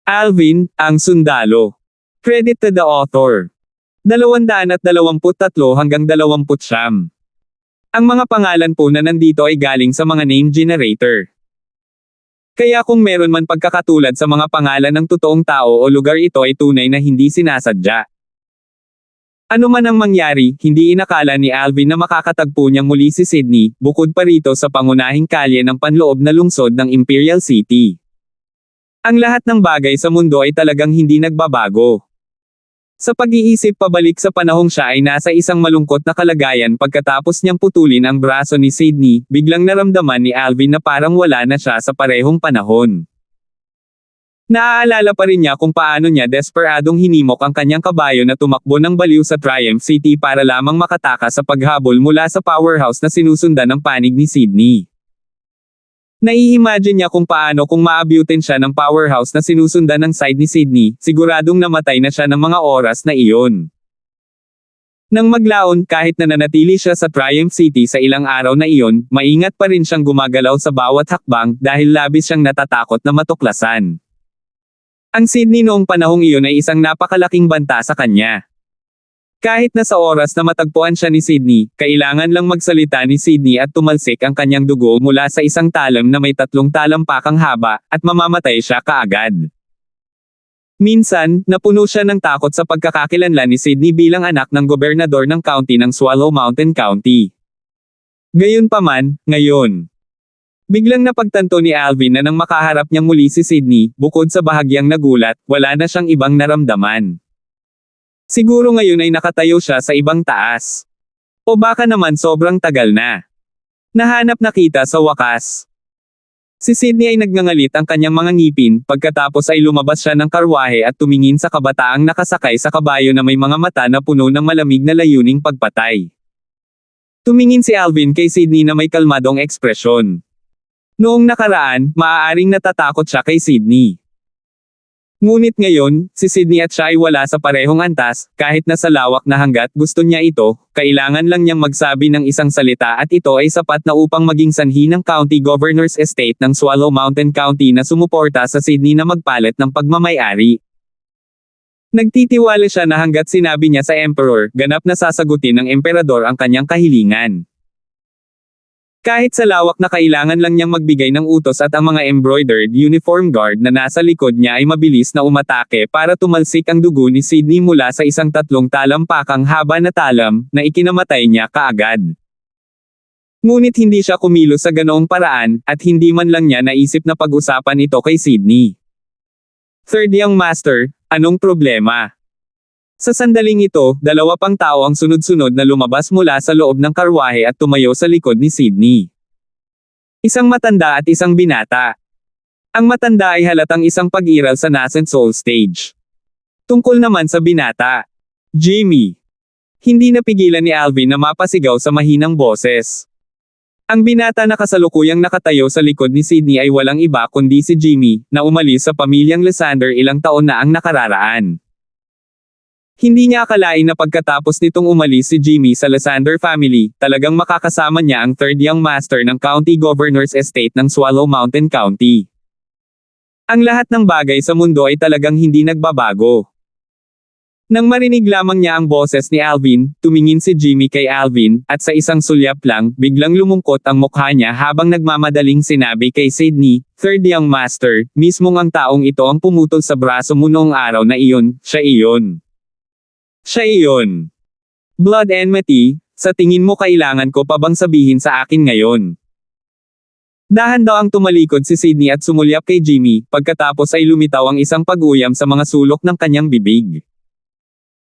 Alvin, ang sundalo. Credit to the author. 223 hanggang 29. Ang mga pangalan po na nandito ay galing sa mga name generator. Kaya kung meron man pagkakatulad sa mga pangalan ng totoong tao o lugar, ito ay tunay na hindi sinasadya. Ano man ang mangyari, hindi inakala ni Alvin na makakatagpo niyang muli si Sydney, bukod pa rito sa pangunahing kalye ng panloob na lungsod ng Imperial City. Ang lahat ng bagay sa mundo ay talagang hindi nagbabago. Sa pag-iisip pabalik sa panahong siya ay nasa isang malungkot na kalagayan pagkatapos niyang putulin ang braso ni Sydney, biglang naramdaman ni Alvin na parang wala na siya sa parehong panahon. Naaalala pa rin niya kung paano niya desperadong hinimok ang kanyang kabayo na tumakbo ng baliw sa Triumph City para lamang makatakas sa paghabol mula sa powerhouse na sinusundan ng panig ni Sydney. Nai-imagine niya kung paano kung maabutin siya ng powerhouse na sinusundan ng side ni Sydney, siguradong namatay na siya ng mga oras na iyon. Nang maglaon, kahit na nanatili siya sa Triumph City sa ilang araw na iyon, maingat pa rin siyang gumagalaw sa bawat hakbang dahil labis siyang natatakot na matuklasan. Ang Sydney noong panahong iyon ay isang napakalaking banta sa kanya. Kahit na sa oras na matagpuan siya ni Sydney, kailangan lang magsalita ni Sydney at tumalsik ang kanyang dugo mula sa isang talam na may 3 talampakang haba, at mamamatay siya kaagad. Minsan, napuno siya ng takot sa pagkakakilanlan ni Sydney bilang anak ng gobernador ng county ng Swallow Mountain County. Gayunpaman, ngayon, biglang napagtanto ni Alvin na nang makaharap niyang muli si Sydney, bukod sa bahagyang nagulat, wala na siyang ibang naramdaman. Siguro ngayon ay nakatayo siya sa ibang taas. O baka naman sobrang tagal na. Nahanap na kita sa wakas. Si Sydney ay nagngangalit ang kanyang mga ngipin, pagkatapos ay lumabas siya ng karwahe at tumingin sa kabataang nakasakay sa kabayo na may mga mata na puno ng malamig na layuning pagpatay. Tumingin si Alvin kay Sydney na may kalmadong ekspresyon. Noong nakaraan, maaaring natatakot siya kay Sydney. Ngunit ngayon, si Sydney at siya ay wala sa parehong antas, kahit na sa lawak na hanggat gusto niya ito, kailangan lang niyang magsabi ng isang salita at ito ay sapat na upang maging sanhi ng County Governor's Estate ng Swallow Mountain County na sumuporta sa Sydney na magpalit ng pagmamay-ari. Nagtitiwala siya na hanggat sinabi niya sa Emperor, ganap na sasagutin ng Emperador ang kanyang kahilingan. Kahit sa lawak na kailangan lang niyang magbigay ng utos at ang mga embroidered uniform guard na nasa likod niya ay mabilis na umatake para tumalsik ang dugo ni Sydney mula sa isang 3 talampakang haba na talam, na ikinamatay niya kaagad. Ngunit hindi siya kumilos sa ganoong paraan, at hindi man lang niya naisip na pag-usapan ito kay Sydney. Third Young Master, anong problema? Sa sandaling ito, 2 pang tao ang sunod-sunod na lumabas mula sa loob ng karwahe at tumayo sa likod ni Sydney. Isang matanda at isang binata. Ang matanda ay halatang isang pag-iral sa nascent soul stage. Tungkol naman sa binata, Jimmy. Hindi napigilan ni Alvin na mapasigaw sa mahinang boses. Ang binata na kasalukuyang nakatayo sa likod ni Sydney ay walang iba kundi si Jimmy, na umalis sa pamilyang Lysander ilang taon na ang nakararaan. Hindi niya akalain na pagkatapos nitong umalis si Jimmy sa Lysander family, talagang makakasama niya ang Third Young Master ng County Governor's Estate ng Swallow Mountain County. Ang lahat ng bagay sa mundo ay talagang hindi nagbabago. Nang marinig lamang niya ang boses ni Alvin, tumingin si Jimmy kay Alvin, at sa isang sulyap lang, biglang lumungkot ang mukha niya habang nagmamadaling sinabi kay Sydney, Third Young Master, mismong ang taong ito ang pumutol sa braso mo noong araw na iyon, siya iyon. Siya iyon. Blood enmity, sa tingin mo kailangan ko pa bang sabihin sa akin ngayon? Dahan daw ang tumalikod si Sydney at sumulyap kay Jimmy, pagkatapos ay lumitaw ang isang pag-uyam sa mga sulok ng kanyang bibig.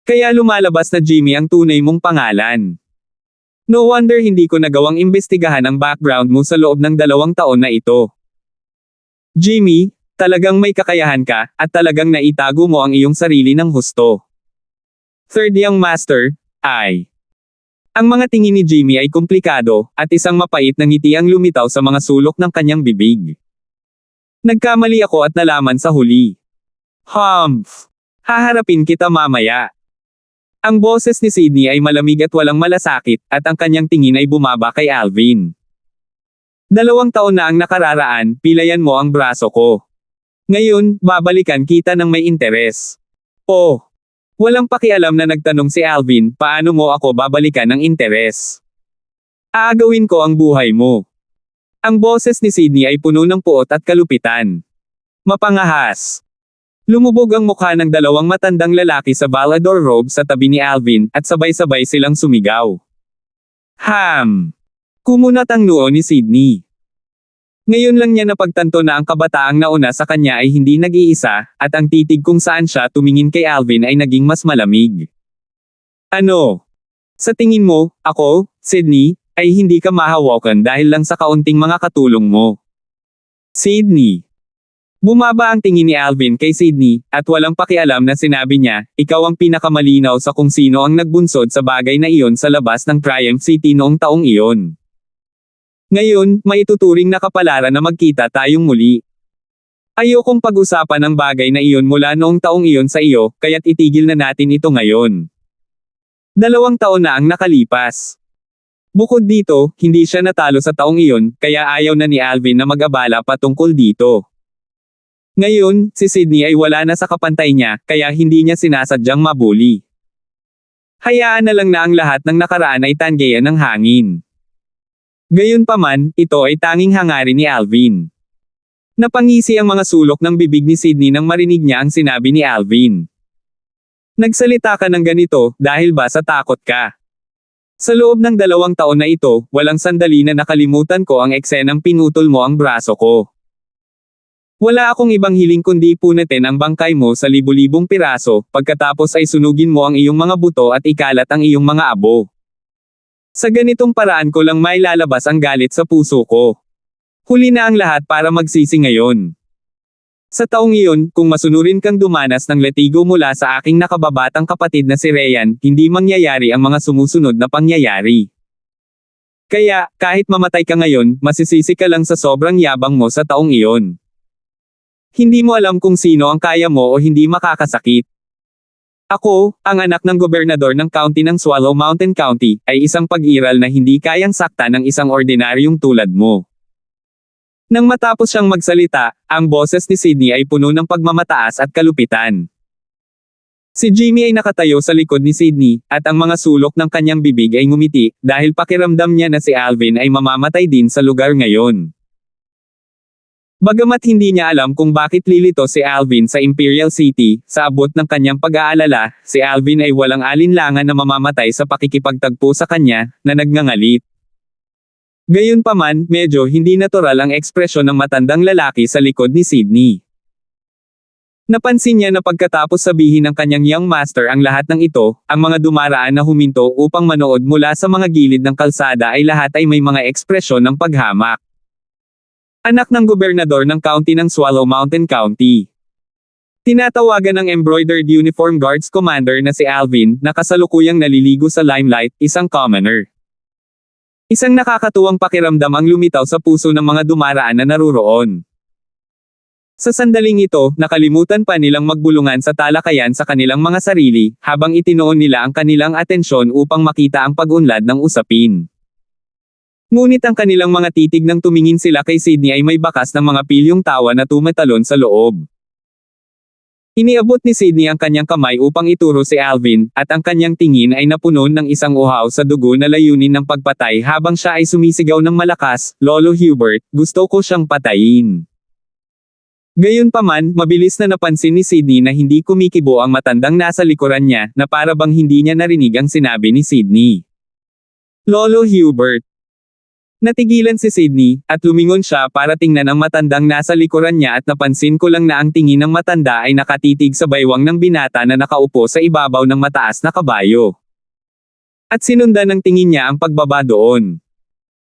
Kaya lumalabas na Jimmy ang tunay mong pangalan. No wonder hindi ko nagawang imbestigahan ang background mo sa loob ng 2 taon na ito. Jimmy, talagang may kakayahan ka, at talagang naitago mo ang iyong sarili ng husto. Third Young Master, ay. Ang mga tingin ni Jimmy ay komplikado, at isang mapait na ngiti ang lumitaw sa mga sulok ng kanyang bibig. Nagkamali ako at nalaman sa huli. Humph! Haharapin kita mamaya. Ang boses ni Sydney ay malamig at walang malasakit, at ang kanyang tingin ay bumaba kay Alvin. 2 taon na ang nakararaan, pilayan mo ang braso ko. Ngayon, babalikan kita ng may interes. Oh, walang pakialam na nagtanong si Alvin, paano mo ako babalikan ng interes? Aagawin ko ang buhay mo. Ang boses ni Sydney ay puno ng puot at kalupitan. Mapangahas. Lumubog ang mukha ng dalawang matandang lalaki sa Valador robe sa tabi ni Alvin, at sabay-sabay silang sumigaw. Ham! Kumunat ang noo ni Sydney. Ngayon lang niya napagtanto na ang kabataang nauna sa kanya ay hindi nag-iisa, at ang titig kung saan siya tumingin kay Alvin ay naging mas malamig. Ano? Sa tingin mo, ako, Sydney, ay hindi ka mahawakan dahil lang sa kaunting mga katulong mo? Sydney. Bumaba ang tingin ni Alvin kay Sydney, at walang pakialam na sinabi niya, ikaw ang pinakamalinaw sa kung sino ang nagbunsod sa bagay na iyon sa labas ng Triumph City noong taong iyon. Ngayon, maituturing na kapalaran na magkita tayong muli. Ayokong pag-usapan ang bagay na iyon mula noong taong iyon sa iyo, kaya't itigil na natin ito ngayon. 2 taon na ang nakalipas. Bukod dito, hindi siya natalo sa taong iyon, kaya ayaw na ni Alvin na mag-abala patungkol dito. Ngayon, si Sydney ay wala na sa kapantay niya, kaya hindi niya sinasadyang mabuli. Hayaan na lang na ang lahat ng nakaraan ay tanggayan ng hangin. Gayunpaman, ito ay tanging hangarin ni Alvin. Napangisi ang mga sulok ng bibig ni Sydney nang marinig niya ang sinabi ni Alvin. Nagsalita ka ng ganito, dahil ba sa takot ka? Sa loob ng 2 taon na ito, walang sandali na nakalimutan ko ang eksenang pinutol mo ang braso ko. Wala akong ibang hiling kundi punatin ang bangkay mo sa libu-libong piraso, pagkatapos ay sunugin mo ang iyong mga buto at ikalat ang iyong mga abo. Sa ganitong paraan ko lang may lalabas ang galit sa puso ko. Huli na ang lahat para magsisi ngayon. Sa taong iyon, kung masunurin kang dumanas ng latigo mula sa aking nakababatang kapatid na si Ryan, hindi mangyayari ang mga sumusunod na pangyayari. Kaya, kahit mamatay ka ngayon, masisisi ka lang sa sobrang yabang mo sa taong iyon. Hindi mo alam kung sino ang kaya mo o hindi makakasakit. Ako, ang anak ng gobernador ng county ng Swallow Mountain County, ay isang pag-iral na hindi kayang sakta ng isang ordinaryong tulad mo. Nang matapos siyang magsalita, ang boses ni Sydney ay puno ng pagmamataas at kalupitan. Si Jimmy ay nakatayo sa likod ni Sydney, at ang mga sulok ng kanyang bibig ay ngumiti, dahil pakiramdam niya na si Alvin ay mamamatay din sa lugar ngayon. Bagamat hindi niya alam kung bakit lilito si Alvin sa Imperial City, sa abot ng kanyang pag-aalala, si Alvin ay walang alinlangan na mamamatay sa pakikipagtagpo sa kanya, na nagngangalit. Gayunpaman, medyo hindi natural ang ekspresyon ng matandang lalaki sa likod ni Sydney. Napansin niya na pagkatapos sabihin ng kanyang young master ang lahat ng ito, ang mga dumaraan na huminto upang manood mula sa mga gilid ng kalsada ay lahat ay may mga ekspresyon ng paghamak. Anak ng gobernador ng county ng Swallow Mountain County. Tinatawagan ng Embroidered Uniform Guards Commander na si Alvin, na kasalukuyang naliligo sa limelight, isang commoner. Isang nakakatuwang pakiramdam ang lumitaw sa puso ng mga dumaraan na naruroon. Sa sandaling ito, nakalimutan pa nilang magbulungan sa talakayan sa kanilang mga sarili, habang itinoon nila ang kanilang atensyon upang makita ang pag-unlad ng usapin. Ngunit ang kanilang mga titig nang tumingin sila kay Sydney ay may bakas ng mga pilyong tawa na tumatalon sa loob. Iniabot ni Sydney ang kanyang kamay upang ituro si Alvin, at ang kanyang tingin ay napuno ng isang uhaw sa dugo na layunin ng pagpatay habang siya ay sumisigaw ng malakas, Lolo Hubert, gusto ko siyang patayin. Gayunpaman, mabilis na napansin ni Sydney na hindi kumikibo ang matandang nasa likuran niya, na para bang hindi niya narinig ang sinabi ni Sydney. Lolo Hubert. Natigilan si Sydney, at lumingon siya para tingnan ang matandang nasa likuran niya at napansin ko lang na ang tingin ng matanda ay nakatitig sa baywang ng binata na nakaupo sa ibabaw ng mataas na kabayo. At sinundan ng tingin niya ang pagbaba doon.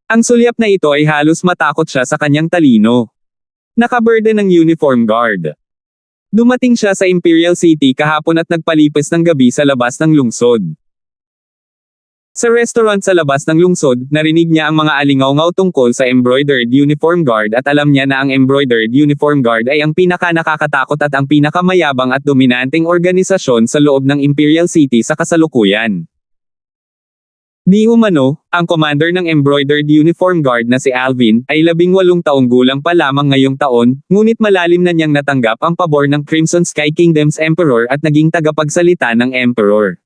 Ang sulyap na ito ay halos matakot siya sa kanyang talino. Nakaberde ng uniform guard. Dumating siya sa Imperial City kahapon at nagpalipas ng gabi sa labas ng lungsod. Sa restaurant sa labas ng lungsod, narinig niya ang mga alingaw-ngaw tungkol sa Embroidered Uniform Guard at alam niya na ang Embroidered Uniform Guard ay ang pinaka-nakakatakot at ang pinakamayabang at dominanteng organisasyon sa loob ng Imperial City sa kasalukuyan. Di umano, ang commander ng embroidered uniform guard na si Alvin ay 18 taong gulang pa lamang ngayong taon, ngunit malalim na niyang natanggap ang pabor ng Crimson Sky Kingdom's Emperor at naging tagapagsalita ng Emperor.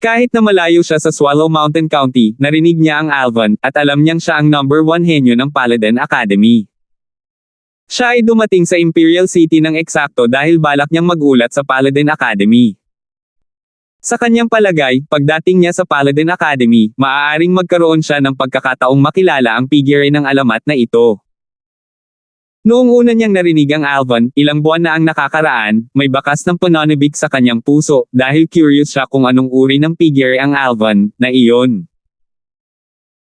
Kahit na malayo siya sa Swallow Mountain County, narinig niya ang Alvan, at alam niyang siya ang #1 henyo ng Paladin Academy. Siya ay dumating sa Imperial City ng eksakto dahil balak niyang magulat sa Paladin Academy. Sa kanyang palagay, pagdating niya sa Paladin Academy, maaaring magkaroon siya ng pagkakataong makilala ang figure ng alamat na ito. Noong una niyang narinig ang Alvan, ilang buwan na ang nakakaraan, may bakas ng pananabik sa kanyang puso, dahil curious siya kung anong uri ng figure ang Alvan, na iyon.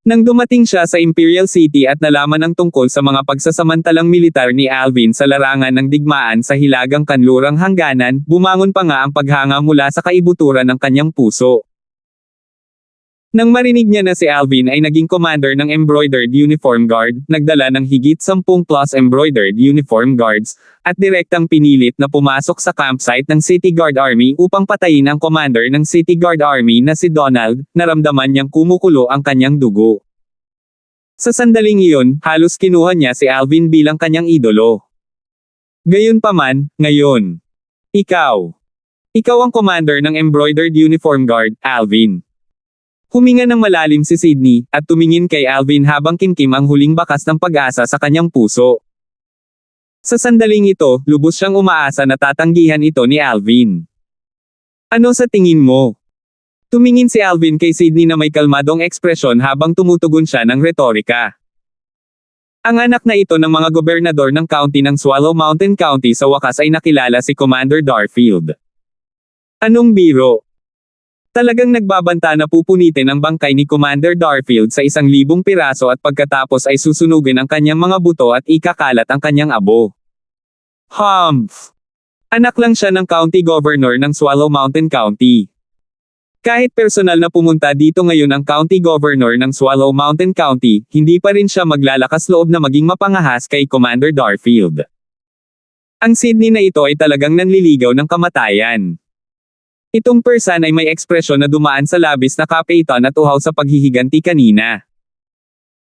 Nang dumating siya sa Imperial City at nalaman ang tungkol sa mga pagsasamantalang militar ni Alvin sa larangan ng digmaan sa Hilagang Kanlurang Hangganan, bumangon pa nga ang paghanga mula sa kaibuturan ng kanyang puso. Nang marinig niya na si Alvin ay naging commander ng Embroidered Uniform Guard, nagdala ng higit 10 plus Embroidered Uniform Guards, at direktang pinilit na pumasok sa campsite ng City Guard Army upang patayin ang commander ng City Guard Army na si Donald. Naramdaman niyang kumukulo ang kanyang dugo. Sa sandaling iyon, halos kinuha niya si Alvin bilang kanyang idolo. Gayunpaman, ngayon. Ikaw ang commander ng Embroidered Uniform Guard, Alvin. Huminga ng malalim si Sydney, at tumingin kay Alvin habang kimkim ang huling bakas ng pag-asa sa kanyang puso. Sa sandaling ito, lubos siyang umaasa na tatanggihan ito ni Alvin. Ano sa tingin mo? Tumingin si Alvin kay Sydney na may kalmadong ekspresyon habang tumutugon siya ng retorika. Ang anak na ito ng mga gobernador ng county ng Swallow Mountain County sa wakas ay nakilala si Commander Darfield. Anong biro? Talagang nagbabanta na pupunitin ang bangkay ni Commander Darfield sa 1,000 piraso at pagkatapos ay susunugin ang kanyang mga buto at ikakalat ang kanyang abo. Humph! Anak lang siya ng county governor ng Swallow Mountain County. Kahit personal na pumunta dito ngayon ang county governor ng Swallow Mountain County, hindi pa rin siya maglalakas loob na maging mapangahas kay Commander Darfield. Ang Sydney na ito ay talagang nanliligaw ng kamatayan. Itong person ay may ekspresyon na dumaan sa labis na kapeitan at uhaw sa paghihiganti kanina.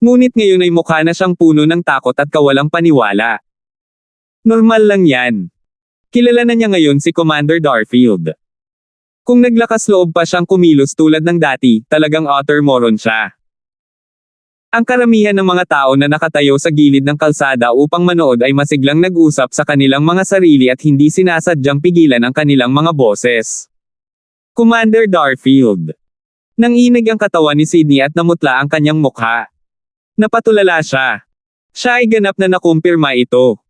Ngunit ngayon ay mukha na siyang puno ng takot at kawalang paniwala. Normal lang yan. Kilala na niya ngayon si Commander Darfield. Kung naglakas loob pa siyang kumilos tulad ng dati, talagang utter moron siya. Ang karamihan ng mga tao na nakatayo sa gilid ng kalsada upang manood ay masiglang nag-usap sa kanilang mga sarili at hindi sinasadyang pigilan ang kanilang mga boses. Commander Darfield. Nanginig ang katawan ni Sydney at namutla ang kanyang mukha. Napatulala siya. Siya ay ganap na nakumpirma ito.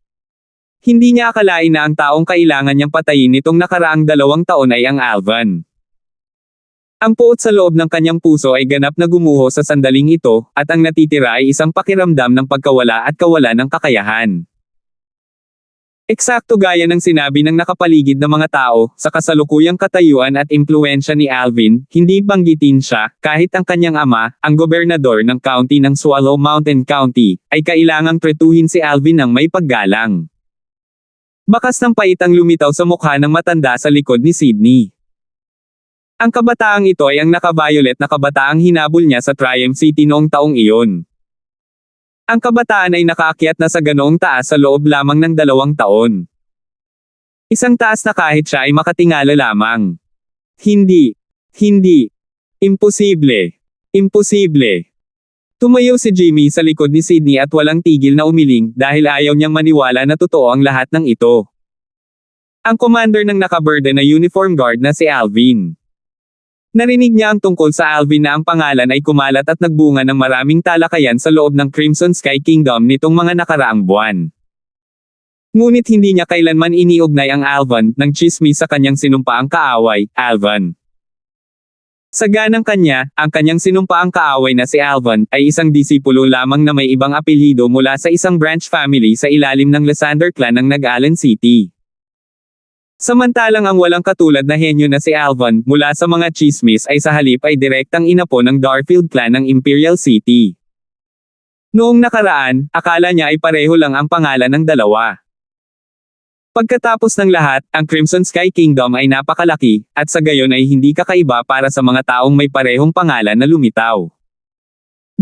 Hindi niya akalain na ang taong kailangan niyang patayin nitong nakaraang 2 taon ay ang Alvan. Ang puot sa loob ng kanyang puso ay ganap na gumuho sa sandaling ito, at ang natitira ay isang pakiramdam ng pagkawala at kawalan ng kakayahan. Eksakto gaya ng sinabi ng nakapaligid na mga tao, sa kasalukuyang katayuan at impluwensya ni Alvin, hindi banggitin siya, kahit ang kanyang ama, ang gobernador ng county ng Swallow Mountain County, ay kailangang tretuhin si Alvin ng may paggalang. Bakas ng paitang lumitaw sa mukha ng matanda sa likod ni Sydney. Ang kabataang ito ay ang naka-violet na kabataang hinabol niya sa Triumph City noong taong iyon. Ang kabataan ay nakaakyat na sa ganoong taas sa loob lamang ng 2 taon. Isang taas na kahit siya ay makatingala lamang. Hindi. Imposible. Tumayo si Jimmy sa likod ni Sydney at walang tigil na umiling dahil ayaw niyang maniwala na totoo ang lahat ng ito. Ang commander ng naka-burden na uniform guard na si Alvin. Narinig niya ang tungkol sa Alvin na ang pangalan ay kumalat at nagbunga ng maraming talakayan sa loob ng Crimson Sky Kingdom nitong mga nakaraang buwan. Ngunit hindi niya kailanman iniugnay ang Alvan ng tsismis sa kanyang sinumpaang kaaway, Alvan. Sa ganang kanya, ang kanyang sinumpaang kaaway na si Alvan ay isang disipulo lamang na may ibang apelyido mula sa isang branch family sa ilalim ng Lysander clan ng Nag-Allen City. Samantalang ang walang katulad na henyo na si Alvan mula sa mga chismis ay sa halip ay direktang inapo ng Darfield clan ng Imperial City. Noong nakaraan, akala niya ay pareho lang ang pangalan ng dalawa. Pagkatapos ng lahat, ang Crimson Sky Kingdom ay napakalaki, at sa gayon ay hindi kakaiba para sa mga taong may parehong pangalan na lumitaw.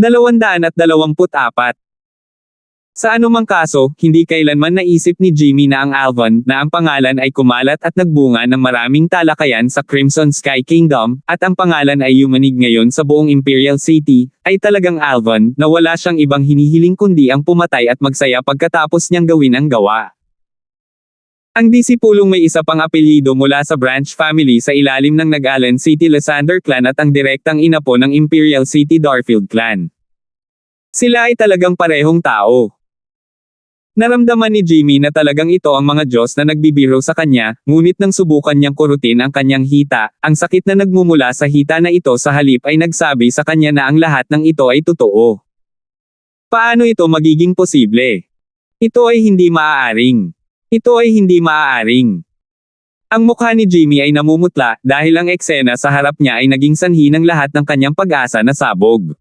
224. Sa anumang kaso, hindi kailanman naisip ni Jimmy na ang Alvan, na ang pangalan ay kumalat at nagbunga ng maraming talakayan sa Crimson Sky Kingdom, at ang pangalan ay yumanig ngayon sa buong Imperial City, ay talagang Alvan, na wala siyang ibang hinihiling kundi ang pumatay at magsaya pagkatapos niyang gawin ang gawa. Ang disipulong may isa pang apelyido mula sa Branch family sa ilalim ng Nag-Allen City Lysander clan at ang direktang inapo ng Imperial City Darfield clan. Sila ay talagang parehong tao. Naramdaman ni Jimmy na talagang ito ang mga Diyos na nagbibiro sa kanya, ngunit nang subukan niyang kurutin ang kanyang hita, ang sakit na nagmumula sa hita na ito sa halip ay nagsabi sa kanya na ang lahat ng ito ay totoo. Paano ito magiging posible? Ito ay hindi maaaring. Ito ay hindi maaaring. Ang mukha ni Jimmy ay namumutla dahil ang eksena sa harap niya ay naging sanhi ng lahat ng kanyang pag-asa na sabog.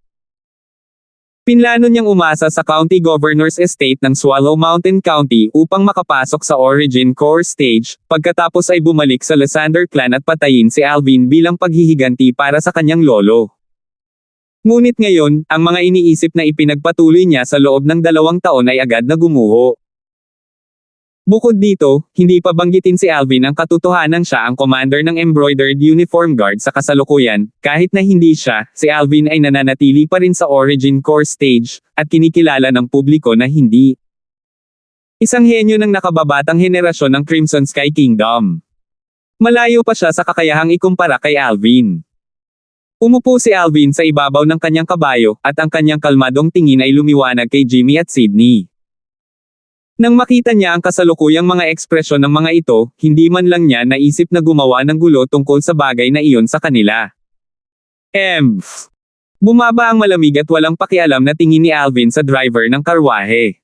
Pinlano niyang umasa sa County Governor's Estate ng Swallow Mountain County upang makapasok sa Origin Core Stage, pagkatapos ay bumalik sa Lysander clan at patayin si Alvin bilang paghihiganti para sa kanyang lolo. Ngunit ngayon, ang mga iniisip na ipinagpatuloy niya sa loob ng 2 taon ay agad na gumuho. Bukod dito, hindi pa banggitin si Alvin ang katotohanan siya ang commander ng Embroidered Uniform Guard sa kasalukuyan, kahit na hindi siya, si Alvin ay nananatili pa rin sa Origin Core Stage, at kinikilala ng publiko na hindi. Isang henyo ng nakababatang henerasyon ng Crimson Sky Kingdom. Malayo pa siya sa kakayahang ikumpara kay Alvin. Umupo si Alvin sa ibabaw ng kanyang kabayo, at ang kanyang kalmadong tingin ay lumiwanag kay Jimmy at Sydney. Nang makita niya ang kasalukuyang mga ekspresyon ng mga ito, hindi man lang niya naisip na gumawa ng gulo tungkol sa bagay na iyon sa kanila. Bumaba ang malamig at walang pakialam na tingin ni Alvin sa driver ng karwahe.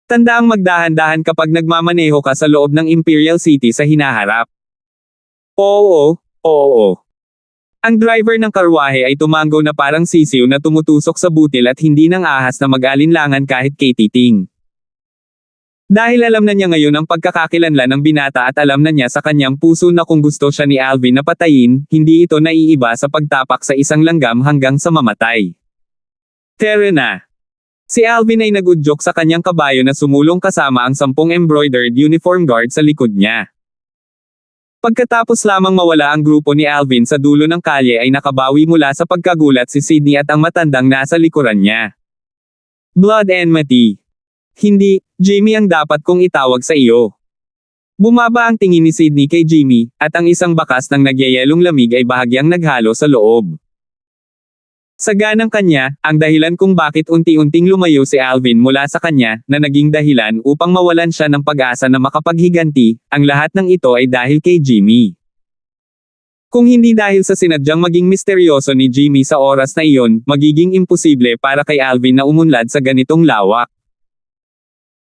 Tandaang magdahan-dahan kapag nagmamaneho ka sa loob ng Imperial City sa hinaharap. Oo. Ang driver ng karwahe ay tumango na parang sisiw na tumutusok sa butil at hindi nang ahas na mag-alinlangan kahit kay titing. Dahil alam na niya ngayon ang pagkakakilanlan ng binata at alam na niya sa kanyang puso na kung gusto siya ni Alvin na patayin, hindi ito naiiba sa pagtapak sa isang langgam hanggang sa mamatay. Tara na. Si Alvin ay nagudyok sa kanyang kabayo na sumulong kasama ang 10 embroidered uniform guard sa likod niya. Pagkatapos lamang mawala ang grupo ni Alvin sa dulo ng kalye ay nakabawi mula sa pagkagulat si Sydney at ang matandang nasa likuran niya. Blood enmity. Hindi, Jimmy ang dapat kong itawag sa iyo. Bumaba ang tingin ni Sydney kay Jimmy, at ang isang bakas ng nagyayelong lamig ay bahagyang naghalo sa loob. Sa ganang kanya, ang dahilan kung bakit unti-unting lumayo si Alvin mula sa kanya, na naging dahilan upang mawalan siya ng pag-asa na makapaghiganti, ang lahat ng ito ay dahil kay Jimmy. Kung hindi dahil sa sinadyang maging misteryoso ni Jimmy sa oras na iyon, magiging imposible para kay Alvin na umunlad sa ganitong lawak.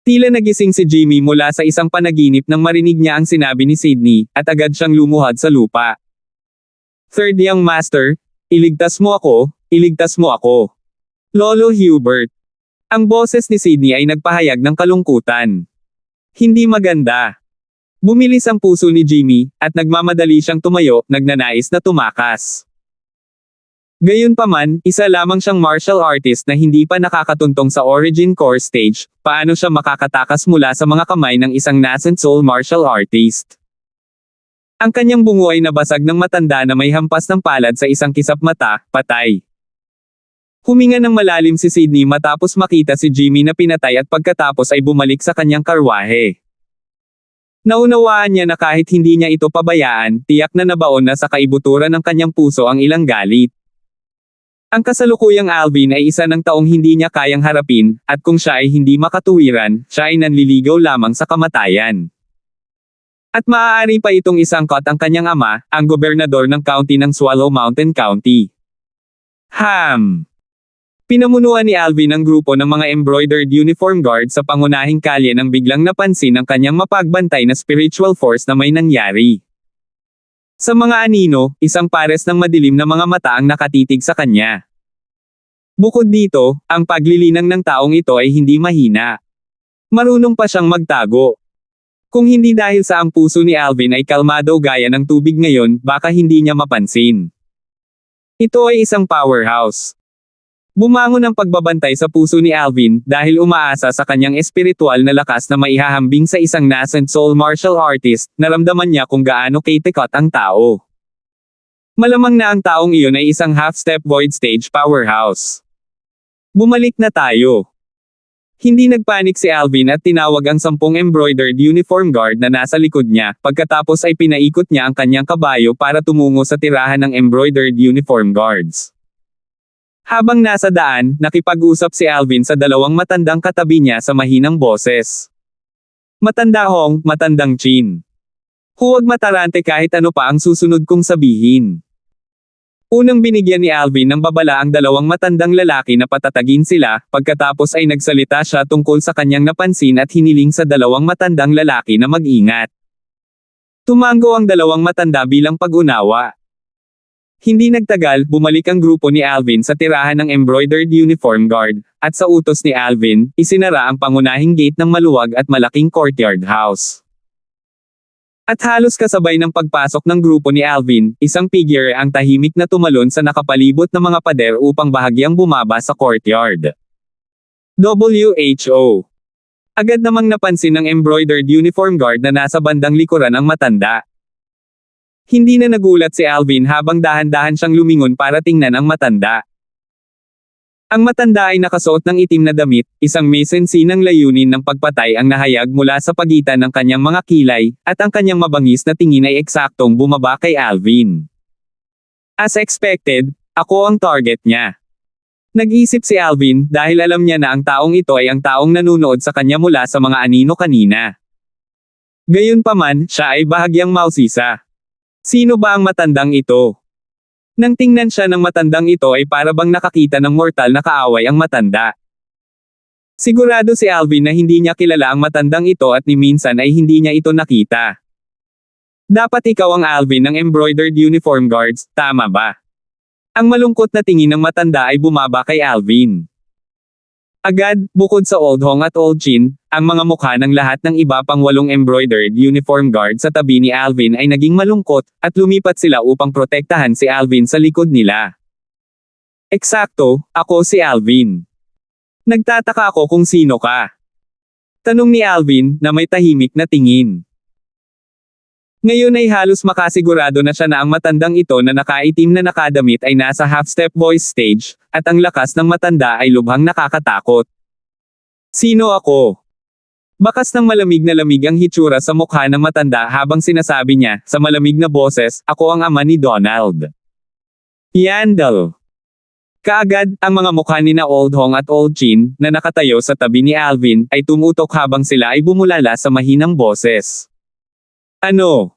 Tila nagising si Jimmy mula sa isang panaginip nang marinig niya ang sinabi ni Sydney, at agad siyang lumuhad sa lupa. Third Young Master, iligtas mo ako, iligtas mo ako. Lolo Hubert. Ang boses ni Sydney ay nagpahayag ng kalungkutan. Hindi maganda. Bumilis ang puso ni Jimmy, at nagmamadali siyang tumayo, nagnanais na tumakas. Gayunpaman, isa lamang siyang martial artist na hindi pa nakakatuntong sa Origin Core Stage, paano siya makakatakas mula sa mga kamay ng isang nascent soul martial artist? Ang kanyang bungo ay nabasag ng matanda na may hampas ng palad sa isang kisap mata, patay. Huminga ng malalim si Sydney matapos makita si Jimmy na pinatay at pagkatapos ay bumalik sa kanyang karwahe. Naunawaan niya na kahit hindi niya ito pabayaan, tiyak na nabaon na sa kaibuturan ng kanyang puso ang ilang galit. Ang kasalukuyang Alvin ay isa ng taong hindi niya kayang harapin, at kung siya ay hindi makatuwiran, siya ay nanliligaw lamang sa kamatayan. At maaari pa itong isangkot ang kanyang ama, ang gobernador ng county ng Swallow Mountain County. Pinamunuan ni Alvin ang grupo ng mga embroidered uniform guard sa pangunahing kalye nang biglang napansin ang kanyang mapagbantay na spiritual force na may nangyari. Sa mga anino, isang pares ng madilim na mga mata ang nakatitig sa kanya. Bukod dito, ang paglilinang ng taong ito ay hindi mahina. Marunong pa siyang magtago. Kung hindi dahil sa ang puso ni Alvin ay kalmado gaya ng tubig ngayon, baka hindi niya mapansin. Ito ay isang powerhouse. Bumangon ang pagbabantay sa puso ni Alvin dahil umaasa sa kanyang espiritual na lakas na maihahambing sa isang nascent soul martial artist, naramdaman niya kung gaano kitikot ang tao. Malamang na ang taong iyon ay isang half-step void stage powerhouse. Bumalik na tayo. Hindi nagpanik si Alvin at tinawag ang 10 embroidered uniform guard na nasa likod niya, pagkatapos ay pinaikot niya ang kanyang kabayo para tumungo sa tirahan ng embroidered uniform guards. Habang nasa daan, nakipag-usap si Alvin sa 2 matandang katabi niya sa mahinang boses. Matanda Hong, matandang Chin. Huwag matarante kahit ano pa ang susunod kong sabihin. Unang binigyan ni Alvin ng babala ang 2 matandang lalaki na patatagin sila, pagkatapos ay nagsalita siya tungkol sa kanyang napansin at hiniling sa 2 matandang lalaki na mag-ingat. Tumango ang 2 matanda bilang pag-unawa. Hindi nagtagal, bumalik ang grupo ni Alvin sa tirahan ng embroidered uniform guard, at sa utos ni Alvin, isinara ang pangunahing gate ng maluwag at malaking courtyard house. At halos kasabay ng pagpasok ng grupo ni Alvin, isang figure ang tahimik na tumalon sa nakapalibot na mga pader upang bahagyang bumaba sa courtyard. WHO. Agad namang napansin ng embroidered uniform guard na nasa bandang likuran ang matanda. Hindi na nagulat si Alvin habang dahan-dahan siyang lumingon para tingnan ang matanda. Ang matanda ay nakasuot ng itim na damit, isang mesensi ng layunin ng pagpatay ang nahayag mula sa pagitan ng kanyang mga kilay, at ang kanyang mabangis na tingin ay eksaktong bumaba kay Alvin. As expected, ako ang target niya. Nag-isip si Alvin dahil alam niya na ang taong ito ay ang taong nanunood sa kanya mula sa mga anino kanina. Gayunpaman, siya ay bahagyang mausisa. Sino ba ang matandang ito? Nang tingnan siya ng matandang ito ay para bang nakakita ng mortal na kaaway ang matanda. Sigurado si Alvin na hindi niya kilala ang matandang ito at ni minsan ay hindi niya ito nakita. Dapat ikaw ang Alvin ng embroidered uniform guards, tama ba? Ang malungkot na tingin ng matanda ay bumaba kay Alvin. Agad, bukod sa Old Hong at Old Chin, ang mga mukha ng lahat ng iba pang 8 embroidered uniform guard sa tabi ni Alvin ay naging malungkot, at lumipat sila upang protektahan si Alvin sa likod nila. Eksakto, ako si Alvin. Nagtataka ako kung sino ka. Tanong ni Alvin, na may tahimik na tingin. Ngayon ay halos makasigurado na siya na ang matandang ito na nakaitim na nakadamit ay nasa half-step voice stage, at ang lakas ng matanda ay lubhang nakakatakot. Sino ako? Bakas ng malamig na lamig ang hitsura sa mukha ng matanda habang sinasabi niya, sa malamig na boses, ako ang ama ni Donald. Yandel. Kaagad, ang mga mukha ni na Old Hong at Old Chin, na nakatayo sa tabi ni Alvin, ay tumutok habang sila ay bumulala sa mahinang boses. Ano?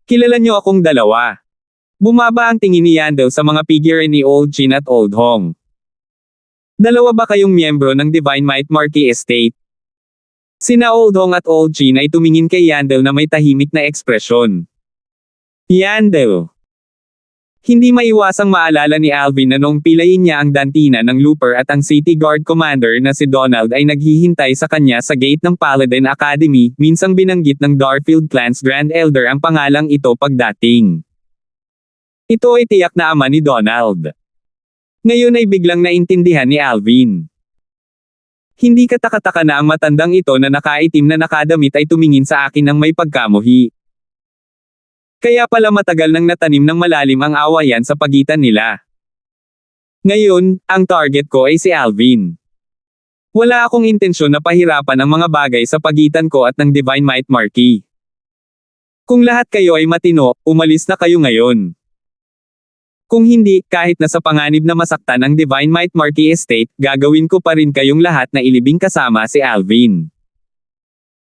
Kilala niyo akong dalawa. Bumaba ang tingin ni Yandel sa mga figure ni Old Chin at Old Hong. Dalawa ba kayong miyembro ng Divine Might Marquee Estate? Sina Old Hong at Old Chin ay tumingin kay Yandel na may tahimik na ekspresyon. Yandel. Hindi maiwasang maalala ni Alvin na noong pilayin niya ang dantina ng Looper at ang City Guard Commander na si Donald ay naghihintay sa kanya sa gate ng Paladin Academy, minsang binanggit ng Darfield Clan's Grand Elder ang pangalang ito pagdating. Ito ay tiyak na ama ni Donald. Ngayon ay biglang naintindihan ni Alvin. Hindi katakataka na ang matandang ito na nakaitim na nakadamit ay tumingin sa akin ng may pagkamuhi. Kaya pala matagal nang natanim ng malalim ang awayan sa pagitan nila. Ngayon, ang target ko ay si Alvin. Wala akong intensyon na pahirapan ang mga bagay sa pagitan ko at ng Divine Might Marquee. Kung lahat kayo ay matino, umalis na kayo ngayon. Kung hindi, kahit na sa panganib na masaktan ang Divine Might Marquee Estate, gagawin ko pa rin kayong lahat na ilibing kasama si Alvin.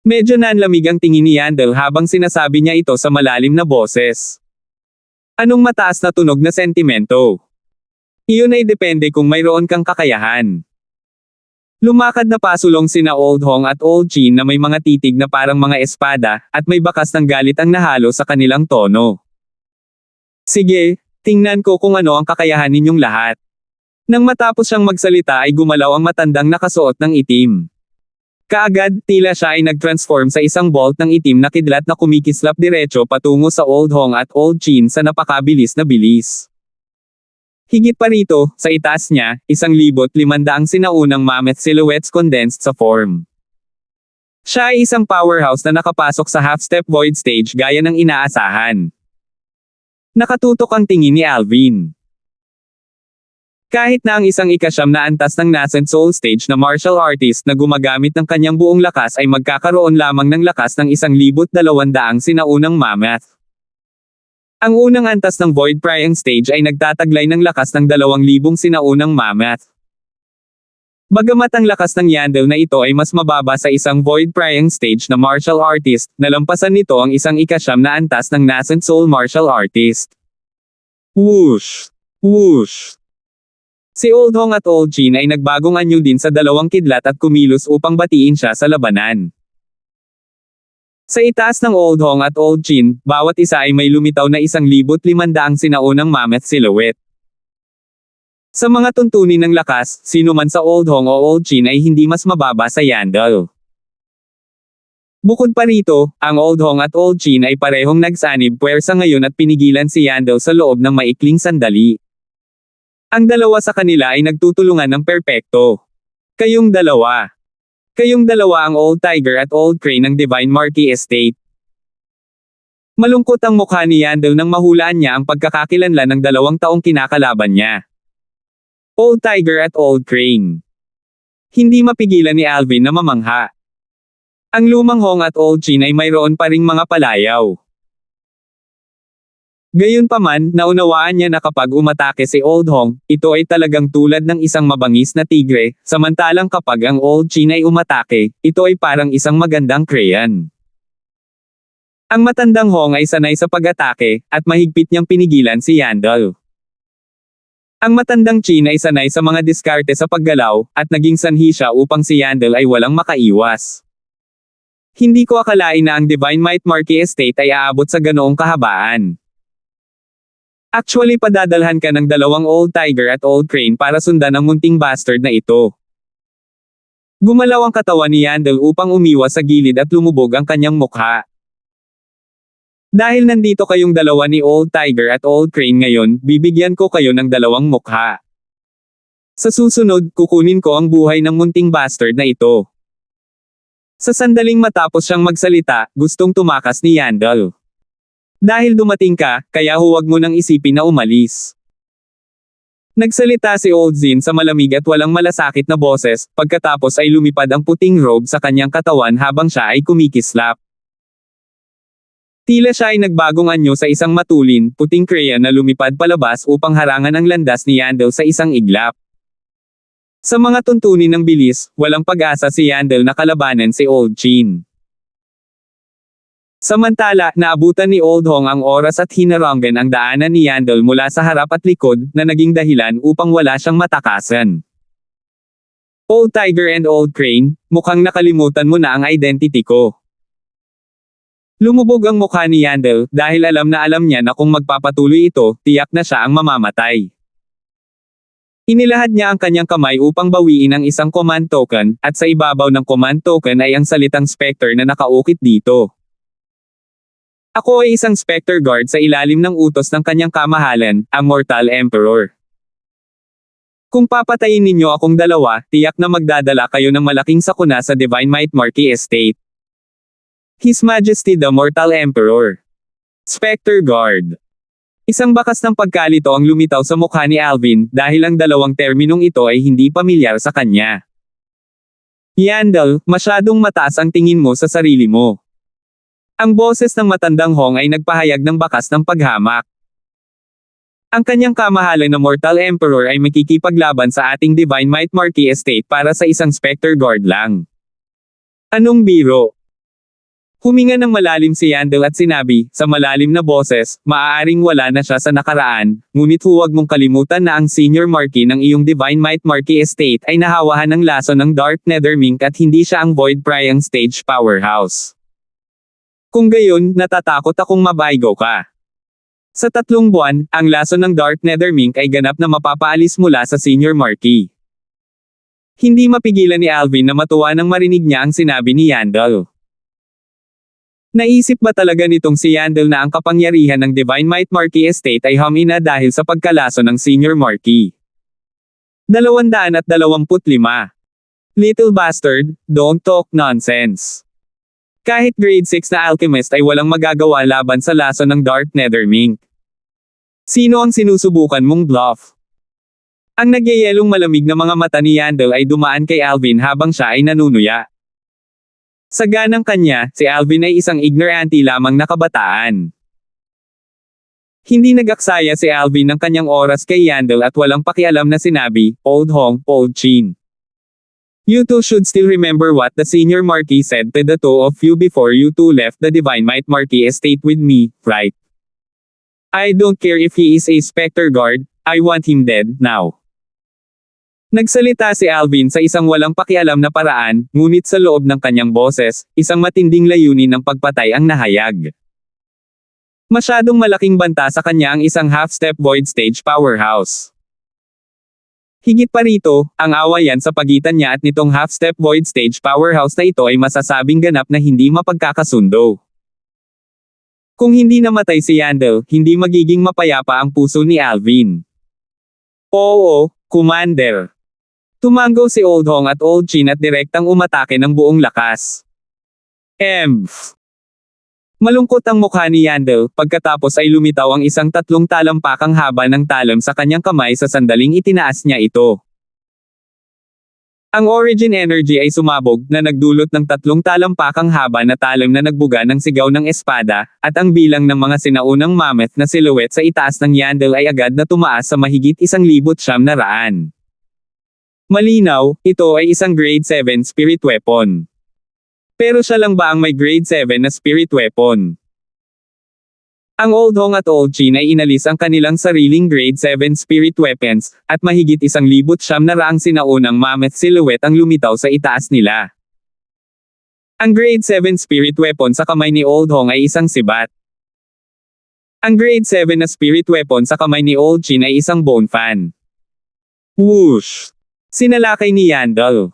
Medyo nanlamig ang tingin ni Yandel habang sinasabi niya ito sa malalim na boses. Anong mataas na tunog na sentimento? Iyon ay depende kung mayroon kang kakayahan. Lumakad na pasulong sina Old Hong at Old Chin na may mga titig na parang mga espada, at may bakas ng galit ang nahalo sa kanilang tono. Sige, tingnan ko kung ano ang kakayahan ninyong lahat. Nang matapos siyang magsalita ay gumalaw ang matandang nakasuot ng itim. Kaagad, tila siya ay nag-transform sa isang bolt ng itim na kidlat na kumikislap diretso patungo sa Old Hong at Old Chin sa napakabilis na bilis. Higit pa rito, sa itaas niya, 1,500 sinaunang mammoth silhouettes condensed sa form. Siya ay isang powerhouse na nakapasok sa half-step void stage gaya ng inaasahan. Nakatutok ang tingin ni Alvin. Kahit na ang isang ikasyam na antas ng nascent soul stage na martial artist na gumagamit ng kanyang buong lakas ay magkakaroon lamang ng lakas ng 1,200 sinaunang mammoth. Ang unang antas ng void prying stage ay nagtataglay ng lakas ng 2,000 sinaunang mammoth. Bagamat ang lakas ng Yandel na ito ay mas mababa sa isang void prying stage na martial artist, nalampasan nito ang isang ikasyam na antas ng nascent soul martial artist. Whoosh! Whoosh! Si Old Hong at Old Chin ay nagbagong anyo din sa dalawang kidlat at kumilos upang batiin siya sa labanan. Sa itaas ng Old Hong at Old Chin, bawat isa ay may lumitaw na 1,500 sinaunang mammoth silhouette. Sa mga tuntunin ng lakas, sino man sa Old Hong o Old Chin ay hindi mas mababa sa Yandel. Bukod pa rito, ang Old Hong at Old Chin ay parehong nagsanib puwersa ngayon at pinigilan si Yandel sa loob ng maikling sandali. Ang dalawa sa kanila ay nagtutulungan ng perpekto. Kayong dalawa. Kayong dalawa ang Old Tiger at Old Crane ng Divine Marquis Estate. Malungkot ang mukha ni Yandel nang mahulaan niya ang pagkakakilanlan ng 2 taong kinakalaban niya. Old Tiger at Old Crane. Hindi mapigilan ni Alvin na mamangha. Ang lumang Hong at Old Chin ay mayroon pa ring mga palayaw. Gayunpaman, naunawaan niya na kapag umatake si Old Hong, ito ay talagang tulad ng isang mabangis na tigre, samantalang kapag ang Old Chin ay umatake, ito ay parang isang magandang crayon. Ang matandang Hong ay sanay sa pag-atake, at mahigpit niyang pinigilan si Yandel. Ang matandang Chin ay sanay sa mga diskarte sa paggalaw, at naging sanhi siya upang si Yandel ay walang makaiwas. Hindi ko akalain na ang Divine Might Marquis Estate ay aabot sa ganoong kahabaan. Actually padadalhan ka ng 2 Old Tiger at Old Crane para sundan ang munting bastard na ito. Gumalaw ang katawan ni Yandel upang umiwas sa gilid at lumubog ang kanyang mukha. Dahil nandito kayong dalawa ni Old Tiger at Old Crane ngayon, bibigyan ko kayo ng 2 mukha. Sa susunod, kukunin ko ang buhay ng munting bastard na ito. Sa sandaling matapos siyang magsalita, gustong tumakas ni Yandel. Dahil dumating ka, kaya huwag mo nang isipin na umalis. Nagsalita si Old Zin sa malamig at walang malasakit na boses, pagkatapos ay lumipad ang puting robe sa kanyang katawan habang siya ay kumikislap. Tila siya ay nagbagong anyo sa isang matulin, puting crayon na lumipad palabas upang harangan ang landas ni Yandel sa isang iglap. Sa mga tuntunin ng bilis, walang pag-asa si Yandel na kalabanan si Old Chin. Samantala, naabutan ni Old Hong ang oras at hinarangan ang daanan ni Yandel mula sa harap at likod, na naging dahilan upang wala siyang matakasan. Old Tiger and Old Crane, mukhang nakalimutan mo na ang identity ko. Lumubog ang mukha ni Yandel, dahil alam niya na kung magpapatuloy ito, tiyak na siya ang mamamatay. Inilahad niya ang kanyang kamay upang bawiin ang isang command token, at sa ibabaw ng command token ay ang salitang Spectre na nakaukit dito. Ako ay isang Spectre Guard sa ilalim ng utos ng kanyang kamahalan, ang Mortal Emperor. Kung papatayin ninyo akong dalawa, tiyak na magdadala kayo ng malaking sakuna sa Divine Might Marquis Estate. His Majesty the Mortal Emperor. Spectre Guard. Isang bakas ng pagkalito ang lumitaw sa mukha ni Alvin, dahil ang 2 terminong ito ay hindi pamilyar sa kanya. Yandel, masyadong mataas ang tingin mo sa sarili mo. Ang boses ng matandang Hong ay nagpahayag ng bakas ng paghamak. Ang kanyang kamahalan na Mortal Emperor ay makikipaglaban sa ating Divine Might Marquis Estate para sa isang Spectre Guard lang. Anong biro? Huminga ng malalim si Yandel at sinabi, sa malalim na boses, maaaring wala na siya sa nakaraan, ngunit huwag mong kalimutan na ang Senior Marquis ng iyong Divine Might Marquis Estate ay nahawahan ng laso ng Dark Nethermink at hindi siya ang Void Prying Stage Powerhouse. Kung gayon, natatakot akong mabaigo ka. Sa 3 buwan, ang laso ng Dark Nethermink ay ganap na mapapaalis mula sa Senior Marquis. Hindi mapigilan ni Alvin na matuwa nang marinig niya ang sinabi ni Yandel. Naisip ba talaga nitong si Yandel na ang kapangyarihan ng Divine Might Marquee Estate ay humina dahil sa pagkalaso ng Senior Marquee? 225. Little bastard, don't talk nonsense. Kahit grade 6 na alchemist ay walang magagawa laban sa laso ng Dark Nethermink. Sino ang sinusubukan mong bluff? Ang nagyayelong malamig na mga mata ni Yandel ay dumaan kay Alvin habang siya ay nanunuya. Sa ganang kanya, si Alvin ay isang ignorante lamang na kabataan. Hindi nag-aksaya si Alvin ng kanyang oras kay Yandel at walang pakialam na sinabi, "Old Hong, Old Chin. You two should still remember what the Senior Marquee said to the two of you before you two left the Divine Might Marquee Estate with me, right? I don't care if he is a Spectre Guard, I want him dead, now." Nagsalita si Alvin sa isang walang pakialam na paraan, ngunit sa loob ng kanyang boses, isang matinding layunin ng pagpatay ang nahayag. Masyadong malaking banta sa kanya ang isang half-step void stage powerhouse. Higit pa rito, ang awayan sa pagitan niya at nitong half-step void stage powerhouse na ito ay masasabing ganap na hindi mapagkakasundo. Kung hindi namatay si Yandel, hindi magiging mapayapa ang puso ni Alvin. Oo, Commander. Tumango si Old Hong at Old Chin at direktang umatake ng buong lakas. Emph! Malungkot ang mukha ni Yandel, pagkatapos ay lumitaw ang isang 3 talampakang haba ng talam sa kanyang kamay sa sandaling itinaas niya ito. Ang origin energy ay sumabog na nagdulot ng 3 talampakang haba na talam na nagbuga ng sigaw ng espada, at ang bilang ng mga sinaunang mammoth na silhouette sa itaas ng Yandel ay agad na tumaas sa mahigit 1,900. Malinaw, ito ay isang grade 7 spirit weapon. Pero siya lang ba ang may grade 7 na spirit weapon? Ang Old Hong at Old Chin ay inalis ang kanilang sariling grade 7 spirit weapons, at mahigit 1,900 sinaunang mammoth silhouette ang lumitaw sa itaas nila. Ang grade 7 spirit weapon sa kamay ni Old Hong ay isang sibat. Ang grade 7 na spirit weapon sa kamay ni Old Chin ay isang bone fan. Whoosh! Sinalakay ni Yandel.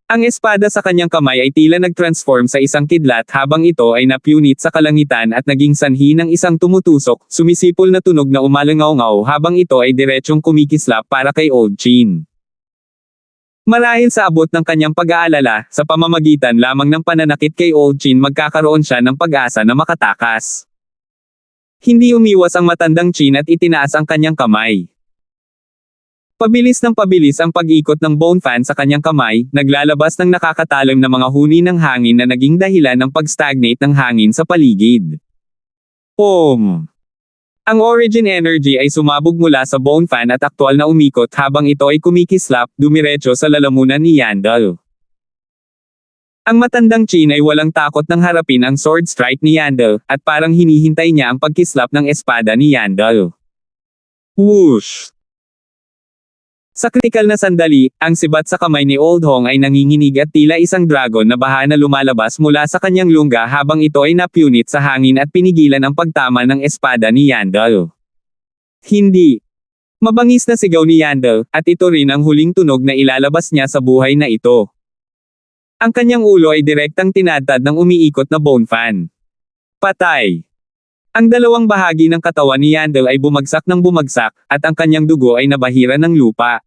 Ang espada sa kanyang kamay ay tila nag-transform sa isang kidlat habang ito ay napunit sa kalangitan at naging sanhi ng isang tumutusok, sumisipol na tunog na umalangaw-ngaw habang ito ay diretsyong kumikislap para kay Old Chin. Marahil sa abot ng kanyang pag-aalala, sa pamamagitan lamang ng pananakit kay Old Chin magkakaroon siya ng pag-asa na makatakas. Hindi umiwas ang matandang Chin at itinaas ang kanyang kamay. Pabilis ang pag-ikot ng bone fan sa kanyang kamay, naglalabas ng nakakatalim na mga huni ng hangin na naging dahilan ng pag-stagnate ng hangin sa paligid. Om! Ang origin energy ay sumabog mula sa bone fan at aktwal na umikot habang ito ay kumikislap, dumiretso sa lalamunan ni Yandel. Ang matandang Chin ay walang takot nang harapin ang sword strike ni Yandel, at parang hinihintay niya ang pagkislap ng espada ni Yandel. Whoosh! Sa kritikal na sandali, ang sibat sa kamay ni Old Hong ay nanginginig at tila isang dragon na baha na lumalabas mula sa kanyang lungga habang ito ay napunit sa hangin at pinigilan ang pagtama ng espada ni Yandel. Hindi. Mabangis na sigaw ni Yandel, at ito rin ang huling tunog na ilalabas niya sa buhay na ito. Ang kanyang ulo ay direktang tinadtad ng umiikot na bone fan. Patay. Ang dalawang bahagi ng katawan ni Yandel ay bumagsak ng bumagsak, at ang kanyang dugo ay nabahira ng lupa.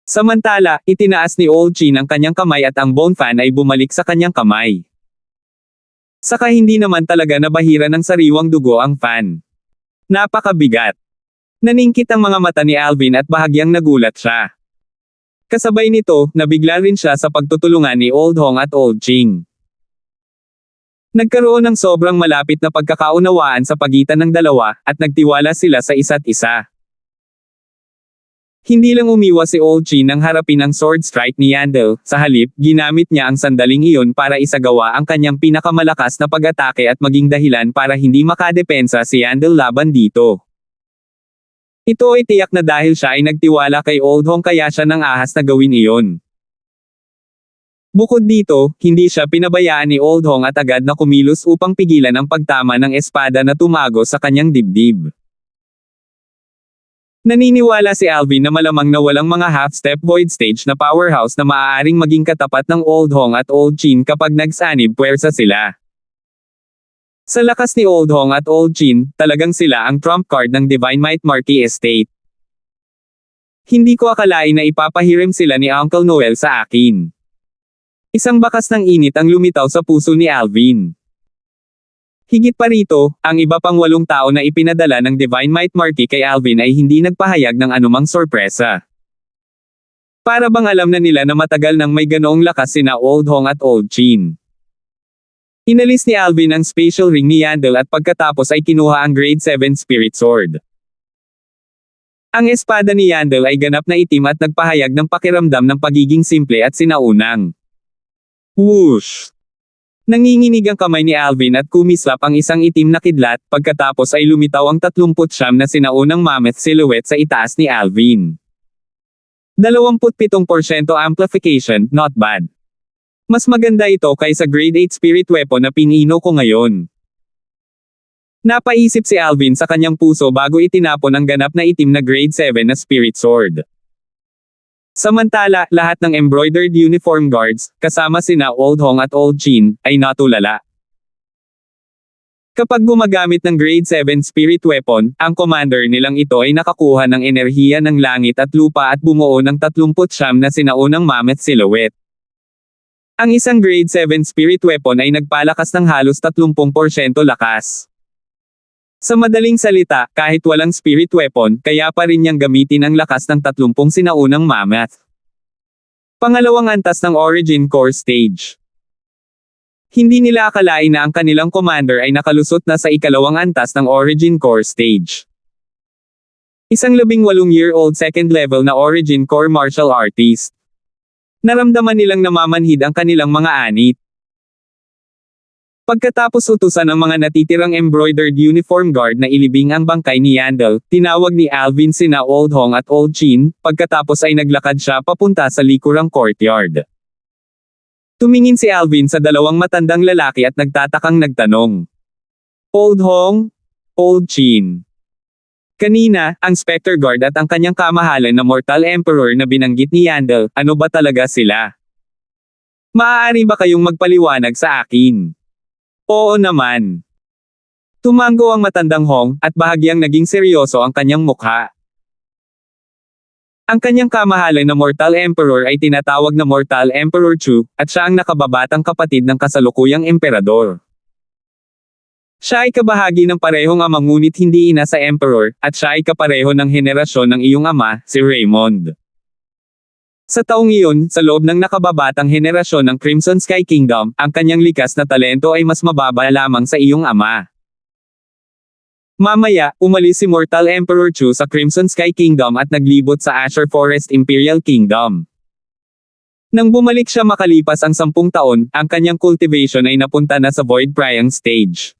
Samantala, itinaas ni Old Chin ang kanyang kamay at ang bone fan ay bumalik sa kanyang kamay. Saka hindi naman talaga nabahira ng sariwang dugo ang fan. Napakabigat. Naningkit ang mga mata ni Alvin at bahagyang nagulat siya. Kasabay nito, nabigla rin siya sa pagtutulungan ni Old Hong at Old Chin. Nagkaroon ng sobrang malapit na pagkakaunawaan sa pagitan ng dalawa, at nagtiwala sila sa isa't isa. Hindi lang umiwas si Old Chin nang harapin ang sword strike ni Yandel, sa halip, ginamit niya ang sandaling iyon para isagawa ang kanyang pinakamalakas na pag-atake at maging dahilan para hindi makadepensa si Yandel laban dito. Ito ay tiyak na dahil siya ay nagtiwala kay Old Hong kaya siya nang ahas na gawin iyon. Bukod dito, hindi siya pinabayaan ni Old Hong at agad na kumilos upang pigilan ang pagtama ng espada na tumago sa kanyang dibdib. Naniniwala si Alvin na malamang na walang mga half-step void stage na powerhouse na maaaring maging katapat ng Old Hong at Old Chin kapag nagsanib puwersa sila. Sa lakas ni Old Hong at Old Chin, talagang sila ang trump card ng Divine Might Marquee Estate. Hindi ko akalain na ipapahirim sila ni Uncle Noel sa akin. Isang bakas ng init ang lumitaw sa puso ni Alvin. Higit pa rito, ang iba pang 8 tao na ipinadala ng Divine Might Marquee kay Alvin ay hindi nagpahayag ng anumang sorpresa. Para bang alam na nila na matagal nang may ganoong lakas sina Old Hong at Old Chin. Inalis ni Alvin ang spatial ring ni Yandel at pagkatapos ay kinuha ang Grade 7 Spirit Sword. Ang espada ni Yandel ay ganap na itim at nagpahayag ng pakiramdam ng pagiging simple at sinaunang. Whoosh! Nanginginig ang kamay ni Alvin at kumislap ang isang itim na kidlat, pagkatapos ay lumitaw ang 39 na sinaunang mammoth silhouette sa itaas ni Alvin. 27% amplification, not bad. Mas maganda ito kaysa Grade 8 spirit weapon na pinino ko ngayon. Napaisip si Alvin sa kanyang puso bago itinapon ang ganap na itim na Grade 7 na spirit sword. Samantala, lahat ng embroidered uniform guards, kasama sina Old Hong at Old Chin, ay natulala. Kapag gumagamit ng Grade 7 spirit weapon, ang commander nilang ito ay nakakuha ng enerhiya ng langit at lupa at bumuo ng 39 na sinaunang mammoth silhouette. Ang isang Grade 7 spirit weapon ay nagpalakas ng halos 30% lakas. Sa madaling salita, kahit walang spirit weapon, kaya pa rin niyang gamitin ang lakas ng 30 sinaunang mammoth. Pangalawang antas ng Origin Core Stage. Hindi nila akalain na ang kanilang commander ay nakalusot na sa ikalawang antas ng Origin Core Stage. Isang 18-year-old second level na Origin Core martial artist. Naramdaman nilang namamanhid ang kanilang mga anit. Pagkatapos utusan ng mga natitirang embroidered uniform guard na ilibing ang bangkay ni Yandel, tinawag ni Alvin sina Old Hong at Old Chin, pagkatapos ay naglakad siya papunta sa likurang courtyard. Tumingin si Alvin sa dalawang matandang lalaki at nagtatakang nagtanong. Old Hong? Old Chin. Kanina, ang Spectre Guard at ang kanyang kamahalan na Mortal Emperor na binanggit ni Yandel, ano ba talaga sila? Maaari ba kayong magpaliwanag sa akin? Oo naman. Tumango ang matandang Hong, at bahagyang naging seryoso ang kanyang mukha. Ang kanyang kamahalan na Mortal Emperor ay tinatawag na Mortal Emperor Chu, at siya ang nakababatang kapatid ng kasalukuyang emperador. Siya ay kabahagi ng parehong ama ngunit hindi ina sa emperor, at siya ay kapareho ng henerasyon ng iyong ama, si Raymond. Sa taong iyon, sa loob ng nakababatang henerasyon ng Crimson Sky Kingdom, ang kanyang likas na talento ay mas mababa lamang sa iyong ama. Mamaya, umalis si Mortal Emperor Chu sa Crimson Sky Kingdom at naglibot sa Azure Forest Imperial Kingdom. Nang bumalik siya makalipas ang 10 taon, ang kanyang cultivation ay napunta na sa Void Priang Stage.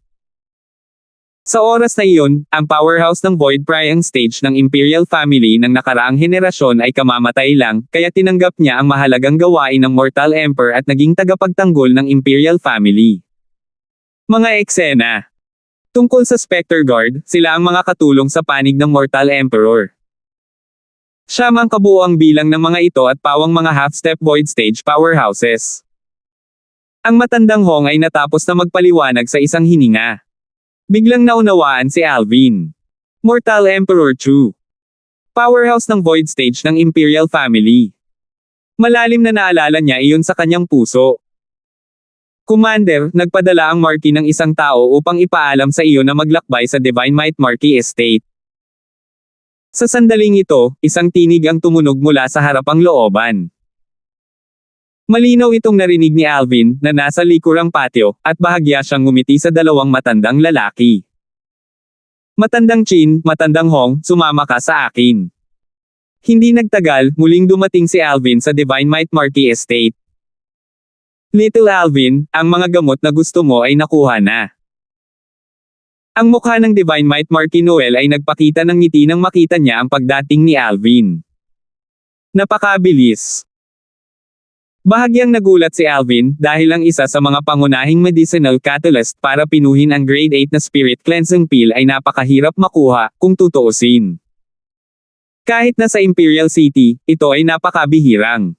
Sa oras na iyon, ang powerhouse ng Void Priang Stage ng Imperial Family ng nakaraang henerasyon ay kamamatay lang, kaya tinanggap niya ang mahalagang gawain ng Mortal Emperor at naging tagapagtanggol ng Imperial Family. Mga eksena. Tungkol sa Spectre Guard, sila ang mga katulong sa panig ng Mortal Emperor. Siya ang kabuuang bilang ng mga ito at pawang mga half-step Void Stage powerhouses. Ang matandang Hong ay natapos na magpaliwanag sa isang hininga. Biglang naunawaan si Alvin. Mortal Emperor Chu. Powerhouse ng Void Stage ng Imperial Family. Malalim na naalala niya iyon sa kanyang puso. Commander, nagpadala ang Marquee ng isang tao upang ipaalam sa iyo na maglakbay sa Divine Might Marquee Estate. Sa sandaling ito, isang tinig ang tumunog mula sa harapang looban. Malinaw itong narinig ni Alvin, na nasa likurang patio, at bahagya siyang ngumiti sa dalawang matandang lalaki. Matandang Chin, matandang Hong, sumama ka sa akin. Hindi nagtagal, muling dumating si Alvin sa Divine Might Marquee Estate. Little Alvin, ang mga gamot na gusto mo ay nakuha na. Ang mukha ng Divine Might Marquee Noel ay nagpakita ng ngiti nang makita niya ang pagdating ni Alvin. Napakabilis. Bahagyang nagulat si Alvin, dahil ang isa sa mga pangunahing medicinal catalyst para pinuhin ang Grade 8 na Spirit Cleansing Pill ay napakahirap makuha, kung tutuusin. Kahit na sa Imperial City, ito ay napakabihirang.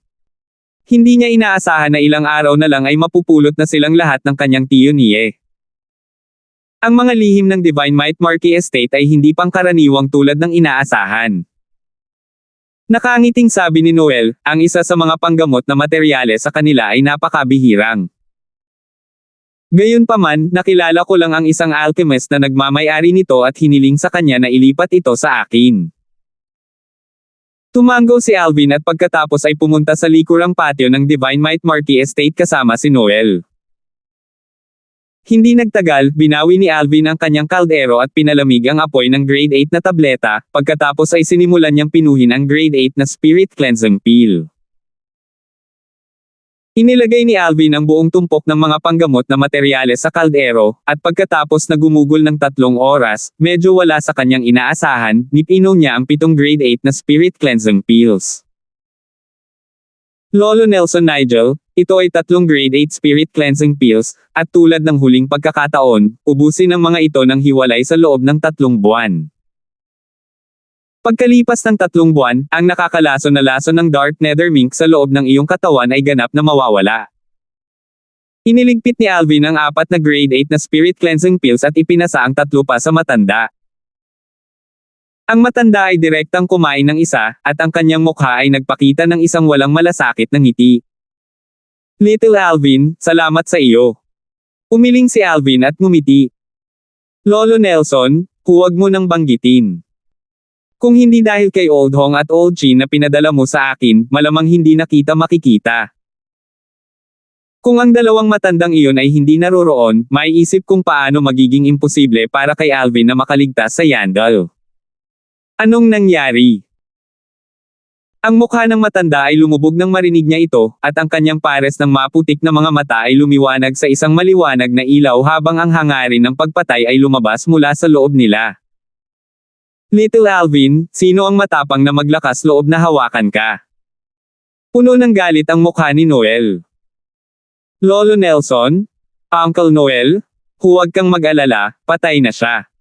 Hindi niya inaasahan na ilang araw na lang ay mapupulot na silang lahat ng kanyang tiyo Nie. Ang mga lihim ng Divine Might Marquee Estate ay hindi pangkaraniwang tulad ng inaasahan. Nakangiting sabi ni Noel, ang isa sa mga panggamot na materyales sa kanila ay napakabihirang. Gayunpaman, nakilala ko lang ang isang alchemist na nagmamay-ari nito at hiniling sa kanya na ilipat ito sa akin. Tumango si Alvin at pagkatapos ay pumunta sa likurang patio ng Divine Might Marquee Estate kasama si Noel. Hindi nagtagal, binawi ni Alvin ang kanyang kaldero at pinalamig ang apoy ng grade 8 na tableta, pagkatapos ay sinimulan niyang pinuhin ang grade 8 na Spirit Cleansing Peel. Inilagay ni Alvin ang buong tumpok ng mga panggamot na materyales sa kaldero, at pagkatapos na gumugol ng 3 oras, medyo wala sa kanyang inaasahan, nipinom niya ang 7 grade 8 na Spirit Cleansing Peels. Lolo Nelson Nigel, ito ay 3 grade 8 Spirit Cleansing Peels, at tulad ng huling pagkakataon, ubusin ang mga ito ng hiwalay sa loob ng 3 buwan. Pagkalipas ng 3 buwan, ang nakakalason na lason ng Dark Nether Mink sa loob ng iyong katawan ay ganap na mawawala. Iniligpit ni Alvin ang 4 na grade 8 na Spirit Cleansing Peels at ipinasa ang 3 pa sa matanda. Ang matanda ay direktang kumain ng isa, at ang kanyang mukha ay nagpakita ng isang walang malasakit na ngiti. Little Alvin, salamat sa iyo. Umiling si Alvin at ngumiti. Lolo Nelson, huwag mo nang banggitin. Kung hindi dahil kay Old Hong at Old Chin na pinadala mo sa akin, malamang hindi na kita makikita. Kung ang dalawang matandang iyon ay hindi naroroon, maiisip kung paano magiging imposible para kay Alvin na makaligtas sa Yandel. Anong nangyari? Ang mukha ng matanda ay lumubog nang marinig niya ito, at ang kanyang pares ng maputik na mga mata ay lumiwanag sa isang maliwanag na ilaw habang ang hangarin ng pagpatay ay lumabas mula sa loob nila. Little Alvin, sino ang matapang na maglakas loob na hawakan ka? Puno ng galit ang mukha ni Noel. Lolo Nelson? Uncle Noel? Huwag kang mag-alala, patay na siya.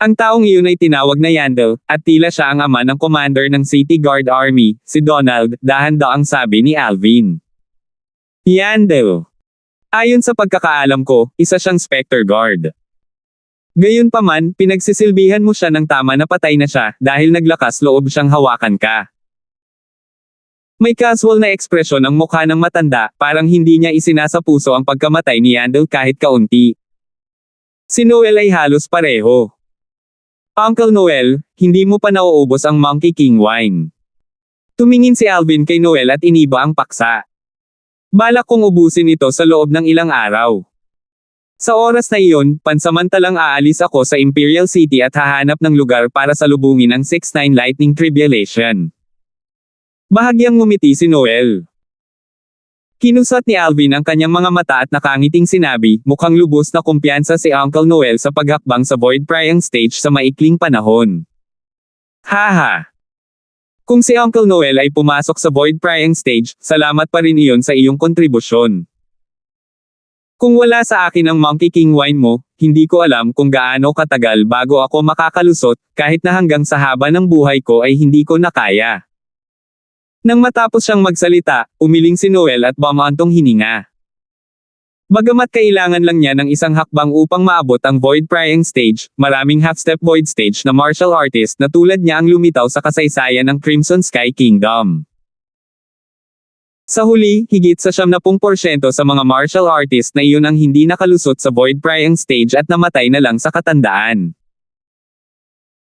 Ang taong iyon ay tinawag na Yandel, at tila siya ang ama ng commander ng City Guard Army, si Donald, dahan-daang sabi ni Alvin. Yandel. Ayon sa pagkakaalam ko, isa siyang Spectre Guard. Gayunpaman, pinagsisilbihan mo siya ng tama na patay na siya, dahil naglakas loob siyang hawakan ka. May casual na ekspresyon ang mukha ng matanda, parang hindi niya isinasapuso ang pagkamatay ni Yandel kahit kaunti. Si Noel ay halos pareho. Uncle Noel, hindi mo pa nauubos ang Monkey King wine. Tumingin si Alvin kay Noel at iniba ang paksa. Balak kong ubusin ito sa loob ng ilang araw. Sa oras na iyon, pansamantalang aalis ako sa Imperial City at hahanap ng lugar para salubungin ang 6-9 Lightning Tribulation. Bahagyang ngumiti si Noel. Kinusat ni Alvin ang kanyang mga mata at nakangiting sinabi, mukhang lubos na kumpiyansa si Uncle Noel sa paghakbang sa Void Prying Stage sa maikling panahon. Haha! Kung si Uncle Noel ay pumasok sa Void Prying Stage, salamat pa rin iyon sa iyong kontribusyon. Kung wala sa akin ang Monkey King wine mo, hindi ko alam kung gaano katagal bago ako makakalusot, kahit na hanggang sa haba ng buhay ko ay hindi ko nakaya. Nang matapos siyang magsalita, umiling si Noel at bumaantong hininga. Bagamat kailangan lang niya ng isang hakbang upang maabot ang Void Prying Stage, maraming half-step Void Stage na martial artist na tulad niya ang lumitaw sa kasaysayan ng Crimson Sky Kingdom. Sa huli, higit sa 70% sa mga martial artist na iyon ang hindi nakalusot sa Void Prying Stage at namatay na lang sa katandaan.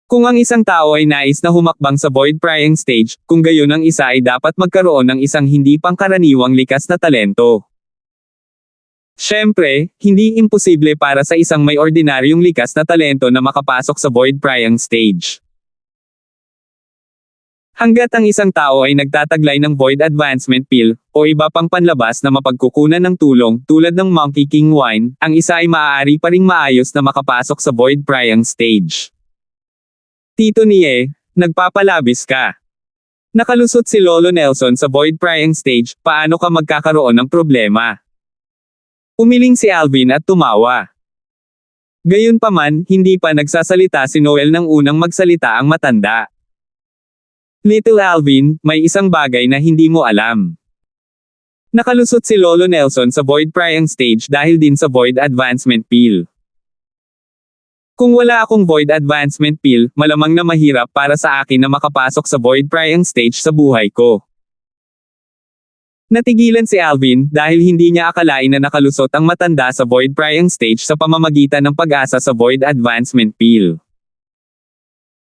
Kung ang isang tao ay nais na humakbang sa Void Prying Stage, kung gayon ang isa ay dapat magkaroon ng isang hindi pangkaraniwang likas na talento. Siyempre, hindi imposible para sa isang may ordinaryong likas na talento na makapasok sa Void Prying Stage. Hanggat ang isang tao ay nagtataglay ng Void Advancement Pill, o iba pang panlabas na mapagkukunan ng tulong, tulad ng Monkey King Wine, ang isa ay maaari pa ring maayos na makapasok sa Void Prying Stage. Tito Nie, nagpapalabis ka. Nakalusot si Lolo Nelson sa Void Prying Stage, paano ka magkakaroon ng problema? Umiling si Alvin at tumawa. Gayunpaman, hindi pa nagsasalita si Noel nang unang magsalita ang matanda. Little Alvin, may isang bagay na hindi mo alam. Nakalusot si Lolo Nelson sa Void Prying Stage dahil din sa Void Advancement Pill. Kung wala akong Void Advancement Pill, malamang na mahirap para sa akin na makapasok sa Void Prying Stage sa buhay ko. Natigilan si Alvin dahil hindi niya akalain na nakalusot ang matanda sa Void Prying Stage sa pamamagitan ng pag-asa sa Void Advancement Pill.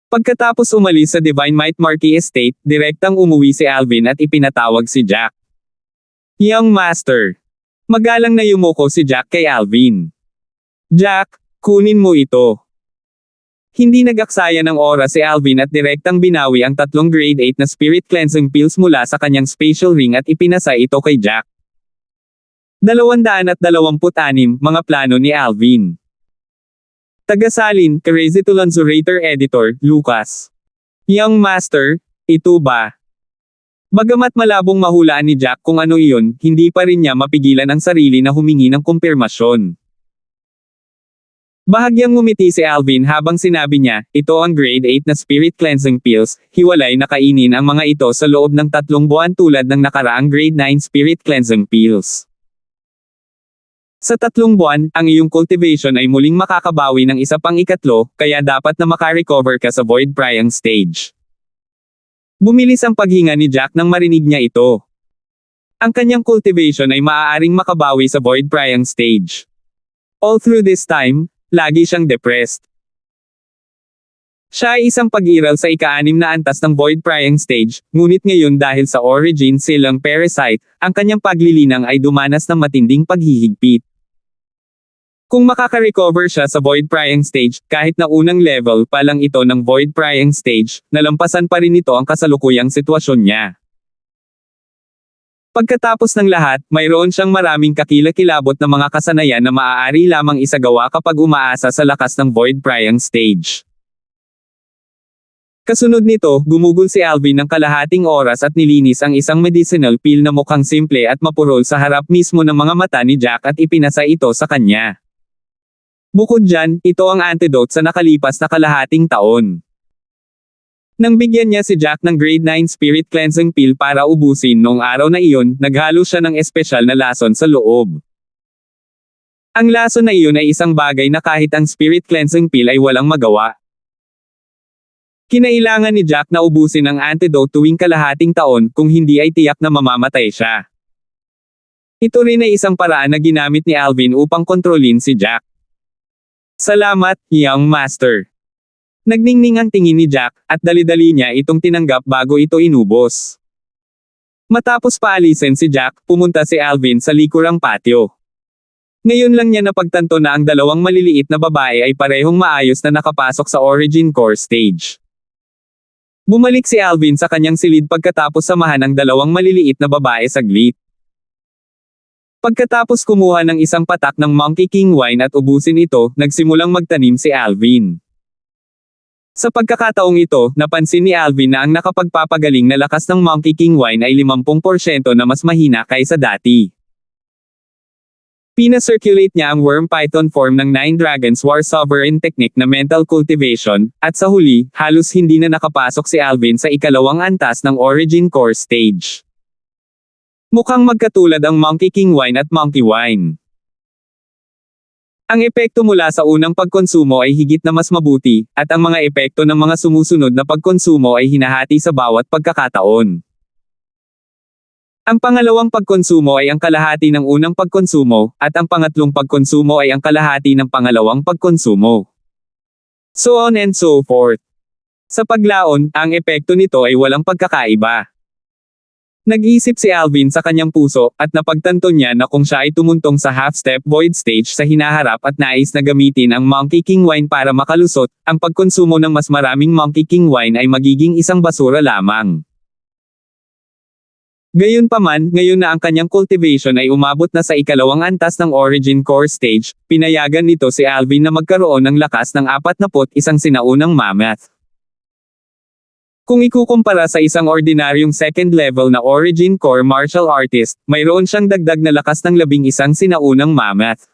Pagkatapos umalis sa Divine Might Marquee Estate, direktang umuwi si Alvin at ipinatawag si Jack. Young Master. Magalang na yumuko si Jack kay Alvin. Jack, kunin mo ito. Hindi nag-aksaya ng oras si Alvin at direktang binawi ang 3 grade 8 na spirit cleansing pills mula sa kanyang spatial ring at ipinasa ito kay Jack. 226 mga plano ni Alvin. Tagasalin, Crazy Tulonzurator Editor, Lucas. Young Master, ito ba? Bagamat malabong mahulaan ni Jack kung ano iyon, hindi pa rin niya mapigilan ang sarili na humingi ng kumpirmasyon. Bahagyang ngumiti si Alvin habang sinabi niya, ito ang grade 8 na spirit cleansing pills, hiwalay na kainin ang mga ito sa loob ng 3 buwan tulad ng nakaraang grade 9 spirit cleansing pills. Sa 3 buwan, ang iyong cultivation ay muling makakabawi ng isa pang ikatlo, kaya dapat na makarecover ka sa Void Prying Stage. Bumilis ang paghinga ni Jack nang marinig niya ito. Ang kanyang cultivation ay maaaring makabawi sa Void Prying Stage. All through this time, lagi siyang depressed. Siya ay isang pag-iral sa ika-6 na antas ng Void Prying Stage, ngunit ngayon dahil sa origin silang parasite, ang kanyang paglilinang ay dumanas ng matinding paghihigpit. Kung makaka-recover siya sa Void Prying Stage, kahit na unang level pa lang ito ng Void Prying Stage, nalampasan pa rin ito ang kasalukuyang sitwasyon niya. Pagkatapos ng lahat, mayroon siyang maraming kakilakilabot na mga kasanayan na maaari lamang isagawa kapag umaasa sa lakas ng Void Prying Stage. Kasunod nito, gumugol si Alvin ng kalahating oras at nilinis ang isang medicinal pill na mukhang simple at mapurol sa harap mismo ng mga mata ni Jack at ipinasa ito sa kanya. Bukod dyan, ito ang antidote sa nakalipas na kalahating taon. Nang bigyan niya si Jack ng grade 9 spirit cleansing pill para ubusin noong araw na iyon, naghalo siya ng espesyal na lason sa loob. Ang lason na iyon ay isang bagay na kahit ang spirit cleansing pill ay walang magawa. Kinailangan ni Jack na ubusin ang antidote tuwing kalahating taon, kung hindi ay tiyak na mamamatay siya. Ito rin ay isang paraan na ginamit ni Alvin upang kontrolin si Jack. Salamat, Young Master. Nagningning ang tingin ni Jack, at dali-dali niya itong tinanggap bago ito inubos. Matapos paalisin si Jack, pumunta si Alvin sa likurang patio. Ngayon lang niya napagtanto na ang 2 maliliit na babae ay parehong maayos na nakapasok sa Origin Core Stage. Bumalik si Alvin sa kanyang silid pagkatapos samahan ang 2 maliliit na babae saglit. Pagkatapos kumuha ng isang patak ng Monkey King wine at ubusin ito, nagsimulang magtanim si Alvin. Sa pagkakataong ito, napansin ni Alvin na ang nakapagpapagaling na lakas ng Monkey King wine ay 50% na mas mahina kaysa dati. Pina-circulate niya ang Worm Python form ng 9 Dragons War Sovereign Technique na mental cultivation, at sa huli, halos hindi na nakapasok si Alvin sa ikalawang antas ng Origin Core Stage. Mukhang magkatulad ang Monkey King wine at Monkey wine. Ang epekto mula sa unang pagkonsumo ay higit na mas mabuti, at ang mga epekto ng mga sumusunod na pagkonsumo ay hinahati sa bawat pagkakataon. Ang pangalawang pagkonsumo ay ang kalahati ng unang pagkonsumo, at ang pangatlong pagkonsumo ay ang kalahati ng pangalawang pagkonsumo. So on and so forth. Sa paglaon, ang epekto nito ay walang pagkakaiba. Nag-iisip si Alvin sa kanyang puso, at napagtanto niya na kung siya ay tumuntong sa half-step void stage sa hinaharap at nais na gamitin ang Monkey King wine para makalusot, ang pagkonsumo ng mas maraming Monkey King wine ay magiging isang basura lamang. Gayunpaman, ngayon na ang kanyang cultivation ay umabot na sa ikalawang antas ng Origin Core Stage, pinayagan nito si Alvin na magkaroon ng lakas ng 41 sinaunang mammoth. Kung ikukumpara sa isang ordinaryong second level na Origin Core martial artist, mayroon siyang dagdag na lakas ng 11 sinaunang mammoth.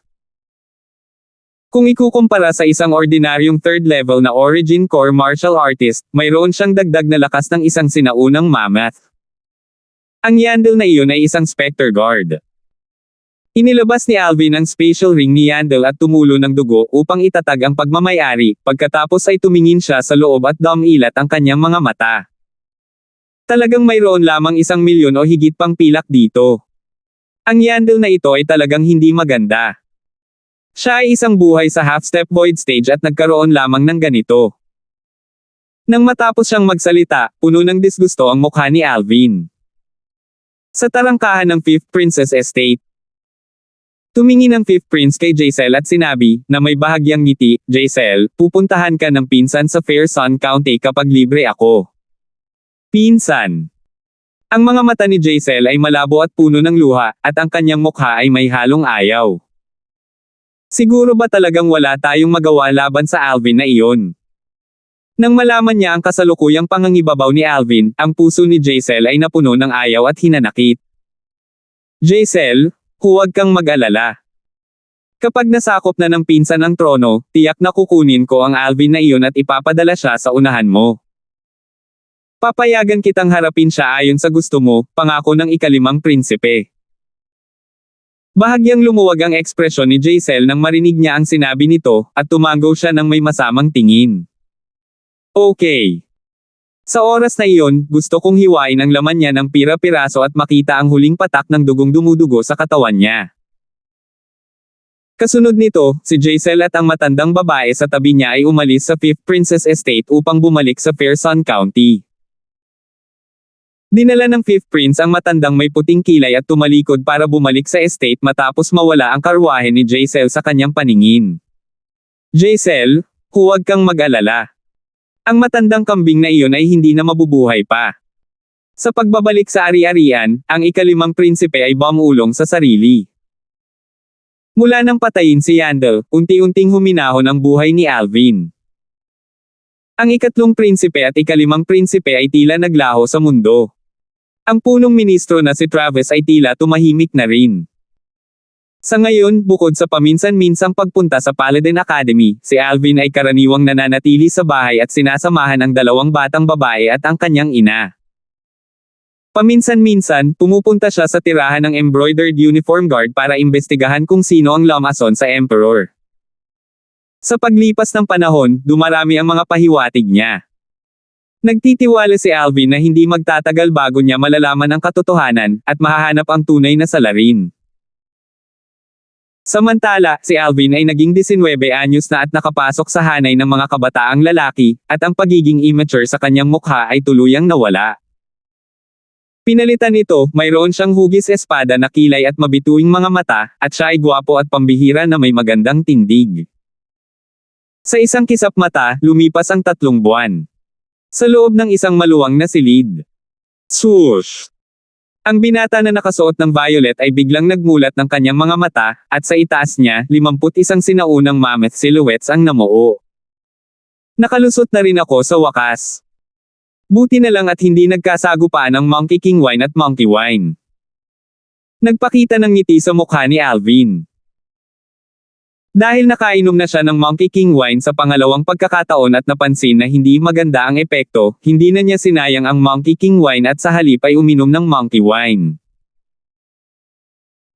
Kung ikukumpara sa isang ordinaryong third level na Origin Core martial artist, mayroon siyang dagdag na lakas ng isang sinaunang mammoth. Ang Yandel na iyon ay isang Spectre Guard. Inilabas ni Alvin ang spatial ring ni Yandel at tumulo ng dugo upang itatag ang pagmamayari, pagkatapos ay tumingin siya sa loob at dumilat ang kanyang mga mata. Talagang mayroon lamang 1,000,000 o higit pang pilak dito. Ang Yandel na ito ay talagang hindi maganda. Siya ay isang buhay sa half-step void stage at nagkaroon lamang ng ganito. Nang matapos siyang magsalita, puno ng disgusto ang mukha ni Alvin. Sa tarangkahan ng Fifth Princess Estate, tumingin ang Fifth Prince kay Jaisel at sinabi, na may bahagyang ngiti, Jaisel, pupuntahan ka ng pinsan sa Fair Sun County kapag libre ako. Pinsan. Ang mga mata ni Jaisel ay malabo at puno ng luha, at ang kanyang mukha ay may halong ayaw. Siguro ba talagang wala tayong magawa laban sa Alvin na iyon? Nang malaman niya ang kasalukuyang pangangibabaw ni Alvin, ang puso ni Jaisel ay napuno ng ayaw at hinanakit. Jaisel, huwag kang mag-alala. Kapag nasakop na ng pinsan ang trono, tiyak na kukunin ko ang Alvin na iyon at ipapadala siya sa unahan mo. Papayagan kitang harapin siya ayon sa gusto mo, pangako ng ika-5 prinsipe. Bahagyang lumuwag ang ekspresyon ni Jaisel nang marinig niya ang sinabi nito, at tumango siya ng may masamang tingin. Okay. Sa oras na iyon, gusto kong hiwain ang laman niya ng pira-piraso at makita ang huling patak ng dugong dumudugo sa katawan niya. Kasunod nito, si Jaisel at ang matandang babae sa tabi niya ay umalis sa Fifth Princess Estate upang bumalik sa Fair Sun County. Dinala ng Fifth Prince ang matandang may puting kilay at tumalikod para bumalik sa estate matapos mawala ang karwahe ni Jaisel sa kanyang paningin. Jaisel, huwag kang mag-alala. Ang matandang kambing na iyon ay hindi na mabubuhay pa. Sa pagbabalik sa ari-arian, ang ika-5 prinsipe ay bumulong sa sarili. Mula nang patayin si Yandel, unti-unting huminahon ang buhay ni Alvin. Ang ika-3 prinsipe at ika-5 prinsipe ay tila naglaho sa mundo. Ang punong ministro na si Travis ay tila tumahimik na rin. Sa ngayon, bukod sa paminsan-minsang pagpunta sa Paladin Academy, si Alvin ay karaniwang nananatili sa bahay at sinasamahan ang 2 batang babae at ang kanyang ina. Paminsan-minsan, pumupunta siya sa tirahan ng Embroidered Uniform Guard para imbestigahan kung sino ang Lamason sa Emperor. Sa paglipas ng panahon, dumarami ang mga pahiwatig niya. Nagtitiwala si Alvin na hindi magtatagal bago niya malalaman ang katotohanan, at mahahanap ang tunay na salarin. Samantala, si Alvin ay naging 19 anyos na at nakapasok sa hanay ng mga kabataang lalaki, at ang pagiging immature sa kanyang mukha ay tuluyang nawala. Pinalitan nito, mayroon siyang hugis espada na kilay at mabituing mga mata, at siya ay gwapo at pambihira na may magandang tindig. Sa isang kisap mata, lumipas ang 3 buwan. Sa loob ng isang maluwang na silid. Swoosh! Ang binata na nakasuot ng violet ay biglang nagmulat ng kanyang mga mata, at sa itaas niya, 51 sinaunang mammoth silhouettes ang namuo. Nakalusot na rin ako sa wakas. Buti na lang at hindi nagkasagupaan ang Monkey King Wine at Monkey Wine. Nagpakita ng ngiti sa mukha ni Alvin. Dahil nakainom na siya ng Monkey King Wine sa pangalawang pagkakataon at napansin na hindi maganda ang epekto, hindi na niya sinayang ang Monkey King Wine at sa halip ay uminom ng Monkey Wine.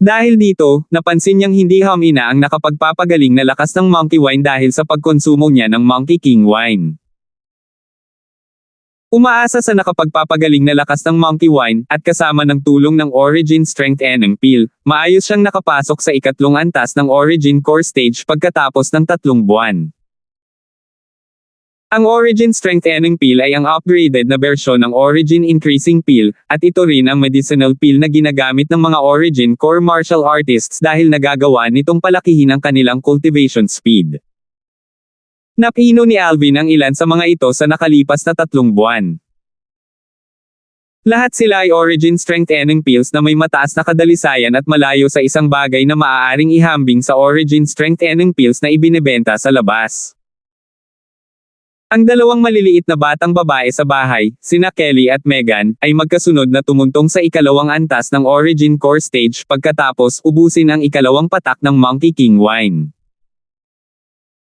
Dahil dito, napansin niyang hindi hamina ang nakapagpapagaling na lakas ng Monkey Wine dahil sa pagkonsumo niya ng Monkey King Wine. Umaasa sa nakapagpapagaling na lakas ng Monkey Wine, at kasama ng tulong ng Origin Strength Eneng Pill, maayos siyang nakapasok sa ika-3 antas ng Origin Core Stage pagkatapos ng 3 buwan. Ang Origin Strength Eneng Pill ay ang upgraded na bersyon ng Origin Increasing Pill, at ito rin ang medicinal pill na ginagamit ng mga Origin Core martial artists dahil nagagawa nitong palakihin ang kanilang cultivation speed. Napino ni Alvin ang ilan sa mga ito sa nakalipas na 3 buwan. Lahat sila ay Origin Strength Eneng Pills na may mataas na kadalisayan at malayo sa isang bagay na maaaring ihambing sa Origin Strength Eneng Pills na ibinebenta sa labas. Ang 2 maliliit na batang babae sa bahay, sina Kelly at Megan, ay magkasunod na tumuntong sa ika-2 antas ng Origin Core Stage pagkatapos ubusin ang ika-2 patak ng Monkey King Wine.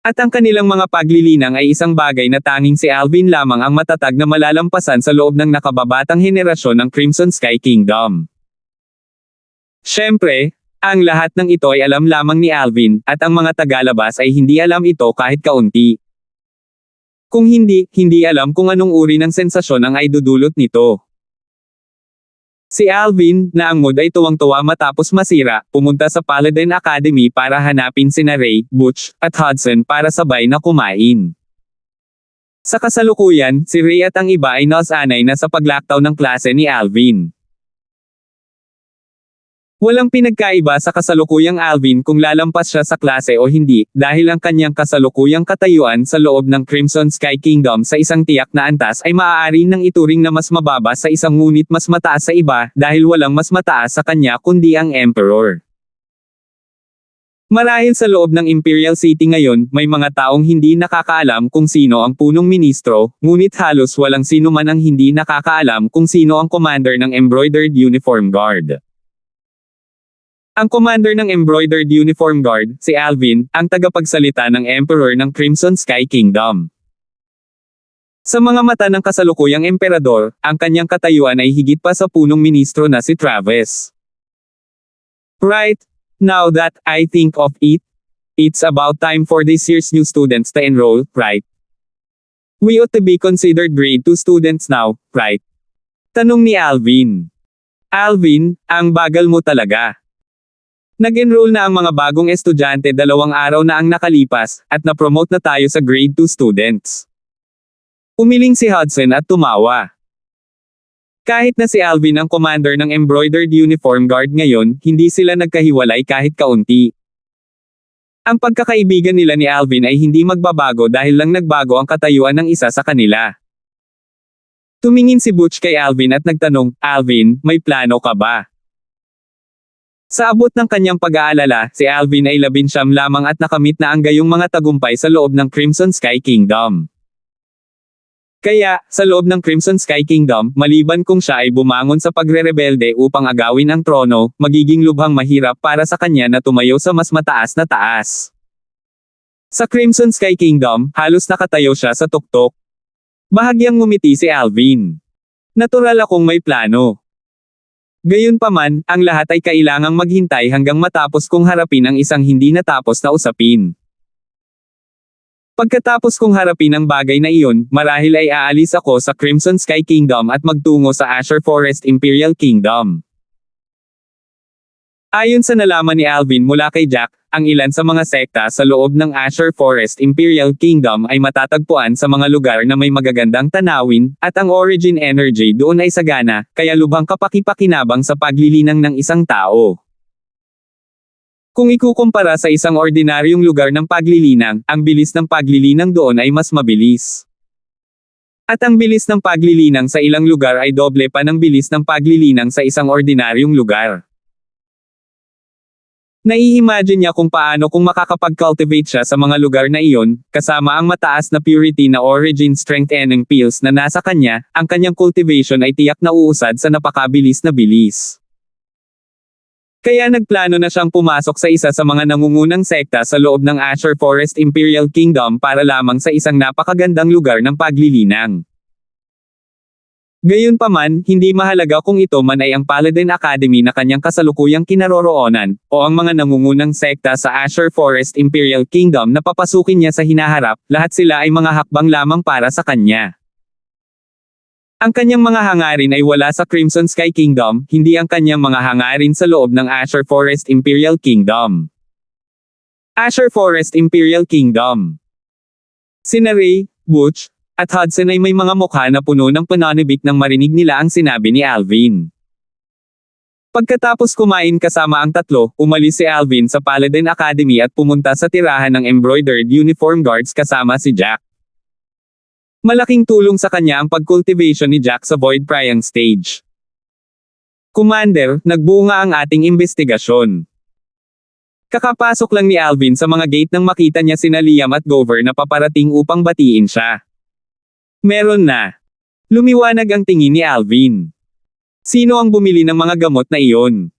At ang kanilang mga paglilinang ay isang bagay na tanging si Alvin lamang ang matatag na malalampasan sa loob ng nakababatang henerasyon ng Crimson Sky Kingdom. Siyempre, ang lahat ng ito ay alam lamang ni Alvin, at ang mga tagalabas ay hindi alam ito kahit kaunti. Kung hindi, hindi alam kung anong uri ng sensasyon ang ay dudulot nito. Si Alvin, na ang mood ay tuwang-tuwa matapos masira, pumunta sa Paladin Academy para hanapin sina Ray, Butch, at Hudson para sabay na kumain. Sa kasalukuyan, si Ray at ang iba ay nasanay na sa paglaktaw ng klase ni Alvin. Walang pinagkaiba sa kasalukuyang Alvin kung lalampas siya sa klase o hindi, dahil ang kanyang kasalukuyang katayuan sa loob ng Crimson Sky Kingdom sa isang tiyak na antas ay maaari nang ituring na mas mababa sa isang ngunit mas mataas sa iba, dahil walang mas mataas sa kanya kundi ang Emperor. Marahil sa loob ng Imperial City ngayon, may mga taong hindi nakakaalam kung sino ang punong ministro, ngunit halos walang sino man ang hindi nakakaalam kung sino ang commander ng Embroidered Uniform Guard. Ang commander ng Embroidered Uniform Guard, si Alvin, ang tagapagsalita ng Emperor ng Crimson Sky Kingdom. Sa mga mata ng kasalukuyang emperador, ang kanyang katayuan ay higit pa sa punong ministro na si Travis. Right, now that I think of it, it's about time for this year's new students to enroll, right? We ought to be considered grade 2 students now, right? Tanong ni Alvin. Alvin, ang bagal mo talaga. Nag-enroll na ang mga bagong estudyante 2 araw na ang nakalipas, at na-promote na tayo sa grade 2 students. Umiling si Hudson at tumawa. Kahit na si Alvin ang commander ng Embroidered Uniform Guard ngayon, hindi sila nagkahiwalay kahit kaunti. Ang pagkakaibigan nila ni Alvin ay hindi magbabago dahil lang nagbago ang katayuan ng isa sa kanila. Tumingin si Butch kay Alvin at nagtanong, Alvin, may plano ka ba? Sa abot ng kanyang pag-aalala, si Alvin ay 19 lamang at nakamit na ang gayong mga tagumpay sa loob ng Crimson Sky Kingdom. Kaya, sa loob ng Crimson Sky Kingdom, maliban kung siya ay bumangon sa pagre-rebelde upang agawin ang trono, magiging lubhang mahirap para sa kanya na tumayo sa mas mataas na taas. Sa Crimson Sky Kingdom, halos nakatayo siya sa tuktok. Bahagyang ngumiti si Alvin. Natural akong may plano. Gayunpaman, ang lahat ay kailangang maghintay hanggang matapos kong harapin ang isang hindi natapos na usapin. Pagkatapos kong harapin ang bagay na iyon, marahil ay aalis ako sa Crimson Sky Kingdom at magtungo sa Azure Forest Imperial Kingdom. Ayon sa nalaman ni Alvin mula kay Jack, ang ilan sa mga sekta sa loob ng Azure Forest Imperial Kingdom ay matatagpuan sa mga lugar na may magagandang tanawin, at ang origin energy doon ay sagana, kaya lubhang kapaki-pakinabang sa paglilinang ng isang tao. Kung ikukumpara sa isang ordinaryong lugar ng paglilinang, ang bilis ng paglilinang doon ay mas mabilis. At ang bilis ng paglilinang sa ilang lugar ay doble pa ng bilis ng paglilinang sa isang ordinaryong lugar. Nai-imagine niya kung paano kung makakapag-cultivate siya sa mga lugar na iyon, kasama ang mataas na purity na origin strengthening pills na nasa kanya, ang kanyang cultivation ay tiyak na uusad sa napakabilis na bilis. Kaya nagplano na siyang pumasok sa isa sa mga nangungunang sekta sa loob ng Azure Forest Imperial Kingdom para lamang sa isang napakagandang lugar ng paglilinang. Gayunpaman, hindi mahalaga kung ito man ay ang Paladin Academy na kanyang kasalukuyang kinaroroonan, o ang mga nangungunang sekta sa Azure Forest Imperial Kingdom na papasukin niya sa hinaharap, lahat sila ay mga hakbang lamang para sa kanya. Ang kanyang mga hangarin ay wala sa Crimson Sky Kingdom, hindi ang kanyang mga hangarin sa loob ng Azure Forest Imperial Kingdom. Azure Forest Imperial Kingdom. Sina Ray, Butch, at Hudson ay may mga mukha na puno ng pananibik nang marinig nila ang sinabi ni Alvin. Pagkatapos kumain kasama ang tatlo, umalis si Alvin sa Paladin Academy at pumunta sa tirahan ng Embroidered Uniform Guards kasama si Jack. Malaking tulong sa kanya ang pag-cultivation ni Jack sa Void Prying stage. Commander, nagbunga ang ating investigasyon. Kakapasok lang ni Alvin sa mga gate nang makita niya sina Liam at Gover na paparating upang batiin siya. Meron na. Lumiwanag ang tingin ni Alvin. Sino ang bumili ng mga gamot na iyon?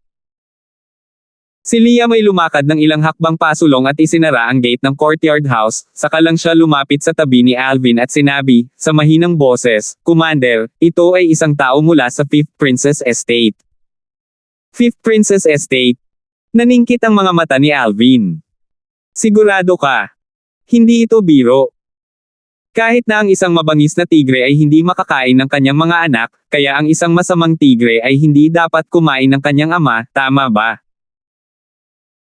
Si Liam ay lumakad ng ilang hakbang pasulong at isinara ang gate ng courtyard house, saka lang siya lumapit sa tabi ni Alvin at sinabi, sa mahinang boses, "Commander, ito ay isang tao mula sa Fifth Princess Estate." Fifth Princess Estate? Naningkit ang mga mata ni Alvin. Sigurado ka? Hindi ito biro. Kahit na ang isang mabangis na tigre ay hindi makakain ng kanyang mga anak, kaya ang isang masamang tigre ay hindi dapat kumain ng kanyang ama, tama ba?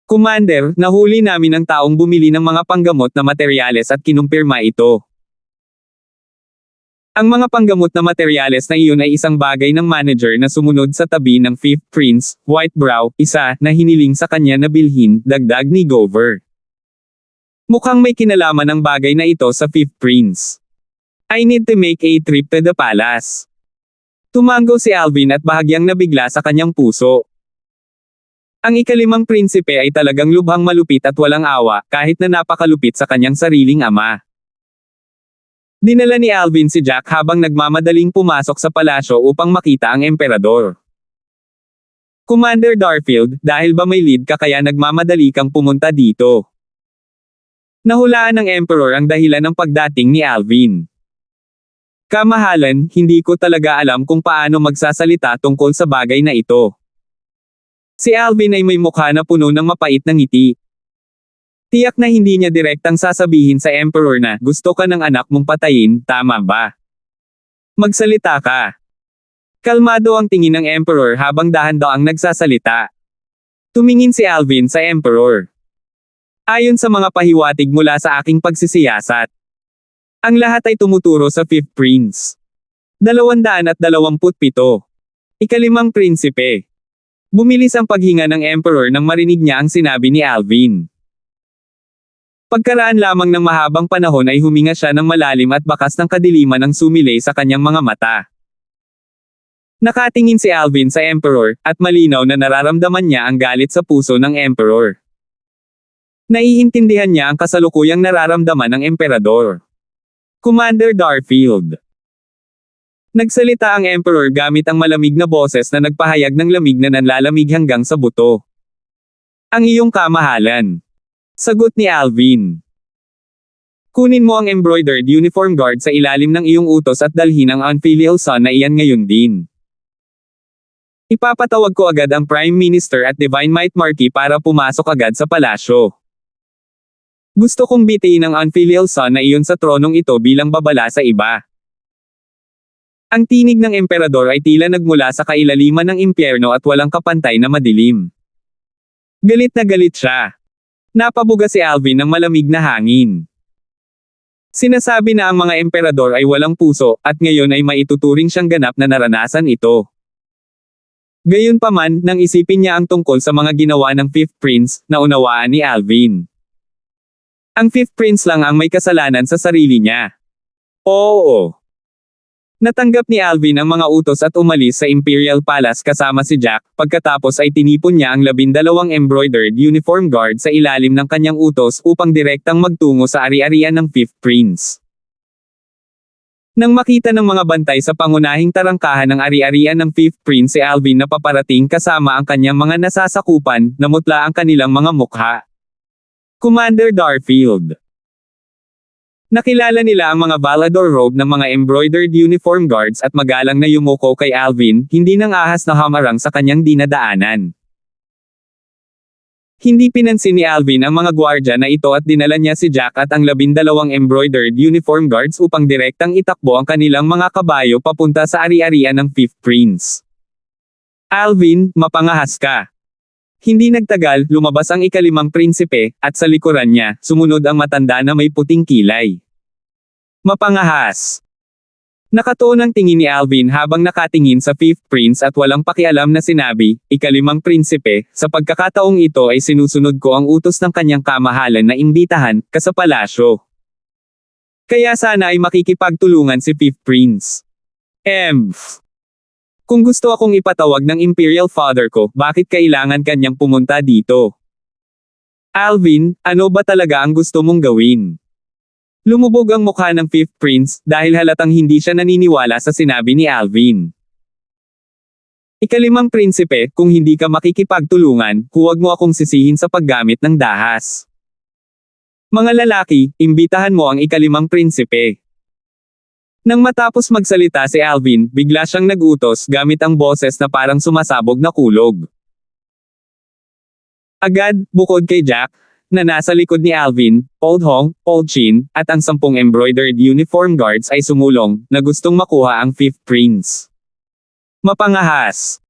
Commander, nahuli namin ang taong bumili ng mga panggamot na materyales at kinumpirma ito. Ang mga panggamot na materyales na iyon ay isang bagay ng manager na sumunod sa tabi ng Fifth Prince, Whitebrow, isa na hiniling sa kanya na bilhin, dagdag ni Gover. Mukhang may kinalaman ang bagay na ito sa Fifth Prince. I need to make a trip to the palace. Tumango si Alvin at bahagyang nabigla sa kanyang puso. Ang ikalimang prinsipe ay talagang lubhang malupit at walang awa, kahit na napakalupit sa kanyang sariling ama. Dinala ni Alvin si Jack habang nagmamadaling pumasok sa palasyo upang makita ang emperador. Commander Darfield, dahil ba may lead ka kaya nagmamadali kang pumunta dito? Nahulaan ng emperor ang dahilan ng pagdating ni Alvin. Kamahalan, hindi ko talaga alam kung paano magsasalita tungkol sa bagay na ito. Si Alvin ay may mukha na puno ng mapait na ngiti. Tiyak na hindi niya direktang sasabihin sa emperor na gusto ka ng anak mong patayin, tama ba? Magsalita ka. Kalmado ang tingin ng emperor habang dahan-daang nagsasalita. Tumingin si Alvin sa emperor. Ayon sa mga pahiwatig mula sa aking pagsisiyasat, ang lahat ay tumuturo sa Fifth Prince. 227. Ikalimang prinsipe. Bumilis ang paghinga ng emperor nang marinig niya ang sinabi ni Alvin. Pagkaraan lamang ng mahabang panahon ay huminga siya ng malalim at bakas ng kadiliman ang sumilay sa kanyang mga mata. Nakatingin si Alvin sa emperor, at malinaw na nararamdaman niya ang galit sa puso ng emperor. Naiintindihan niya ang kasalukuyang nararamdaman ng emperador. Commander Darfield. Nagsalita ang emperor gamit ang malamig na boses na nagpahayag ng lamig na nanlalamig hanggang sa buto. Ang iyong kamahalan. Sagot ni Alvin. Kunin mo ang embroidered uniform guard sa ilalim ng iyong utos at dalhin ang unfilial son na iyan ngayon din. Ipapatawag ko agad ang Prime Minister at Divine Might Marquis para pumasok agad sa palasyo. Gusto kong bitiin ang unfilial son na iyon sa tronong ito bilang babala sa iba. Ang tinig ng emperador ay tila nagmula sa kailaliman ng impyerno at walang kapantay na madilim. Galit na galit siya. Napabuga si Alvin ng malamig na hangin. Sinasabi na ang mga emperador ay walang puso, at ngayon ay maituturing siyang ganap na naranasan ito. Gayunpaman, nang isipin niya ang tungkol sa mga ginawa ng Fifth Prince, naunawaan ni Alvin. Ang Fifth Prince lang ang may kasalanan sa sarili niya. Oo. Natanggap ni Alvin ang mga utos at umalis sa Imperial Palace kasama si Jack, pagkatapos ay tinipon niya ang 12 embroidered uniform guard sa ilalim ng kanyang utos upang direktang magtungo sa ari-arian ng Fifth Prince. Nang makita ng mga bantay sa pangunahing tarangkahan ng ari-arian ng Fifth Prince si Alvin na paparating kasama ang kanyang mga nasasakupan, namutla ang kanilang mga mukha. Commander Darfield. Nakilala nila ang mga Valador robe ng mga embroidered uniform guards at magalang na yumuko kay Alvin, hindi nang ahas na hamarang sa kanyang dinadaanan. Hindi pinansin ni Alvin ang mga gwardya na ito at dinala niya si Jack at ang 12 embroidered uniform guards upang direktang itakbo ang kanilang mga kabayo papunta sa ari-arian ng Fifth Prince. Alvin, mapangahas ka. Hindi nagtagal, lumabas ang ikalimang prinsipe, at sa likuran niya, sumunod ang matanda na may puting kilay. Mapangahas. Nakatuon ang tingin ni Alvin habang nakatingin sa Fifth Prince at walang pakialam na sinabi, ikalimang prinsipe, sa pagkakataong ito ay sinusunod ko ang utos ng kanyang kamahalan na imbitahan ka sa palasyo. Kaya sana ay makikipagtulungan si Fifth Prince. Kung gusto akong ipatawag ng Imperial Father ko, bakit kailangan kanyang pumunta dito? Alvin, ano ba talaga ang gusto mong gawin? Lumubog ang mukha ng Fifth Prince, dahil halatang hindi siya naniniwala sa sinabi ni Alvin. Ikalimang prinsipe, kung hindi ka makikipagtulungan, huwag mo akong sisihin sa paggamit ng dahas. Mga lalaki, imbitahan mo ang ikalimang prinsipe. Nang matapos magsalita si Alvin, bigla siyang nag-utos gamit ang boses na parang sumasabog na kulog. Agad, bukod kay Jack, na nasa likod ni Alvin, Old Hong, Old Chin, at ang 10 embroidered uniform guards ay sumulong, na gustong makuha ang fifth prince. Mapangahas.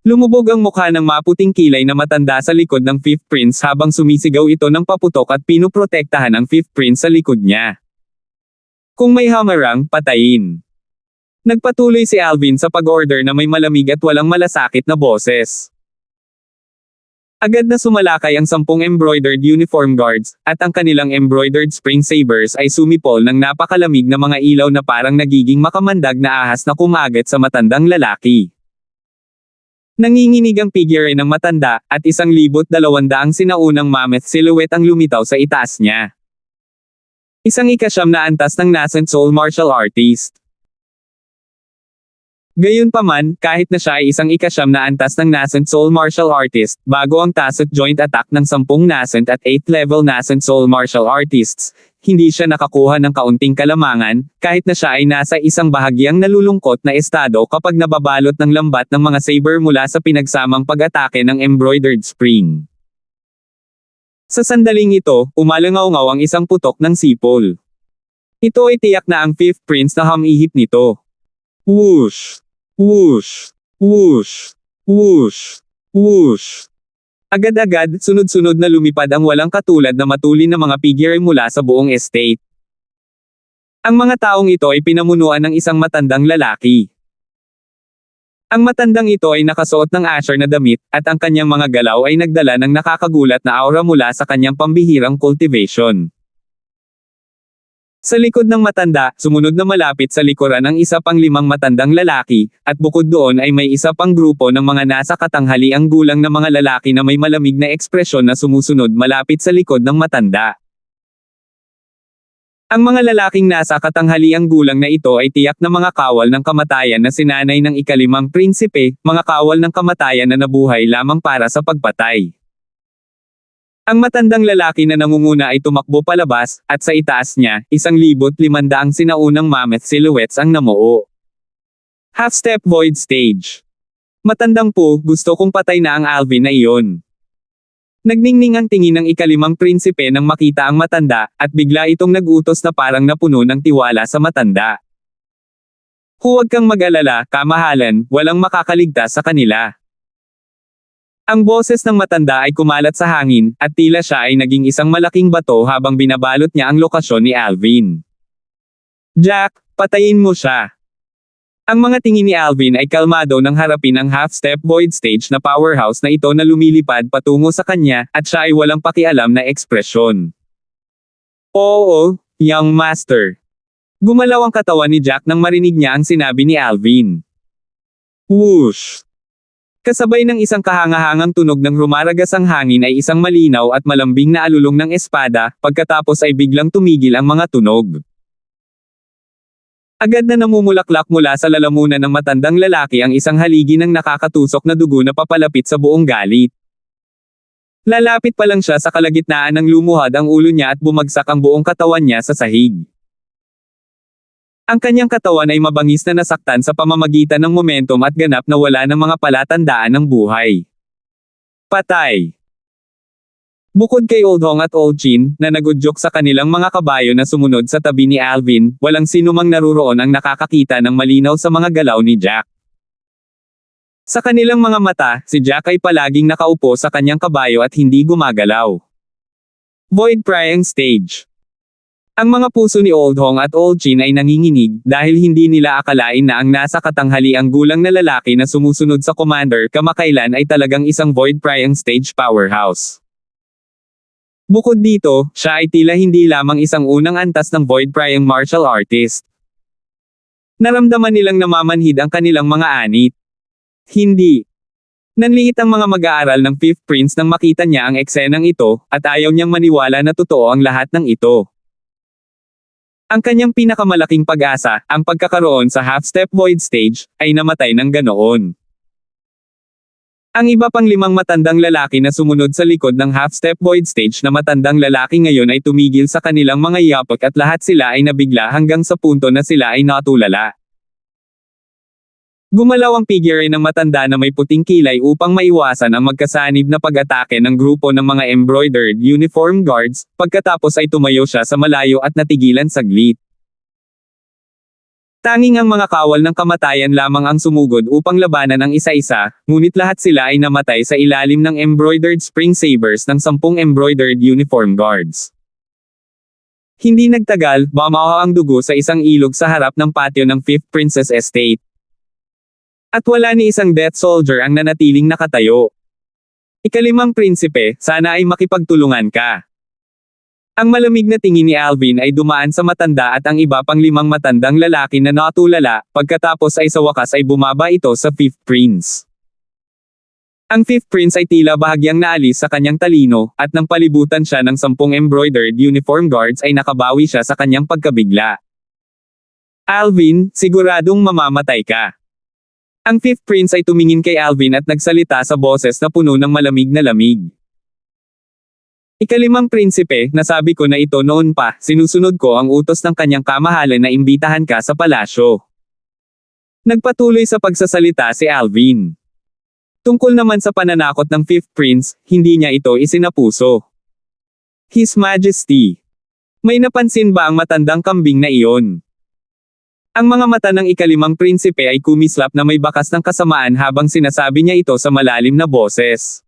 Lumubog ang mukha ng maputing kilay na matanda sa likod ng fifth prince habang sumisigaw ito ng paputok at pinuprotektahan ang fifth prince sa likod niya. Kung may hamarang, patayin. Nagpatuloy si Alvin sa pag-order na may malamig at walang malasakit na boses. Agad na sumalakay ang 10 embroidered uniform guards, at ang kanilang embroidered spring sabers ay sumipol ng napakalamig na mga ilaw na parang nagiging makamandag na ahas na kumagat sa matandang lalaki. Nanginginig ang figure ng matanda, at 1,200 sinaunang mammoth silhouette ang lumitaw sa itaas niya. 19 na antas ng nascent soul martial artist. Gayunpaman, kahit na siya ay 19 na antas ng nascent soul martial artist, bago ang tacit joint attack ng 10 nascent at 8th level nascent soul martial artists, hindi siya nakakuha ng kaunting kalamangan, kahit na siya ay nasa isang bahagyang nalulungkot na estado kapag nababalot ng lambat ng mga saber mula sa pinagsamang pag-atake ng embroidered spring. Sa sandaling ito, umalangaw-ngaw ang isang putok ng sipol. Ito ay tiyak na ang fifth prince na hamihip nito. Whoosh! Whoosh! Whoosh! Whoosh! Whoosh! Agad-agad, sunod-sunod na lumipad ang walang katulad na matulin na mga figure mula sa buong estate. Ang mga taong ito ay pinamunuan ng isang matandang lalaki. Ang matandang ito ay nakasuot ng asher na damit, at ang kanyang mga galaw ay nagdala ng nakakagulat na aura mula sa kanyang pambihirang cultivation. Sa likod ng matanda, sumunod na malapit sa likuran ang isa pang 5 matandang lalaki, at bukod doon ay may isa pang grupo ng mga nasa katanghaliang gulang na mga lalaki na may malamig na ekspresyon na sumusunod malapit sa likod ng matanda. Ang mga lalaking nasa katanghaliang gulang na ito ay tiyak na mga kawal ng kamatayan na sinanay ng ikalimang prinsipe, mga kawal ng kamatayan na nabuhay lamang para sa pagpatay. Ang matandang lalaki na nangunguna ay tumakbo palabas, at sa itaas niya, 1,500 sinaunang mammoth silhouettes ang namuo. Half-step void stage. Matandang po, gusto kong patay na ang Alvin na iyon. Nagningning ang tingin ng ikalimang prinsipe nang makita ang matanda, at bigla itong nag-utos na parang napuno ng tiwala sa matanda. Huwag kang mag-alala, kamahalan, walang makakaligtas sa kanila. Ang boses ng matanda ay kumalat sa hangin, at tila siya ay naging isang malaking bato habang binabalot niya ang lokasyon ni Alvin. Jack, patayin mo siya. Ang mga tingin ni Alvin ay kalmado nang harapin ang half-step void stage na powerhouse na ito na lumilipad patungo sa kanya, at siya ay walang pakialam na ekspresyon. Oo, young master. Gumalaw ang katawan ni Jack nang marinig niya ang sinabi ni Alvin. Whoosh! Kasabay ng isang kahangahangang tunog ng rumaragas ang hangin ay isang malinaw at malambing na alulong ng espada, pagkatapos ay biglang tumigil ang mga tunog. Agad na namumulaklak mula sa lalamunan ng matandang lalaki ang isang haligi ng nakakatusok na dugo na papalapit sa buong galit. Lalapit pa lang siya sa kalagitnaan ng lumuhad ang ulo niya at bumagsak ang buong katawan niya sa sahig. Ang kanyang katawan ay mabangis na nasaktan sa pamamagitan ng momentum at ganap na wala ng mga palatandaan ng buhay. Patay. Bukod kay Old Hong at Old Chin, na nagudyok sa kanilang mga kabayo na sumunod sa tabi ni Alvin, walang sinumang naruroon ang nakakakita ng malinaw sa mga galaw ni Jack. Sa kanilang mga mata, si Jack ay palaging nakaupo sa kanyang kabayo at hindi gumagalaw. Void Prying Stage. Ang mga puso ni Old Hong at Old Chin ay nanginginig dahil hindi nila akalain na ang nasa katanghaliang gulang na lalaki na sumusunod sa commander kamakailan ay talagang isang void prying stage powerhouse. Bukod dito, siya ay tila hindi lamang isang unang antas ng void prying martial artist. Naramdaman nilang namamanhid ang kanilang mga anit. Hindi. Nanliit ang mga mag-aaral ng Fifth Prince nang makita niya ang eksenang ito, at ayaw niyang maniwala na totoo ang lahat ng ito. Ang kanyang pinakamalaking pag-asa, ang pagkakaroon sa half-step void stage, ay namatay ng ganoon. Ang iba pang 5 matandang lalaki na sumunod sa likod ng half-step void stage na matandang lalaki ngayon ay tumigil sa kanilang mga yapak at lahat sila ay nabigla hanggang sa punto na sila ay natulala. Gumalaw ang figure ng matanda na may puting kilay upang maiwasan ang magkasanib na pag-atake ng grupo ng mga embroidered uniform guards, pagkatapos ay tumayo siya sa malayo at natigilan saglit. Tanging ang mga kawal ng kamatayan lamang ang sumugod upang labanan ang isa-isa, ngunit lahat sila ay namatay sa ilalim ng embroidered spring sabers ng 10 embroidered uniform guards. Hindi nagtagal, bumaho ang dugo sa isang ilog sa harap ng patio ng 5th Princess Estate. At wala ni isang death soldier ang nanatiling nakatayo. Ika-5 prinsipe, sana ay makipagtulungan ka. Ang malamig na tingin ni Alvin ay dumaan sa matanda at ang iba pang 5 matandang lalaki na natulala, pagkatapos ay sa wakas ay bumaba ito sa 5th Prince. Ang 5th Prince ay tila bahagyang naalis sa kanyang talino, at nang palibutan siya ng 10 embroidered uniform guards ay nakabawi siya sa kanyang pagkabigla. Alvin, siguradong mamamatay ka. Ang 5th Prince ay tumingin kay Alvin at nagsalita sa boses na puno ng malamig na lamig. Ika-5 prinsipe, nasabi ko na ito noon pa, sinusunod ko ang utos ng kanyang kamahalan na imbitahan ka sa palasyo. Nagpatuloy sa pagsasalita si Alvin. Tungkol naman sa pananakot ng 5th Prince, hindi niya ito isinapuso. His Majesty. May napansin ba ang matandang kambing na iyon? Ang mga mata ng ika-5 prinsipe ay kumislap na may bakas ng kasamaan habang sinasabi niya ito sa malalim na boses.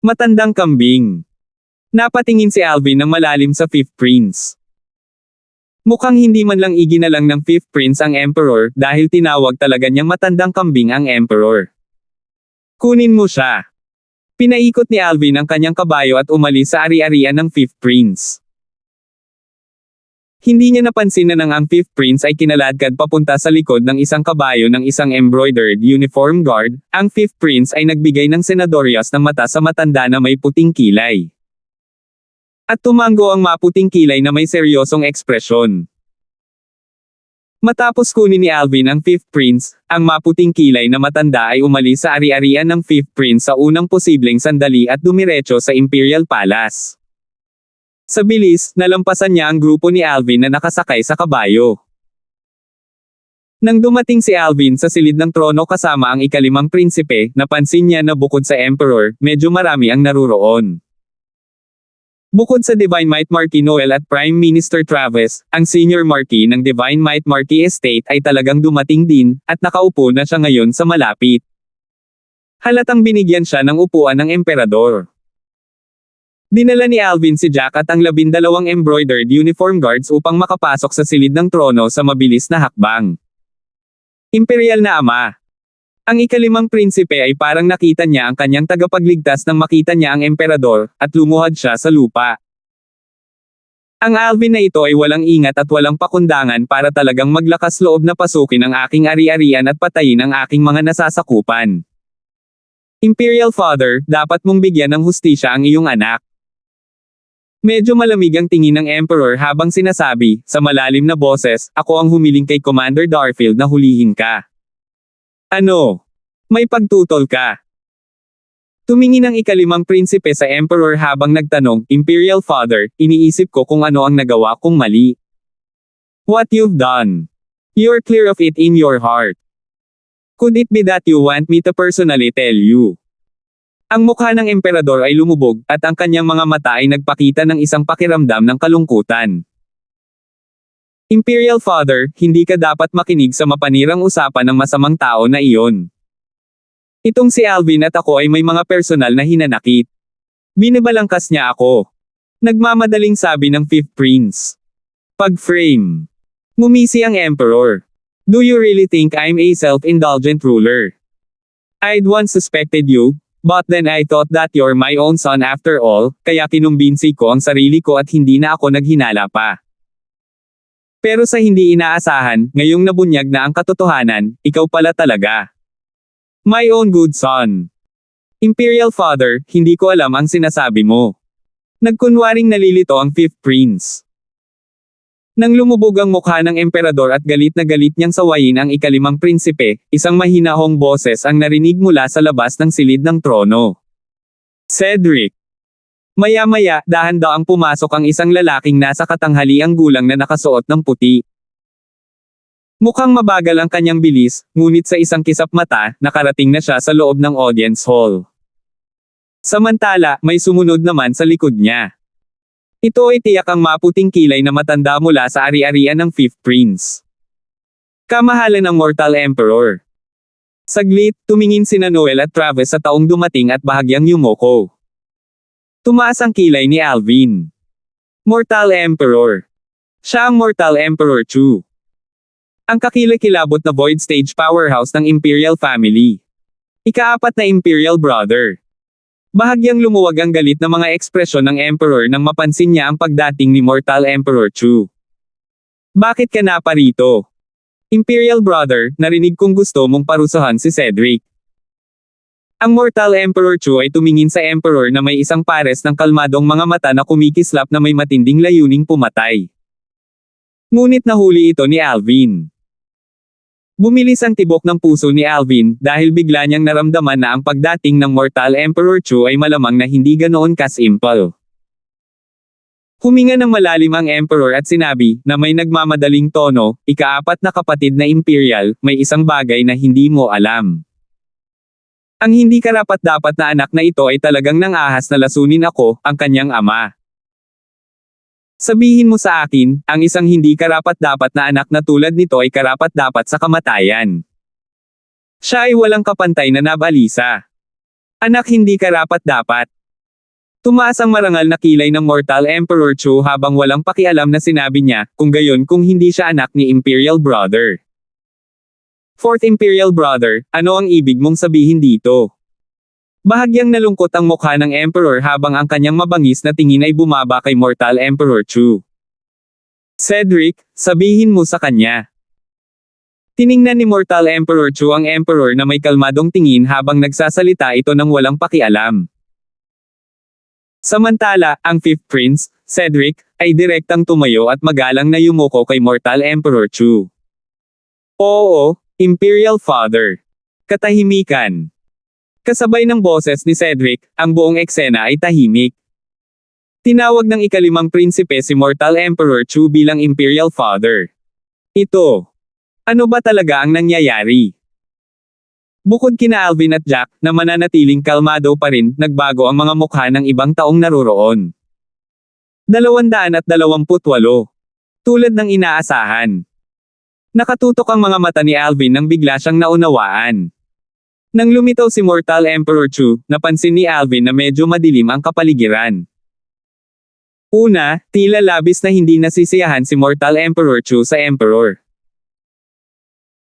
Matandang kambing. Napatingin si Alvin ng malalim sa 5th Prince. Mukhang hindi man lang iginalang ng 5th Prince ang Emperor dahil tinawag talaga niyang matandang kambing ang Emperor. Kunin mo siya. Pinaikot ni Alvin ang kanyang kabayo at umalis sa ari-arian ng 5th Prince. Hindi niya napansin na nang ang 5th Prince ay kinaladkad papunta sa likod ng isang kabayo ng isang embroidered uniform guard, ang 5th Prince ay nagbigay ng senadoryas ng mata sa matanda na may puting kilay. At tumango ang maputing kilay na may seryosong ekspresyon. Matapos kunin ni Alvin ang 5th Prince, ang maputing kilay na matanda ay umalis sa ari-arian ng 5th Prince sa unang posibleng sandali at dumiretso sa Imperial Palace. Sa bilis, nalampasan niya ang grupo ni Alvin na nakasakay sa kabayo. Nang dumating si Alvin sa silid ng trono kasama ang ika-5 prinsipe, napansin niya na bukod sa Emperor, medyo marami ang naruroon. Bukod sa Divine Might Marquis Noel at Prime Minister Travis, ang Senior Marquis ng Divine Might Marquis Estate ay talagang dumating din, at nakaupo na siya ngayon sa malapit. Halatang binigyan siya ng upuan ng emperador. Dinala ni Alvin si Jack at ang 12 embroidered uniform guards upang makapasok sa silid ng trono sa mabilis na hakbang. Imperial na ama. Ang ika-5 prinsipe ay parang nakita niya ang kanyang tagapagligtas nang makita niya ang emperador, at lumuhad siya sa lupa. Ang Alvin na ito ay walang ingat at walang pakundangan para talagang maglakas loob na pasukin ang aking ari-arian at patayin ang aking mga nasasakupan. Imperial Father, dapat mong bigyan ng hustisya ang iyong anak. Medyo malamig ang tingin ng Emperor habang sinasabi, sa malalim na boses, ako ang humiling kay Commander Darfield na hulihin ka. Ano? May pagtutol ka? Tumingin ang ika-5 prinsipe sa Emperor habang nagtanong, Imperial Father, iniisip ko kung ano ang nagawa kong mali. What you've done. You're clear of it in your heart. Could it be that you want me to personally tell you? Ang mukha ng emperador ay lumubog, at ang kanyang mga mata ay nagpakita ng isang pakiramdam ng kalungkutan. Imperial Father, hindi ka dapat makinig sa mapanirang usapan ng masamang tao na iyon. Itong si Alvin at ako ay may mga personal na hinanakit. Binibalangkas niya ako. Nagmamadaling sabi ng 5th Prince. Pag-frame. Ngumisi ang Emperor. Do you really think I'm a self-indulgent ruler? I'd once suspected you, but then I thought that you're my own son after all, kaya kinumbinsi ko ang sarili ko at hindi na ako naghinala pa. Pero sa hindi inaasahan, ngayong nabunyag na ang katotohanan, ikaw pala talaga. My own good son. Imperial Father, hindi ko alam ang sinasabi mo. Nagkunwaring nalilito ang 5th Prince. Nang lumubog ang mukha ng emperador at galit na galit niyang sawayin ang ikalimang prinsipe, isang mahinahong boses ang narinig mula sa labas ng silid ng trono. Cedric! Maya-maya, dahan-daang pumasok ang isang lalaking nasa katanghaliang gulang na nakasuot ng puti. Mukhang mabagal ang kanyang bilis, ngunit sa isang kisap mata, nakarating na siya sa loob ng audience hall. Samantala, may sumunod naman sa likod niya. Ito ay tiyak ang maputing kilay na matanda mula sa ari-arian ng Fifth Prince. Kamahalan ng Mortal Emperor. Saglit, tumingin sina Noel at Travis sa taong dumating at bahagyang yumoko. Tumaas ang kilay ni Alvin. Mortal Emperor. Siya ang Mortal Emperor Chu. Ang kakilakilabot na Void Stage powerhouse ng Imperial Family. Ikaapat na Imperial Brother. Bahagyang lumuwag ang galit na mga ekspresyon ng Emperor nang mapansin niya ang pagdating ni Mortal Emperor Chu. Bakit ka naparito? Imperial Brother, narinig kong gusto mong parusahan si Cedric. Ang Mortal Emperor Chu ay tumingin sa Emperor na may isang pares ng kalmadong mga mata na kumikislap na may matinding layuning pumatay. Ngunit nahuli ito ni Alvin. Bumilis ang tibok ng puso ni Alvin dahil bigla niyang naramdaman na ang pagdating ng Mortal Emperor Chu ay malamang na hindi ganoon kasimple. Huminga ng malalim ang Emperor at sinabi, na may nagmamadaling tono, ikaapat na kapatid na Imperial, may isang bagay na hindi mo alam. Ang hindi karapat-dapat na anak na ito ay talagang nang-ahas na lasunin ako, ang kanyang ama. Sabihin mo sa akin, ang isang hindi karapat-dapat na anak na tulad nito ay karapat-dapat sa kamatayan. Siya ay walang kapantay na nabalisa. Anak hindi karapat-dapat. Tumaas ang marangal na kilay ng Mortal Emperor Chu habang walang pakialam na sinabi niya, kung gayon kung hindi siya anak ni Imperial Brother. Fourth Imperial Brother, ano ang ibig mong sabihin dito? Bahagyang nalungkot ang mukha ng Emperor habang ang kanyang mabangis na tingin ay bumaba kay Mortal Emperor Chu. Cedric, sabihin mo sa kanya. Tiningnan ni Mortal Emperor Chu ang Emperor na may kalmadong tingin habang nagsasalita ito ng walang pakialam. Samantala, ang Fifth Prince, Cedric, ay direktang tumayo at magalang na yumuko kay Mortal Emperor Chu. Oo, Imperial Father. Katahimikan. Kasabay ng boses ni Cedric, ang buong eksena ay tahimik. Tinawag ng ikalimang prinsipe si Mortal Emperor Chu bilang Imperial Father. Ito. Ano ba talaga ang nangyayari? Bukod kina Alvin at Jack, na mananatiling kalmado pa rin, nagbago ang mga mukha ng ibang taong naroroon. 228. Tulad ng inaasahan. Nakatutok ang mga mata ni Alvin nang bigla siyang naunawaan. Nang lumitaw si Mortal Emperor Chu, napansin ni Alvin na medyo madilim ang kapaligiran. Una, tila labis na hindi nasisiyahan si Mortal Emperor Chu sa Emperor.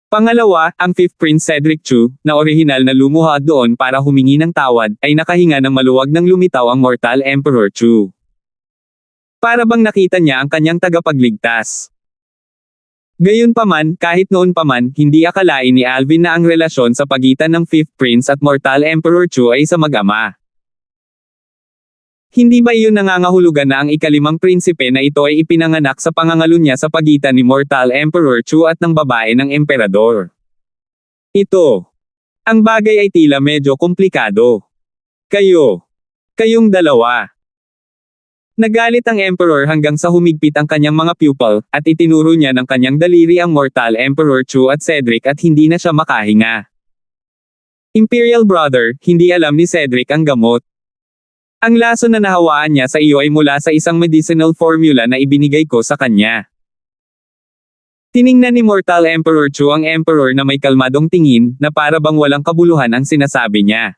Pangalawa, ang Fifth Prince Cedric Chu, na orihinal na lumuhad doon para humingi ng tawad, ay nakahinga ng maluwag nang lumitaw ang Mortal Emperor Chu. Para bang nakita niya ang kanyang tagapagligtas. Gayunpaman, kahit noon pa man, hindi akalain ni Alvin na ang relasyon sa pagitan ng Fifth Prince at Mortal Emperor Chu ay sa mag-ama. Hindi ba iyon nangangahulugan na ang ikalimang prinsipe na ito ay ipinanganak sa pangangalunya sa pagitan ni Mortal Emperor Chu at ng babae ng emperador? Ito. Ang bagay ay tila medyo komplikado. Kayong dalawa. Nagalit ang Emperor hanggang sa humigpit ang kanyang mga pupil, at itinuro niya ng kanyang daliri ang Mortal Emperor Chu at Cedric at hindi na siya makahinga. Imperial Brother, hindi alam ni Cedric ang gamot. Ang laso na nahawaan niya sa iyo ay mula sa isang medicinal formula na ibinigay ko sa kanya. Tiningnan ni Mortal Emperor Chu ang Emperor na may kalmadong tingin, na para bang walang kabuluhan ang sinasabi niya.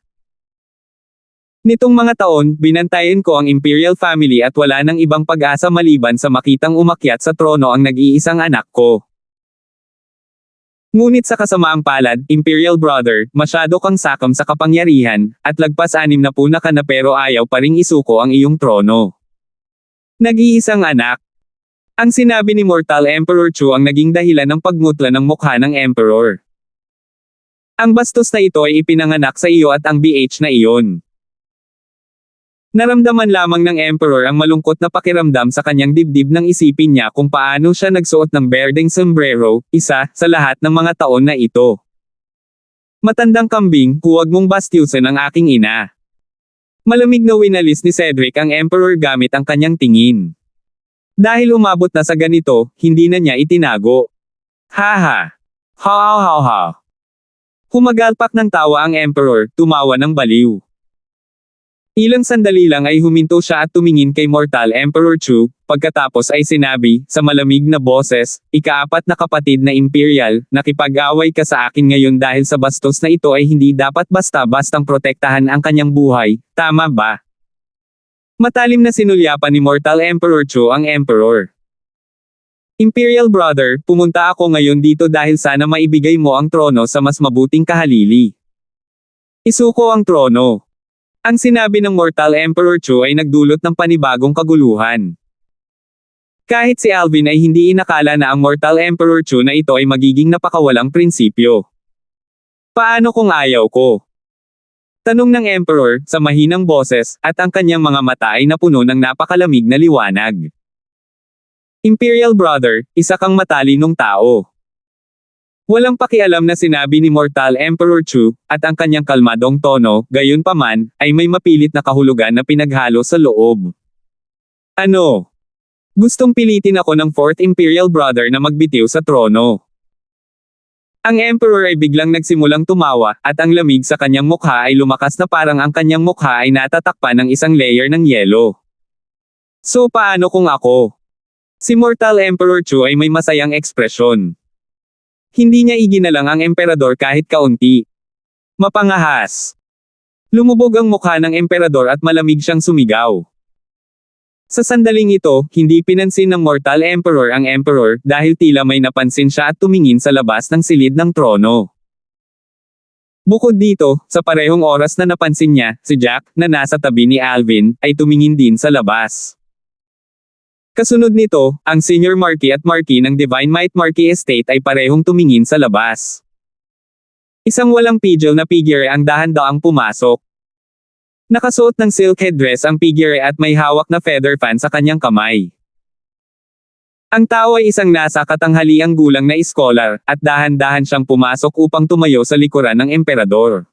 Nitong mga taon, binantayan ko ang Imperial Family at wala nang ibang pag-asa maliban sa makitang umakyat sa trono ang nag-iisang anak ko. Ngunit sa kasamaang palad, Imperial Brother, masyado kang sakam sa kapangyarihan, at lagpas 60 na ka na pero ayaw pa ring isuko ang iyong trono. Nag-iisang anak. Ang sinabi ni Mortal Emperor Chu ang naging dahilan ng pagmutla ng mukha ng Emperor. Ang bastos na ito ay ipinanganak sa iyo at ang BH na iyon. Naramdaman lamang ng Emperor ang malungkot na pakiramdam sa kanyang dibdib nang isipin niya kung paano siya nagsuot ng berdeng sombrero, isa sa lahat ng mga taon na ito. Matandang kambing, huwag mong bastyusin ang aking ina. Malamig na winalis ni Cedric ang Emperor gamit ang kanyang tingin. Dahil umabot na sa ganito, hindi na niya itinago. Haha. Ha. Humagalpak ng tawa ang Emperor, tumawa ng baliw. Ilang sandali lang ay huminto siya at tumingin kay Mortal Emperor Chu, pagkatapos ay sinabi, sa malamig na boses, "Ikaapat na kapatid na Imperial, nakipag-away ka sa akin ngayon dahil sa bastos na ito ay hindi dapat basta-bastang protektahan ang kanyang buhay, tama ba?" Matalim na sinulyapan ni Mortal Emperor Chu ang Emperor. "Imperial brother, pumunta ako ngayon dito dahil sana maibigay mo ang trono sa mas mabuting kahalili. Isuko ang trono." Ang sinabi ng Mortal Emperor Chu ay nagdulot ng panibagong kaguluhan. Kahit si Alvin ay hindi inakala na ang Mortal Emperor Chu na ito ay magiging napakawalang prinsipyo. "Paano kung ayaw ko?" Tanong ng Emperor, sa mahinang boses, at ang kanyang mga mata ay napuno ng napakalamig na liwanag. "Imperial brother, isa kang matalinong tao." Walang pakialam na sinabi ni Mortal Emperor Chu, at ang kanyang kalmadong tono, gayunpaman, ay may mapilit na kahulugan na pinaghalo sa loob. "Ano? Gustong pilitin ako ng 4th Imperial Brother na magbitiw sa trono?" Ang Emperor ay biglang nagsimulang tumawa, at ang lamig sa kanyang mukha ay lumakas na parang ang kanyang mukha ay natatakpan ng isang layer ng yelo. "So paano kung ako?" Si Mortal Emperor Chu ay may masayang ekspresyon. Hindi niya iginalang ang emperador kahit kaunti. Mapangahas. Lumubog ang mukha ng emperador at malamig siyang sumigaw. Sa sandaling ito, hindi pinansin ng Mortal Emperor ang Emperor dahil tila may napansin siya at tumingin sa labas ng silid ng trono. Bukod dito, sa parehong oras na napansin niya, si Jack, na nasa tabi ni Alvin, ay tumingin din sa labas. Kasunod nito, ang Senior Marquis at Marquis ng Divine Might Marquis Estate ay parehong tumingin sa labas. Isang walang pidgel na figure ang dahan-daang pumasok. Nakasuot ng silk headdress ang figure at may hawak na feather fan sa kanyang kamay. Ang tao ay isang nasa katanghaliang gulang na scholar, at dahan-dahan siyang pumasok upang tumayo sa likuran ng emperador.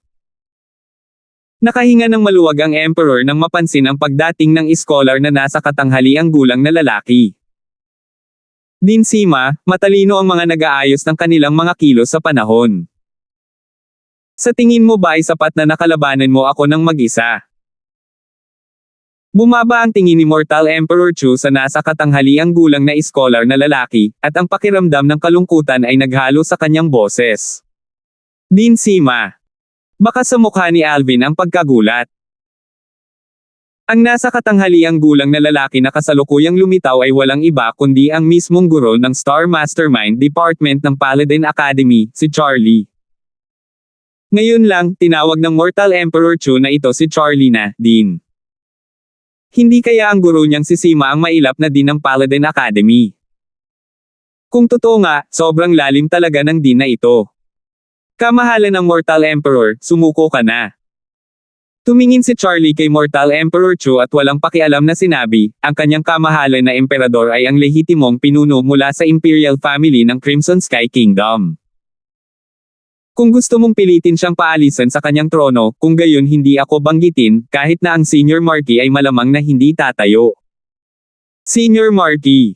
Nakahinga ng maluwag ang Emperor nang mapansin ang pagdating ng scholar na nasa katanghaliang gulang na lalaki. Dinsima, matalino ang mga nag-aayos ng kanilang mga kilos sa panahon. "Sa tingin mo ba ay sapat na nakalabanan mo ako ng mag-isa?" Bumaba ang tingin ni Mortal Emperor Chu sa nasa katanghaliang gulang na scholar na lalaki, at ang pakiramdam ng kalungkutan ay naghalo sa kanyang boses. "Dinsima." Baka sa mukha ni Alvin ang pagkagulat. Ang nasa katanghaliang gulang na lalaki na kasalukuyang lumitaw ay walang iba kundi ang mismong guro ng Star Mastermind Department ng Paladin Academy, si Charlie. Ngayon lang, tinawag ng Mortal Emperor Chu na ito si Charlie na, Dean. Hindi kaya ang guro niyang si Sima ang mailap na Dean ng Paladin Academy? Kung totoo nga, sobrang lalim talaga ng Dean na ito. Kamahalan ng Mortal Emperor, sumuko ka na. Tumingin si Charlie kay Mortal Emperor Chu at walang pakialam na sinabi, ang kanyang kamahalan na emperador ay ang lehitimong pinuno mula sa Imperial Family ng Crimson Sky Kingdom. Kung gusto mong pilitin siyang paalisan sa kanyang trono, kung gayon hindi ako banggitin, kahit na ang Senior Marquis ay malamang na hindi tatayo. Senior Marquis.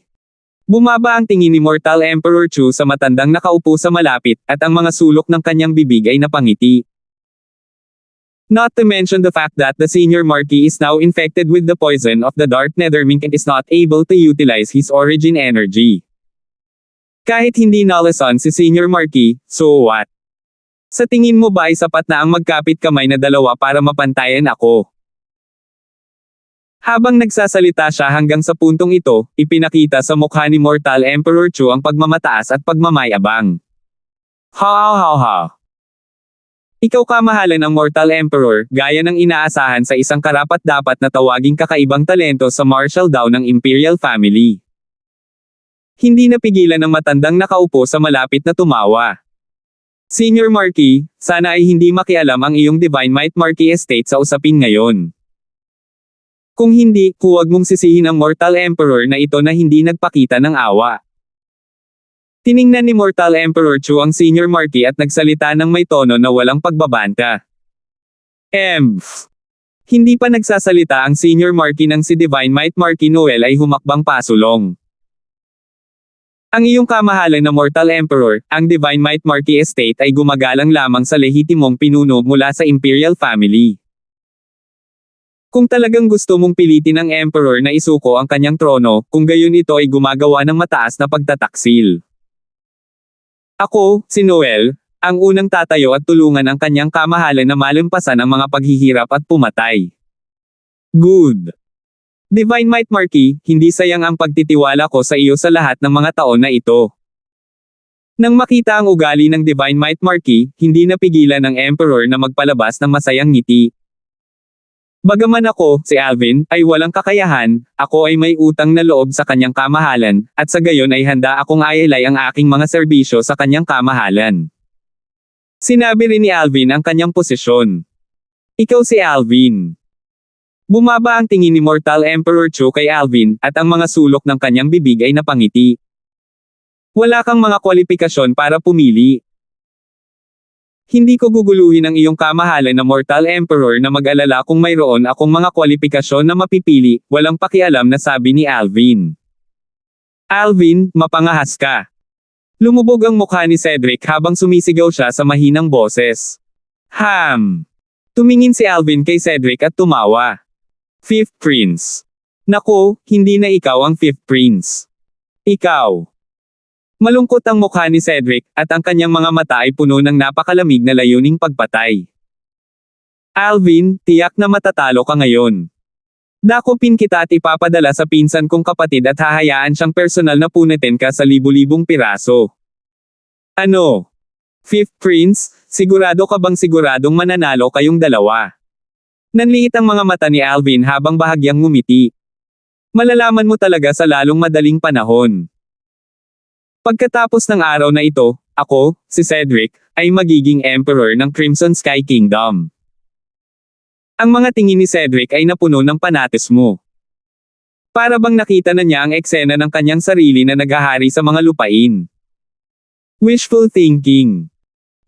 Bumaba ang tingin ni Mortal Emperor Chu sa matandang nakaupo sa malapit, at ang mga sulok ng kanyang bibig ay napangiti. Not to mention the fact that the Senior Marquis is now infected with the poison of the Dark Nethermink and is not able to utilize his origin energy. Kahit hindi nalason si Senior Marquis, so what? Sa tingin mo ba ay sapat na ang magkapit kamay na dalawa para mapantayan ako? Habang nagsasalita siya hanggang sa puntong ito, ipinakita sa mukha ni Mortal Emperor Chu ang pagmamataas at pagmamayabang. Ha. Ikaw kamahalan ng Mortal Emperor, gaya ng inaasahan sa isang karapat-dapat na tawaging kakaibang talento sa martial daw ng Imperial Family. Hindi napigilan ng matandang nakaupo sa malapit na tumawa. Senior Marquis, sana ay hindi makialam ang iyong Divine Might Marquis Estate sa usapin ngayon. Kung hindi, huwag mong sisihin ang Mortal Emperor na ito na hindi nagpakita ng awa. Tiningnan ni Mortal Emperor Chu ang Senior Marquis at nagsalita ng may tono na walang pagbabanta. Hindi pa nagsasalita ang Senior Marquis nang si Divine Might Marquis Noel ay humakbang pasulong. Ang iyong kamahalan na Mortal Emperor, ang Divine Might Marquis Estate ay gumagalang lamang sa lehitimong pinuno mula sa Imperial Family. Kung talagang gusto mong pilitin ang Emperor na isuko ang kanyang trono, kung gayon ito ay gumagawa ng mataas na pagtataksil. Ako, si Noel, ang unang tatayo at tulungan ang kanyang kamahalan na malampasan ang mga paghihirap at pumatay. Good. Divine Might Marquis, hindi sayang ang pagtitiwala ko sa iyo sa lahat ng mga taon na ito. Nang makita ang ugali ng Divine Might Marquis, hindi napigilan ng Emperor na magpalabas ng masayang ngiti. Bagaman ako, si Alvin, ay walang kakayahan, ako ay may utang na loob sa kanyang kamahalan, at sa gayon ay handa akong ialay ang aking mga serbisyo sa kanyang kamahalan. Sinabi rin ni Alvin ang kanyang posisyon. Ikaw si Alvin. Bumaba ang tingin ni Mortal Emperor Chu kay Alvin, at ang mga sulok ng kanyang bibig ay napangiti. Wala kang mga kwalipikasyon para pumili. Hindi ko guguluhin ang iyong kamahalan na Mortal Emperor na mag-alala kung mayroon akong mga kwalipikasyon na mapipili, walang pakialam na sabi ni Alvin. Alvin, mapangahas ka. Lumubog ang mukha ni Cedric habang sumisigaw siya sa mahinang boses. Tumingin si Alvin kay Cedric at tumawa. Fifth Prince. Naku, hindi na ikaw ang Fifth Prince. Ikaw. Malungkot ang mukha ni Cedric, at ang kanyang mga mata ay puno ng napakalamig na layuning pagpatay. Alvin, tiyak na matatalo ka ngayon. Dakupin kita at ipapadala sa pinsan kong kapatid at hahayaan siyang personal na punitin ka sa libu-libong piraso. Ano? Fifth Prince, sigurado ka bang siguradong mananalo kayong dalawa? Nanliit ang mga mata ni Alvin habang bahagyang ngumiti. Malalaman mo talaga sa lalong madaling panahon. Pagkatapos ng araw na ito, ako, si Cedric, ay magiging Emperor ng Crimson Sky Kingdom. Ang mga tingin ni Cedric ay napuno ng panatismo. Para bang nakita na niya ang eksena ng kanyang sarili na naghahari sa mga lupain. Wishful thinking.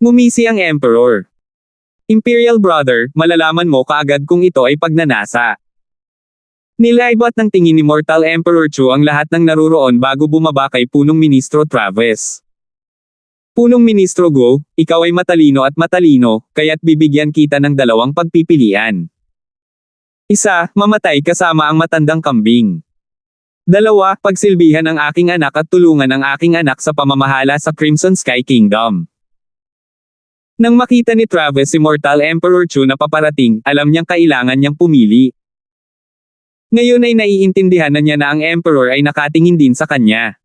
Ngumisi ang Emperor. Imperial Brother, malalaman mo kaagad kung ito ay pagnanasa. Nilaibot ng tingin ni Mortal Emperor Chu ang lahat ng naruroon bago bumaba kay Punong Ministro Travis. Punong Ministro Go, ikaw ay matalino at matalino, kaya't bibigyan kita ng dalawang pagpipilian. Isa, mamatay kasama ang matandang kambing. Dalawa, pagsilbihan ang aking anak at tulungan ang aking anak sa pamamahala sa Crimson Sky Kingdom. Nang makita ni Travis si Mortal Emperor Chu na paparating, alam niyang kailangan niyang pumili. Ngayon ay naiintindihan na niya na ang Emperor ay nakatingin din sa kanya.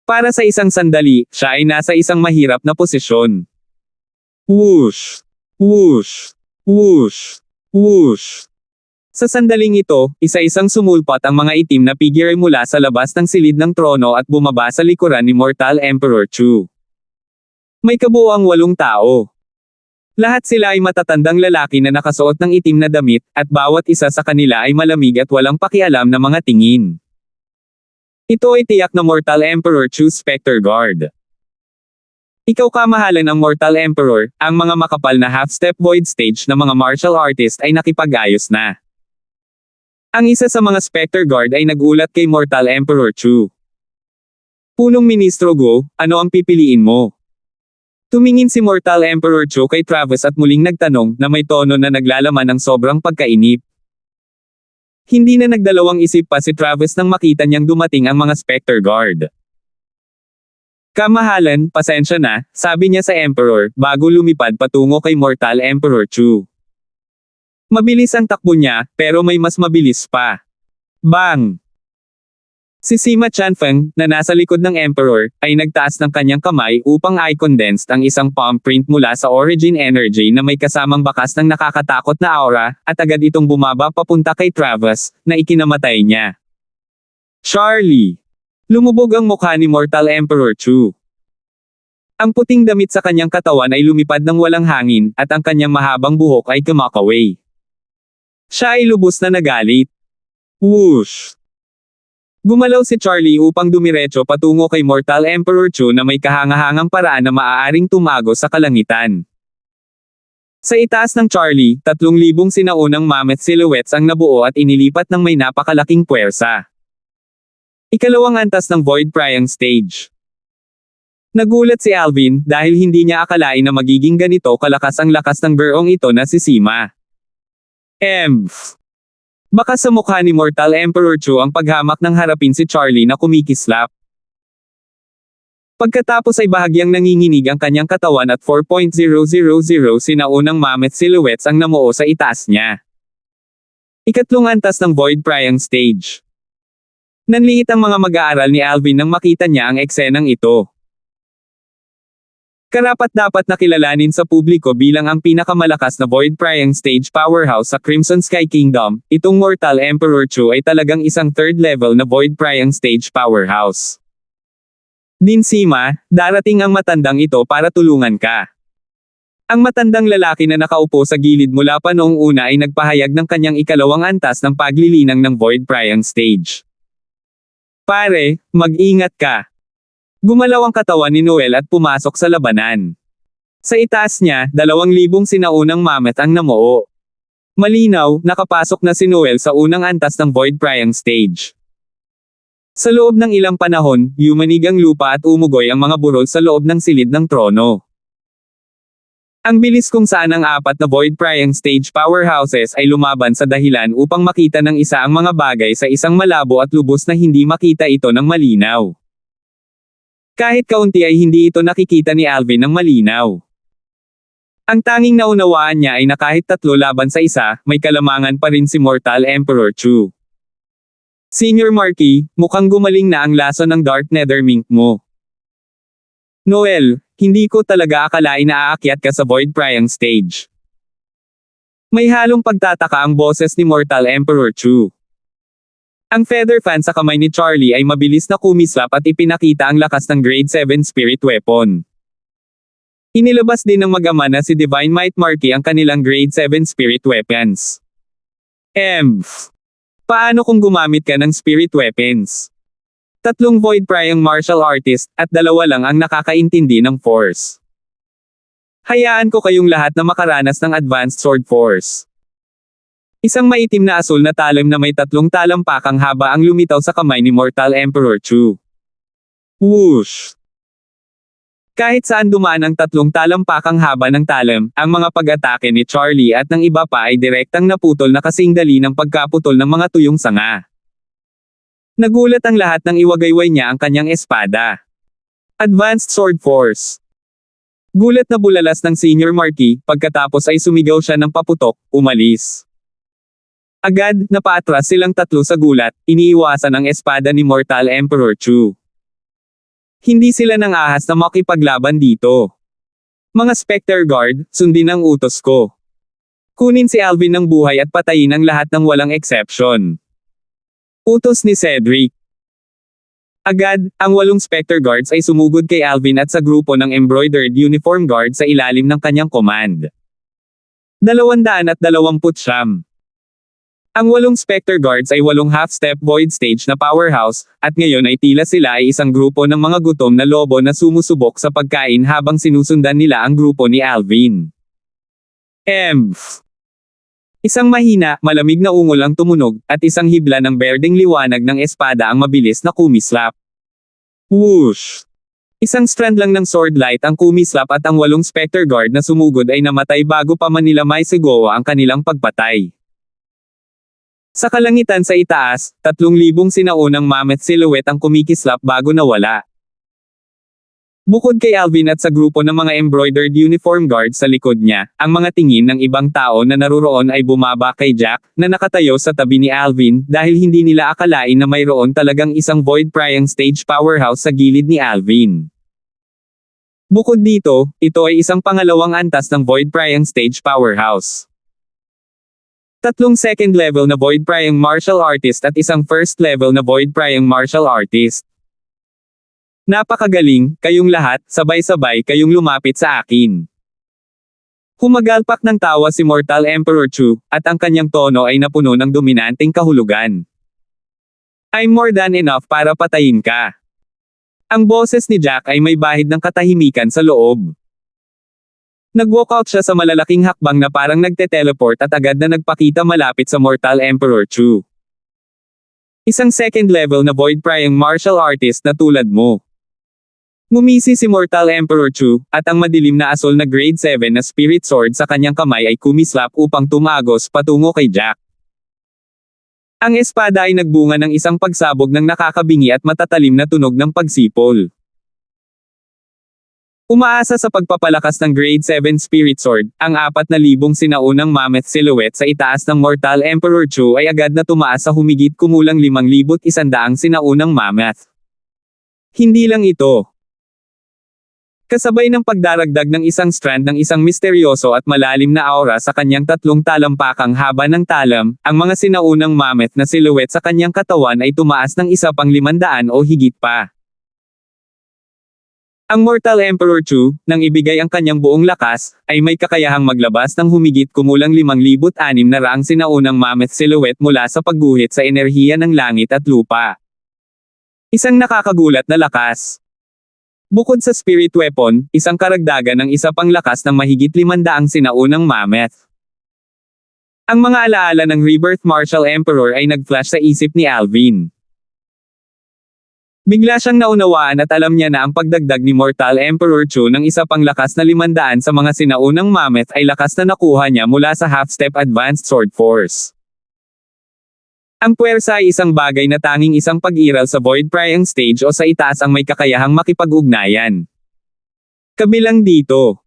Para sa isang sandali, siya ay nasa isang mahirap na posisyon. Whoosh! Whoosh! Whoosh! Whoosh! Sa sandaling ito, isa-isang sumulpat ang mga itim na figure mula sa labas ng silid ng trono at bumaba sa likuran ni Mortal Emperor Chu. May kabuuang 8 tao. Lahat sila ay matatandang lalaki na nakasuot ng itim na damit, at bawat isa sa kanila ay malamig at walang pakialam na mga tingin. Ito ay tiyak na Mortal Emperor Chu Spectre Guard. Ikaw kamahalan ng Mortal Emperor, ang mga makapal na half-step void stage na mga martial artist ay nakipag-ayos na. Ang isa sa mga Spectre Guard ay nagulat kay Mortal Emperor Chu. Punong Ministro Go, ano ang pipiliin mo? Tumingin si Mortal Emperor Chu kay Travis at muling nagtanong na may tono na naglalaman ng sobrang pagkainip. Hindi na nagdalawang isip pa si Travis nang makita niyang dumating ang mga Spectre Guard. Kamahalan, pasensya na, sabi niya sa Emperor, bago lumipad patungo kay Mortal Emperor Chu. Mabilis ang takbo niya, pero may mas mabilis pa. Bang! Si Sima Chanfeng, na nasa likod ng Emperor, ay nagtaas ng kanyang kamay upang i-condensed ang isang palm print mula sa Origin Energy na may kasamang bakas ng nakakatakot na aura, at agad itong bumaba papunta kay Travis, na ikinamatay niya. Charlie! Lumubog ang mukha ni Mortal Emperor Chu. Ang puting damit sa kanyang katawan ay lumipad ng walang hangin, at ang kanyang mahabang buhok ay kumakaway. Siya ay lubos na nagalit. Whoosh! Gumalaw si Charlie upang dumiretso patungo kay Mortal Emperor Chu na may kahangahangang paraan na maaaring tumago sa kalangitan. Sa itaas ng Charlie, 3,000 sinaunang mammoth silhouettes ang nabuo at inilipat ng may napakalaking puwersa. Ikalawang antas ng Void Pryang Stage. Nagulat si Alvin dahil hindi niya akalain na magiging ganito kalakas ang lakas ng bearong ito na si Sima. Baka sa mukha ni Mortal Emperor Chu ang paghamak ng harapin si Charlie na kumikislap. Pagkatapos ay bahagyang nanginginig ang kanyang katawan at 4.000 sinaunang mammoth silhouettes ang namuo sa itaas niya. Ikatlong antas ng Void Pryang Stage. Nanliit ang mga mag-aaral ni Alvin nang makita niya ang eksenang ito. Karapat-dapat na kilalanin sa publiko bilang ang pinakamalakas na Void Pryang Stage powerhouse sa Crimson Sky Kingdom, itong Mortal Emperor Chu ay talagang isang third level na Void Pryang Stage powerhouse. Din Sima, darating ang matandang ito para tulungan ka. Ang matandang lalaki na nakaupo sa gilid mula pa noong una ay nagpahayag ng kanyang ikalawang antas ng paglilinang ng Void Pryang Stage. Pare, mag-ingat ka. Gumalaw ang katawan ni Noel at pumasok sa labanan. Sa itaas niya, 2,000 sinaunang mammoth ang namuo. Malinaw, nakapasok na si Noel sa unang antas ng Void Pryang Stage. Sa loob ng ilang panahon, yumanig ang lupa at umugoy ang mga burol sa loob ng silid ng trono. Ang bilis kung saan ang apat na Void Pryang Stage powerhouses ay lumaban sa dahilan upang makita ng isa ang mga bagay sa isang malabo at lubos na hindi makita ito ng malinaw. Kahit kaunti ay hindi ito nakikita ni Alvin ng malinaw. Ang tanging naunawaan niya ay na kahit 3 laban sa isa, may kalamangan pa rin si Mortal Emperor Chu. Senior Marquis, mukhang gumaling na ang laso ng Dark Nether Mink mo. Noel, hindi ko talaga akalain na aakyat ka sa Void Pryang Stage. May halong pagtataka ang boses ni Mortal Emperor Chu. Ang feather fan sa kamay ni Charlie ay mabilis na kumislap at ipinakita ang lakas ng Grade 7 Spirit Weapon. Inilabas din ng mag-ama na si Divine Might Marquis ang kanilang Grade 7 Spirit Weapons. Paano kung gumamit ka ng Spirit Weapons? 3 Void Pryang Martial Artist, at 2 lang ang nakakaintindi ng Force. Hayaan ko kayong lahat na makaranas ng Advanced Sword Force. Isang maitim na asul na talim na may 3 talampakang haba ang lumitaw sa kamay ni Mortal Emperor Chu. Whoosh! Kahit saan dumaan ang 3 talampakang haba ng talim, ang mga pag-atake ni Charlie at ng iba pa ay direktang naputol na kasing dali ng pagkaputol ng mga tuyong sanga. Nagulat ang lahat nang iwagayway niya ang kanyang espada. Advanced Sword Force. Gulat na bulalas ng Senior Marquis, pagkatapos ay sumigaw siya ng paputok, umalis. Agad, napaatras silang 3 sa gulat, iniiwasan ang espada ni Mortal Emperor Chu. Hindi sila nang ahas na makipaglaban dito. Mga Spectre Guard, sundin ang utos ko. Kunin si Alvin ng buhay at patayin ang lahat ng walang exception. Utos ni Cedric. Agad, ang 8 Spectre Guards ay sumugod kay Alvin at sa grupo ng Embroidered Uniform Guard sa ilalim ng kanyang command. 220. Ang 8 Spectre Guards ay 8 half-step void stage na powerhouse, at ngayon ay tila sila ay isang grupo ng mga gutom na lobo na sumusubok sa pagkain habang sinusundan nila ang grupo ni Alvin. Isang mahina, malamig na ungol ang tumunog, at isang hibla ng berdeng liwanag ng espada ang mabilis na kumislap. Whoosh! Isang strand lang ng sword light ang kumislap at ang 8 Spectre Guard na sumugod ay namatay bago pa man nila maisigawa ang kanilang pagpatay. Sa kalangitan sa itaas, 3,000 sinaunang mammoth silhouette ang kumikislap bago nawala. Bukod kay Alvin at sa grupo ng mga embroidered uniform guards sa likod niya, ang mga tingin ng ibang tao na naruroon ay bumaba kay Jack, na nakatayo sa tabi ni Alvin, dahil hindi nila akalain na mayroon talagang isang Void Pryang Stage powerhouse sa gilid ni Alvin. Bukod dito, ito ay isang pangalawang antas ng Void Pryang Stage powerhouse. 3 second level na Void Pryang Martial Artist at isang first level na Void Pryang Martial Artist. Napakagaling, kayong lahat, sabay-sabay kayong lumapit sa akin. Humagalpak ng tawa si Mortal Emperor Chu, at ang kanyang tono ay napuno ng dominanteng kahulugan. I'm more than enough para patayin ka. Ang boses ni Jack ay may bahid ng katahimikan sa loob. Nag-walkout siya sa malalaking hakbang na parang nagte-teleport at agad na nagpakita malapit sa Mortal Emperor Chu. Isang second level na void prying martial artist na tulad mo. Ngumisi si Mortal Emperor Chu, at ang madilim na asol na grade 7 na spirit sword sa kanyang kamay ay kumislap upang tumagos patungo kay Jack. Ang espada ay nagbunga ng isang pagsabog ng nakakabingi at matatalim na tunog ng pagsipol. Umaasa sa pagpapalakas ng grade 7 spirit sword, ang 4,000 sinaunang mammoth silhouette sa itaas ng Mortal Emperor Chu ay agad na tumaas sa humigit kumulang 5,100 sinaunang mammoth. Hindi lang ito. Kasabay ng pagdaragdag ng isang strand ng isang misteryoso at malalim na aura sa kanyang 3 talampakang haba ng talam, ang mga sinaunang mammoth na silhouette sa kanyang katawan ay tumaas ng isa pang 500 o higit pa. Ang Mortal Emperor Chu, nang ibigay ang kanyang buong lakas, ay may kakayahang maglabas ng humigit kumulang 5,600 sinaunang mammoth silhouette mula sa pagguhit sa enerhiya ng langit at lupa. Isang nakakagulat na lakas. Bukod sa spirit weapon, isang karagdagan ng isa pang lakas ng mahigit 500 sinaunang mammoth. Ang mga alaala ng Rebirth Martial Emperor ay nag-flash sa isip ni Alvin. Bigla siyang naunawaan at alam niya na ang pagdagdag ni Mortal Emperor Chu ng isa pang lakas na 500 sa mga sinaunang mammoth ay lakas na nakuha niya mula sa half-step advanced sword force. Ang puwersa ay isang bagay na tanging isang pag-iral sa void prying stage o sa itaas ang may kakayahang makipag-ugnayan. Kabilang dito,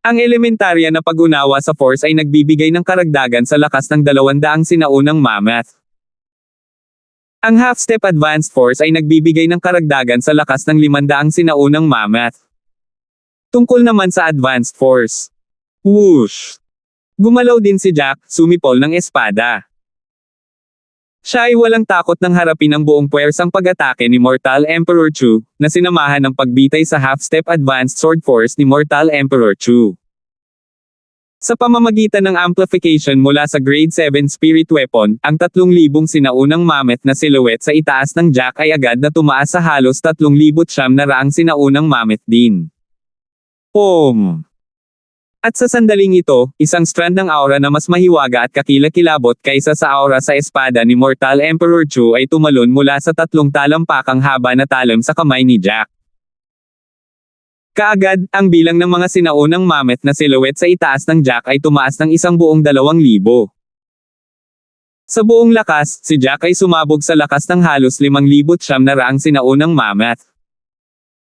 ang elementarya na pag-unawa sa force ay nagbibigay ng karagdagan sa lakas ng 200 sinaunang mammoth. Ang half-step advanced force ay nagbibigay ng karagdagan sa lakas ng 500 sinaunang mammoth. Tungkol naman sa advanced force. Whoosh! Gumalaw din si Jack, sumipol ng espada. Siya ay walang takot nang harapin ang buong puwersang pag-atake ni Mortal Emperor Chu, na sinamahan ng pagbitay sa half-step advanced sword force ni Mortal Emperor Chu. Sa pamamagitan ng amplification mula sa grade 7 spirit weapon, ang 3,000 sinaunang mammoth na silhouette sa itaas ng Jack ay agad na tumaas sa halos 3,900 sinaunang mammoth din. Om! At sa sandaling ito, isang strand ng aura na mas mahiwaga at kakilakilabot kaysa sa aura sa espada ni Mortal Emperor Chu ay tumalon mula sa 3 talampakang haba na talam sa kamay ni Jack. Kaagad, ang bilang ng mga sinaunang mammoth na silhouette sa itaas ng Jack ay tumaas ng 1,200. Sa buong lakas, si Jack ay sumabog sa lakas ng halos 5,900 sinaunang mammoth.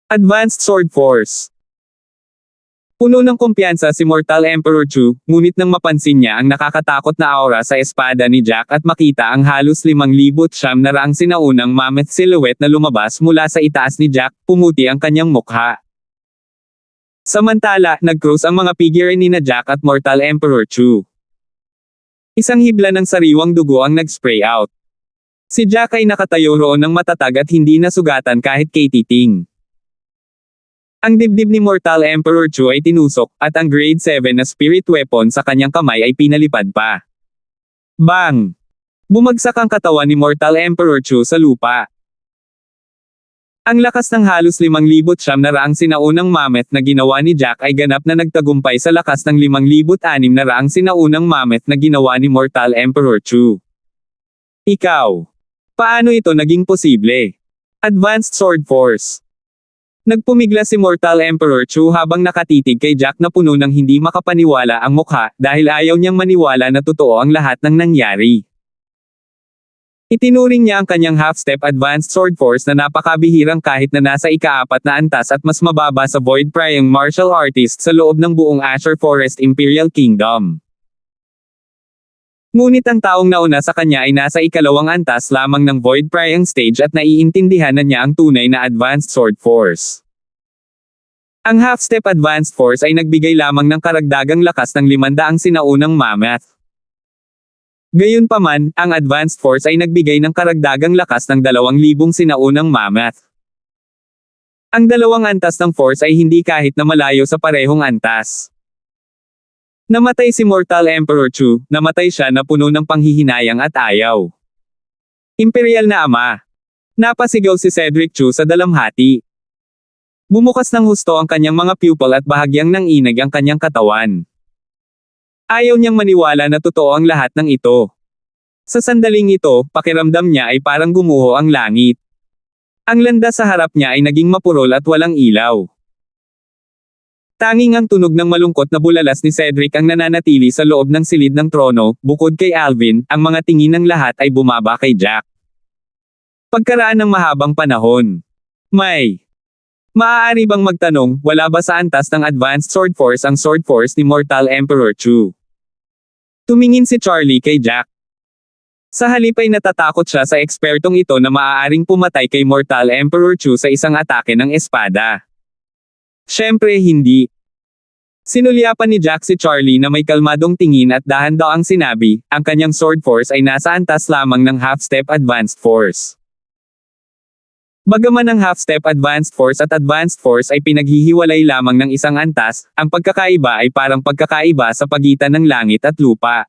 Advanced Sword Force. Puno ng kumpiyansa si Mortal Emperor Chu, ngunit nang mapansin niya ang nakakatakot na aura sa espada ni Jack at makita ang halos 5,900 sinaunang mammoth silhouette na lumabas mula sa itaas ni Jack, pumuti ang kanyang mukha. Samantala, nag-cross ang mga figure ni na Jack at Mortal Emperor Chu. Isang hibla ng sariwang dugo ang nag-spray out. Si Jack ay nakatayo roon ng matatag at hindi nasugatan kahit kay titing. Ang dibdib ni Mortal Emperor Chu ay tinusok, at ang grade 7 na spirit weapon sa kanyang kamay ay pinalipad pa. Bang! Bumagsak ang katawan ni Mortal Emperor Chu sa lupa. Ang lakas ng halos 5,900 sinaunang mammoth na ginawa ni Jack ay ganap na nagtagumpay sa lakas ng 5,600 sinaunang mammoth na ginawa ni Mortal Emperor Chu. Ikaw. Paano ito naging posible? Advanced Sword Force. Nagpumigla si Mortal Emperor Chu habang nakatitig kay Jack na puno ng hindi makapaniwala ang mukha dahil ayaw niyang maniwala na totoo ang lahat ng nangyari. Itinuring niya ang kanyang half-step advanced sword force na napakabihirang kahit na nasa ika-4 na antas at mas mababa sa void prying martial artist sa loob ng buong Azure Forest Imperial Kingdom. Ngunit ang taong nauna sa kanya ay nasa ika-2 antas lamang ng void prying stage at naiintindihan na niya ang tunay na advanced sword force. Ang half-step advanced force ay nagbigay lamang ng karagdagang lakas ng 500 sinaunang mammoth. Gayunpaman, ang advanced force ay nagbigay ng karagdagang lakas ng 2,000 sinaunang mammoth. Ang 2 antas ng force ay hindi kahit na malayo sa parehong antas. Namatay si Mortal Emperor Chu, namatay siya na puno ng panghihinayang at ayaw. Imperial na ama. Napasigaw si Cedric Chu sa dalamhati. Bumukas ng husto ang kanyang mga pupil at bahagyang nanginag ang kanyang katawan. Ayaw niyang maniwala na totoo ang lahat ng ito. Sa sandaling ito, pakiramdam niya ay parang gumuho ang langit. Ang landas sa harap niya ay naging mapurol at walang ilaw. Tanging ang tunog ng malungkot na bulalas ni Cedric ang nananatili sa loob ng silid ng trono, bukod kay Alvin, ang mga tingin ng lahat ay bumaba kay Jack. Pagkaraan ng mahabang panahon. Maaari bang magtanong, wala ba sa antas ng Advanced Sword Force ang Sword Force ni Mortal Emperor Chu? Tumingin si Charlie kay Jack. Sa halip ay natatakot siya sa ekspertong ito na maaaring pumatay kay Mortal Emperor Chu sa isang atake ng espada. Siyempre hindi. Sinulyapan ni Jack si Charlie na may kalmadong tingin at dahan-daang sinabi, ang kanyang Sword Force ay nasa antas lamang ng Half-Step Advanced Force. Bagaman ang Half-Step Advanced Force at Advanced Force ay pinaghihiwalay lamang ng isang antas, ang pagkakaiba ay parang pagkakaiba sa pagitan ng langit at lupa.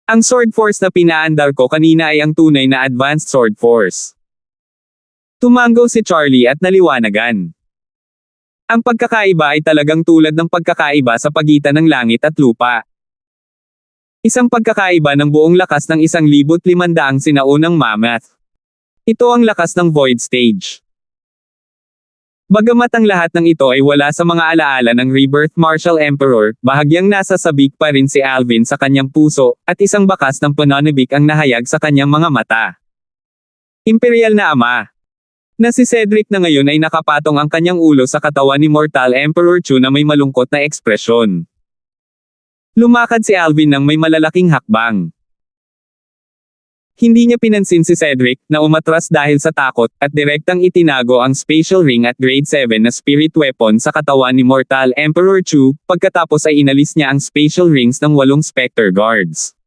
Ang Sword Force na pinaandar ko kanina ay ang tunay na Advanced Sword Force. Tumango si Charlie at naliwanagan. Ang pagkakaiba ay talagang tulad ng pagkakaiba sa pagitan ng langit at lupa. Isang pagkakaiba ng buong lakas ng 1,500 sinaunang mammoth. Ito ang lakas ng Void Stage. Bagamat ang lahat ng ito ay wala sa mga alaala ng Rebirth Martial Emperor, bahagyang nasa sabik pa rin si Alvin sa kanyang puso, at isang bakas ng pananabik ang nahayag sa kanyang mga mata. Imperial na ama. Na si Cedric na ngayon ay nakapatong ang kanyang ulo sa katawan ni Mortal Emperor Chu na may malungkot na ekspresyon. Lumakad si Alvin ng may malalaking hakbang. Hindi niya pinansin si Cedric, na umatras dahil sa takot, at direktang itinago ang Spatial Ring at Grade 7 na Spirit Weapon sa katawan ni Mortal Emperor Chu, pagkatapos ay inalis niya ang Spatial Rings ng 8 Spectre Guards.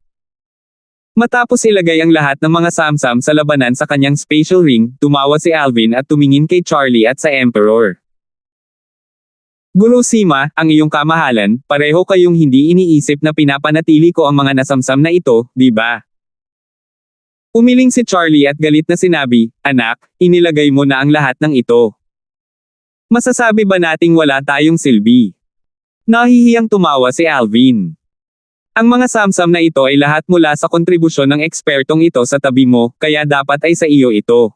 Matapos ilagay ang lahat ng mga samsam sa labanan sa kanyang Spatial Ring, tumawa si Alvin at tumingin kay Charlie at sa Emperor. Guru Sima, ang iyong kamahalan, pareho kayong hindi iniisip na pinapanatili ko ang mga nasamsam na ito, di ba? Umiling si Charlie at galit na sinabi, anak, inilagay mo na ang lahat ng ito. Masasabi ba nating wala tayong silbi? Nahihiyang tumawa si Alvin. Ang mga samsam na ito ay lahat mula sa kontribusyon ng ekspertong ito sa tabi mo, kaya dapat ay sa iyo ito.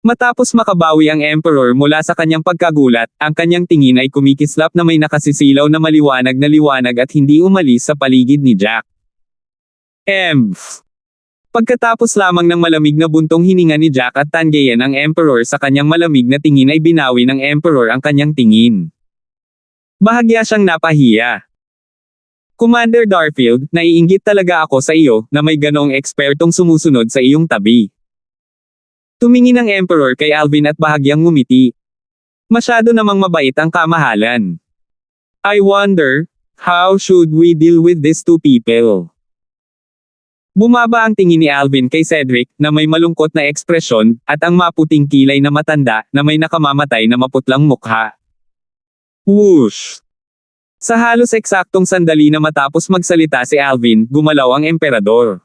Matapos makabawi ang Emperor mula sa kanyang pagkagulat, ang kanyang tingin ay kumikislap na may nakasisilaw na liwanag at hindi umalis sa paligid ni Jack. Pagkatapos lamang ng malamig na buntong hininga ni Jack at tanggayan ang Emperor sa kanyang malamig na tingin ay binawi ng Emperor ang kanyang tingin. Bahagya siyang napahiya. Commander Darfield, naiinggit talaga ako sa iyo, na may ganong ekspertong sumusunod sa iyong tabi. Tumingin ang Emperor kay Alvin at bahagyang ngumiti. Masyado namang mabait ang kamahalan. I wonder, how should we deal with these two people? Bumaba ang tingin ni Alvin kay Cedric, na may malungkot na ekspresyon, at ang maputing kilay na matanda, na may nakamamatay na maputlang mukha. Whoosh! Sa halos eksaktong sandali na matapos magsalita si Alvin, gumalaw ang emperador.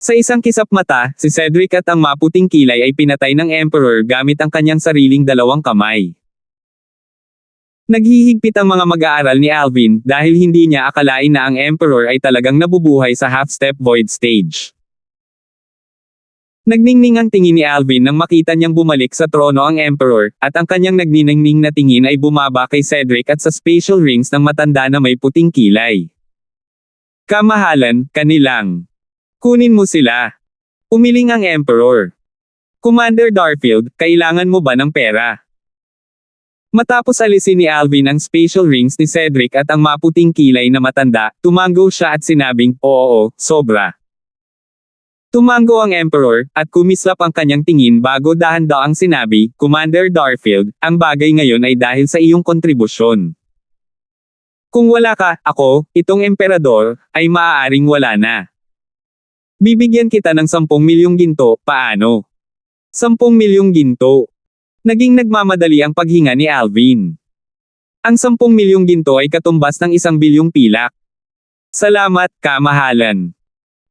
Sa isang kisap mata, si Cedric at ang maputing kilay ay pinatay ng Emperor gamit ang kanyang sariling 2 kamay. Naghihigpit ang mga mag-aaral ni Alvin dahil hindi niya akalain na ang Emperor ay talagang nabubuhay sa half-step void stage. Nagningning ang tingin ni Alvin nang makita niyang bumalik sa trono ang Emperor, at ang kanyang nagniningning na tingin ay bumaba kay Cedric at sa spatial rings ng matanda na may puting kilay. Kamahalan, kanilang. Kunin mo sila. Umiling ang Emperor. Commander Darfield, kailangan mo ba ng pera? Matapos alisin ni Alvin ang spatial rings ni Cedric at ang maputing kilay na matanda, tumango siya at sinabing, oo, sobra. Tumango ang Emperor, at kumislap ang kanyang tingin bago dahan-daang sinabi, Commander Darfield, ang bagay ngayon ay dahil sa iyong kontribusyon. Kung wala ka, ako, itong Emperador, ay maaaring wala na. Bibigyan kita ng 10 milyong ginto, paano? 10 milyong ginto. Naging nagmamadali ang paghinga ni Alvin. Ang 10 milyong ginto ay katumbas ng 1 bilyong pilak. Salamat, kamahalan.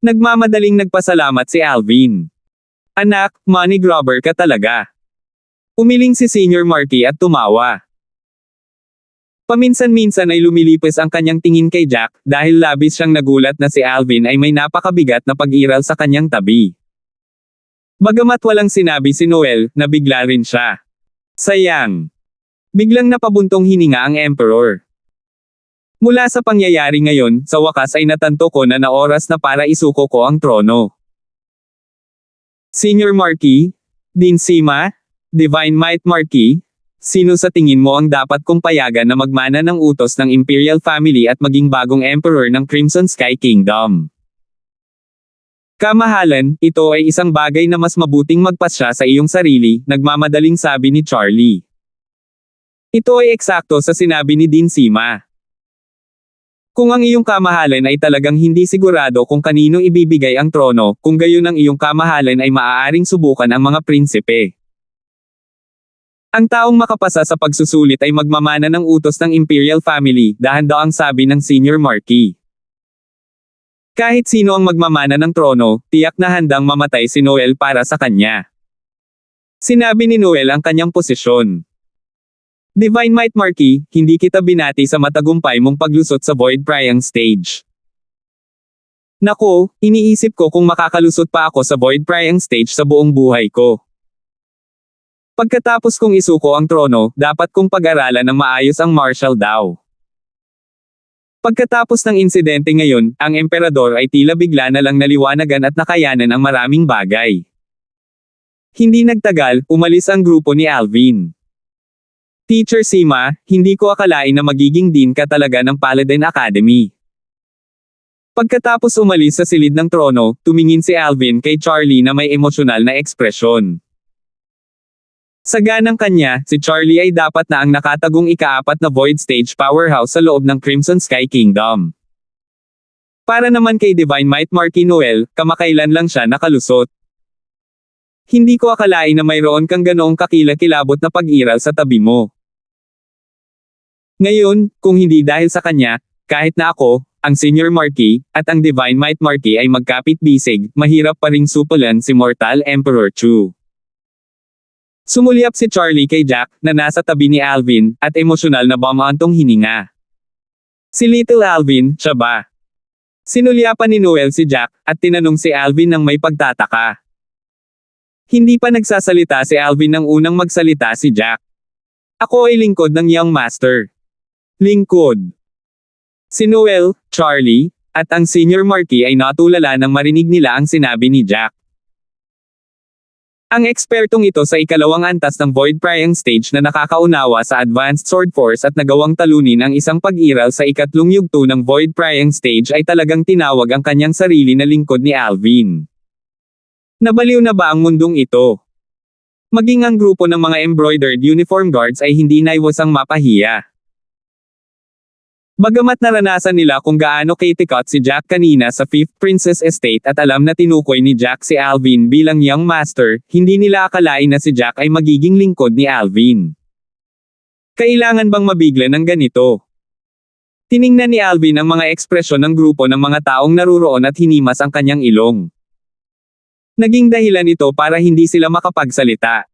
Nagmamadaling nagpasalamat si Alvin. Anak, money grabber ka talaga. Umiling si Senior Marky at tumawa. Paminsan-minsan ay lumilipis ang kanyang tingin kay Jack, dahil labis siyang nagulat na si Alvin ay may napakabigat na pag-iral sa kanyang tabi. Bagamat walang sinabi si Noel, nabigla rin siya. Sayang. Biglang napabuntong hininga ang Emperor. Mula sa pangyayari ngayon, sa wakas ay natanto ko na oras na para isuko ko ang trono. Senior Marky? Dean Sima? Divine Might Marky? Sino sa tingin mo ang dapat kong payagan na magmana ng utos ng Imperial Family at maging bagong Emperor ng Crimson Sky Kingdom? Kamahalan, ito ay isang bagay na mas mabuting magpasya sa iyong sarili, nagmamadaling sabi ni Charlie. Ito ay eksakto sa sinabi ni Dean Sima. Kung ang iyong kamahalan ay talagang hindi sigurado kung kanino ibibigay ang trono, kung gayon ang iyong kamahalan ay maaaring subukan ang mga prinsipe. Ang taong makapasa sa pagsusulit ay magmamana ng utos ng Imperial Family, dahan-daang sabi ng Senior Marky. Kahit sino ang magmamana ng trono, tiyak na handang mamatay si Noel para sa kanya. Sinabi ni Noel ang kanyang posisyon. Divine Might Marky, hindi kita binati sa matagumpay mong paglusot sa Void Prying Stage. Nako, iniisip ko kung makakalusot pa ako sa Void Prying Stage sa buong buhay ko. Pagkatapos kong isuko ang trono, dapat kong pag-aralan ng maayos ang martial daw. Pagkatapos ng insidente ngayon, ang emperador ay tila bigla na lang naliwanagan at nakayanan ang maraming bagay. Hindi nagtagal, umalis ang grupo ni Alvin. Teacher Sima, hindi ko akalain na magiging dean ka talaga ng Paladin Academy. Pagkatapos umalis sa silid ng trono, tumingin si Alvin kay Charlie na may emosyonal na ekspresyon. Sa ganang kanya, si Charlie ay dapat na ang nakatagong ika-4 na Void Stage powerhouse sa loob ng Crimson Sky Kingdom. Para naman kay Divine Might Marky Noel, kamakailan lang siya nakalusot. Hindi ko akalain na mayroon kang ganoong kakilakilabot na pag-iral sa tabi mo. Ngayon, kung hindi dahil sa kanya, kahit na ako, ang Senior Marky, at ang Divine Might Marky ay magkapit-bisig, mahirap pa ring supulan si Mortal Emperor Chu. Sumulyap si Charlie kay Jack, na nasa tabi ni Alvin, at emosyonal na bumantong hininga. Si Little Alvin, siya ba? Sinulyapan ni Noel si Jack, at tinanong si Alvin ng may pagtataka. Hindi pa nagsasalita si Alvin nang unang magsalita si Jack. Ako ay lingkod ng Young Master. Lingkod. Si Noel, Charlie, at ang Senior Marky ay natulala nang marinig nila ang sinabi ni Jack. Ang ekspertong ito sa ikalawang antas ng Void Prying Stage na nakakaunawa sa Advanced Sword Force at nagawang talunin ang isang pag-iral sa ikatlong yugto ng Void Prying Stage ay talagang tinawag ang kanyang sarili na lingkod ni Alvin. Nabaliw na ba ang mundong ito? Maging ang grupo ng mga embroidered uniform guards ay hindi naiwasang mapahiya. Bagamat naranasan nila kung gaano kitikot si Jack kanina sa 5th Princess Estate at alam na tinukoy ni Jack si Alvin bilang Young Master, hindi nila akalain na si Jack ay magiging lingkod ni Alvin. Kailangan bang mabigla ng ganito? Tiningnan ni Alvin ang mga ekspresyon ng grupo ng mga taong naruroon at hinimas ang kanyang ilong. Naging dahilan ito para hindi sila makapagsalita.